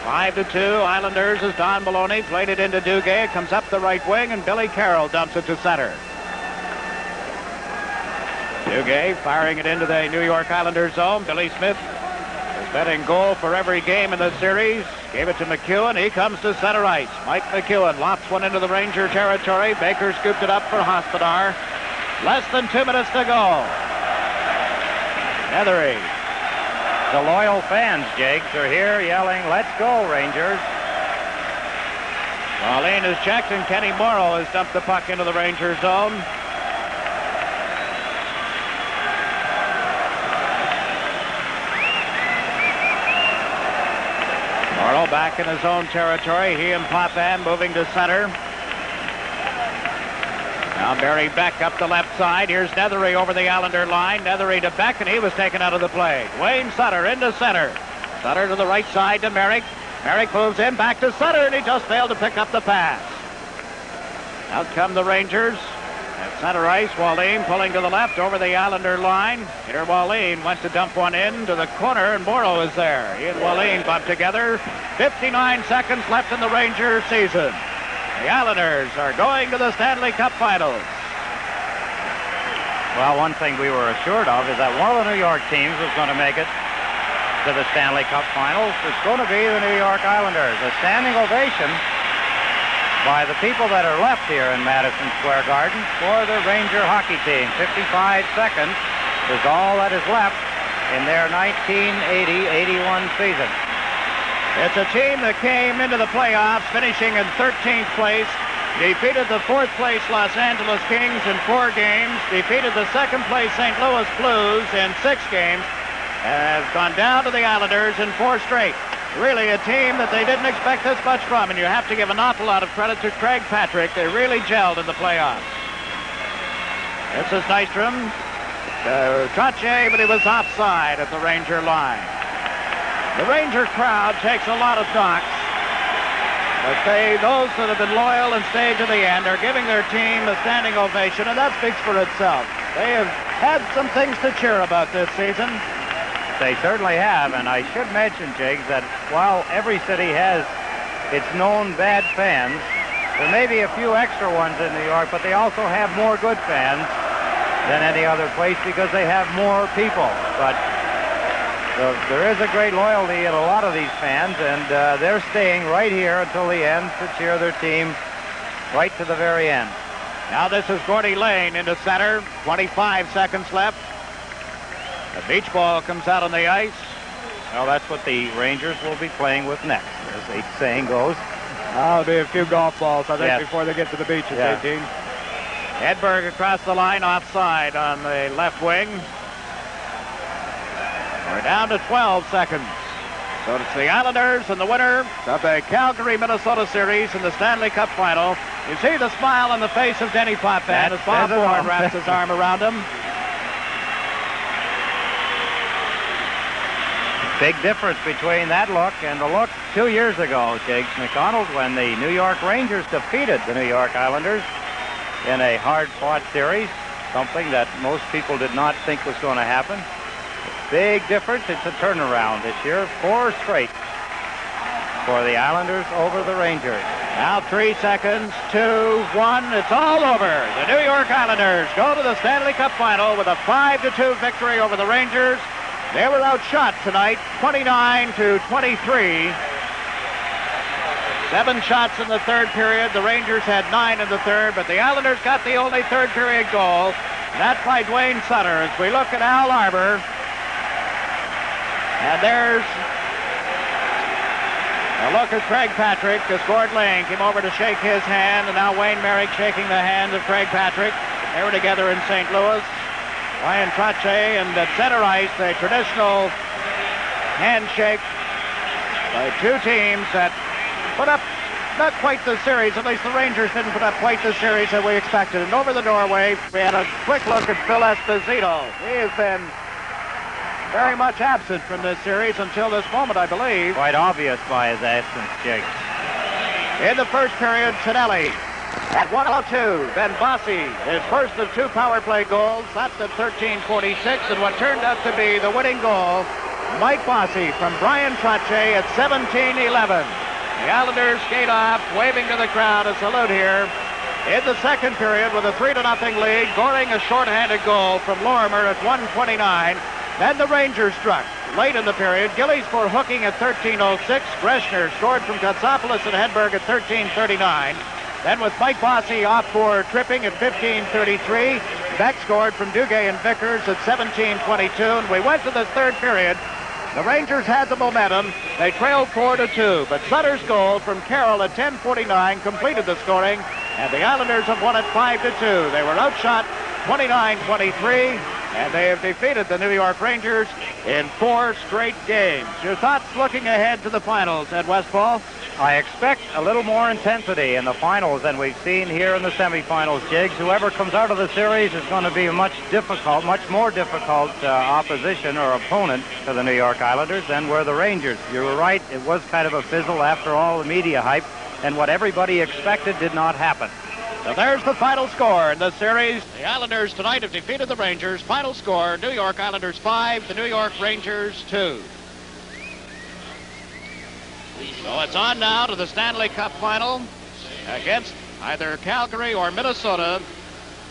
5-2. Islanders as Don Maloney played it into Duguay. It comes up the right wing, and Billy Carroll dumps it to center. Duguay firing it into the New York Islanders zone. Billy Smith has been in goal for every game in the series. Gave it to McEwen. He comes to center ice. Mike McEwen lofts one into the Ranger territory. Baker scooped it up for Hospodar. Less than 2 minutes to go. Nethery. The loyal fans, Jakes, are here yelling, "Let's go, Rangers." Pauline is checked, and Kenny Morrow has dumped the puck into the Ranger zone. Morrow back in his own territory. He and Potvin moving to center. Now Barry Beck up the left side. Here's Nethery over the Islander line. Nethery to Beck, and he was taken out of the play. Wayne Sutter into center. Sutter to the right side to Merrick. Merrick moves in back to Sutter, and he just failed to pick up the pass. Out come the Rangers. At center ice, Wallin pulling to the left over the Islander line. Peter Wallin went to dump one in to the corner, and Morrow is there. He and Wallin bumped together. 59 seconds left in the Rangers season. The Islanders are going to the Stanley Cup Finals. Well, one thing we were assured of is that one of the New York teams was going to make it to the Stanley Cup Finals. It's going to be the New York Islanders. A standing ovation by the people that are left here in Madison Square Garden for the Ranger hockey team. 55 seconds is all that is left in their 1980-81 season. It's a team that came into the playoffs finishing in 13th place, defeated the 4th place Los Angeles Kings in 4 games, defeated the 2nd place St. Louis Blues in 6 games, and has gone down to the Islanders in 4 straight. Really a team that they didn't expect this much from, and you have to give an awful lot of credit to Craig Patrick. They really gelled in the playoffs. This is Nystrom. Trache, but he was offside at the Ranger line. The Ranger crowd takes a lot of knocks, but those that have been loyal and stayed to the end are giving their team a standing ovation, and that speaks for itself. They have had some things to cheer about this season. They certainly have, and I should mention, Jiggs, that while every city has its known bad fans, there may be a few extra ones in New York, but they also have more good fans than any other place because they have more people. But there is a great loyalty in a lot of these fans, and they're staying right here until the end to cheer their team right to the very end. Now this is Gordy Lane into center. 25 seconds left. The beach ball comes out on the ice. Well, that's what the Rangers will be playing with next, as the saying goes. There'll be a few golf balls, I think, Yes. before they get to the beach at Yeah. 18. Hedberg across the line, offside on the left wing. We're down to 12 seconds. So it's the Islanders and the winner of the Calgary-Minnesota series in the Stanley Cup Final. You see the smile on the face of Denny Potvin as Bob There's it Bourne all. wraps his arm around him. Big difference between that look and the look 2 years ago, Jakes McDonald, when the New York Rangers defeated the New York Islanders in a hard-fought series, something that most people did not think was going to happen. Big difference. It's a turnaround this year. 4 straight for the Islanders over the Rangers. Now 3 seconds, 2, 1, it's all over. The New York Islanders go to the Stanley Cup Final with a 5-2 victory over the Rangers. They were outshot tonight, 29-23. 7 shots in the third period. The Rangers had 9 in the third, but the Islanders got the only third period goal. And that's by Dwayne Sutter. As we look at Al Arbor, and there's a look at Craig Patrick as Gord Lane came over to shake his hand, and now Wayne Merrick shaking the hand of Craig Patrick. They were together in St. Louis. Ryan Trache, and at center ice, a traditional handshake by 2 teams that put up not quite the series, at least the Rangers didn't put up quite the series that we expected. And over the doorway, we had a quick look at Phil Esposito. He has been very much absent from this series until this moment, I believe. Quite obvious by his absence, Jakes. In the first period, Tonelli at 1:02. Then Bossy, his first of 2 power play goals. That's at 13:46, and what turned out to be the winning goal, Mike Bossy from Brian Trache at 17:11. The Islanders skate off, waving to the crowd a salute here. In the second period, with a 3-0 lead, Goring a shorthanded goal from Lorimer at 1:29. Then the Rangers struck. Late in the period, Gillies for hooking at 13:06. Greschner scored from Katsopoulos and Hedberg at 13:39. Then with Mike Bossy off for tripping at 15:33. Beck scored from Duguay and Vickers at 17:22. And we went to the third period. The Rangers had the momentum. They trailed 4-2, but Sutter's goal from Carroll at 10:49 completed the scoring, and the Islanders have won it 5-2. They were outshot 29-23, and they have defeated the New York Rangers in 4 straight games. Your thoughts looking ahead to the finals, Ed Westfall? I expect a little more intensity in the finals than we've seen here in the semifinals, Jiggs. Whoever comes out of the series is going to be a much more difficult opposition or opponent to the New York Islanders than were the Rangers. You were right, it was kind of a fizzle after all the media hype, and what everybody expected did not happen. So there's the final score in the series. The Islanders tonight have defeated the Rangers. Final score, New York Islanders 5, the New York Rangers 2. So it's on now to the Stanley Cup final against either Calgary or Minnesota.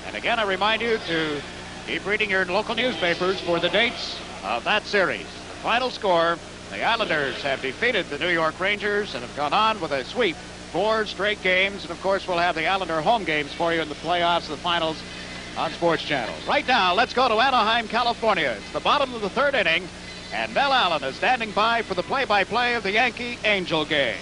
And again, I remind you to keep reading your local newspapers for the dates of that series. The final score, the Islanders have defeated the New York Rangers and have gone on with a sweep. 4 straight games, and of course we'll have the Islander home games for you in the playoffs, the finals on Sports Channel. Right now, let's go to Anaheim, California. It's the bottom of the third inning, and Mel Allen is standing by for the play-by-play of the Yankee Angel game.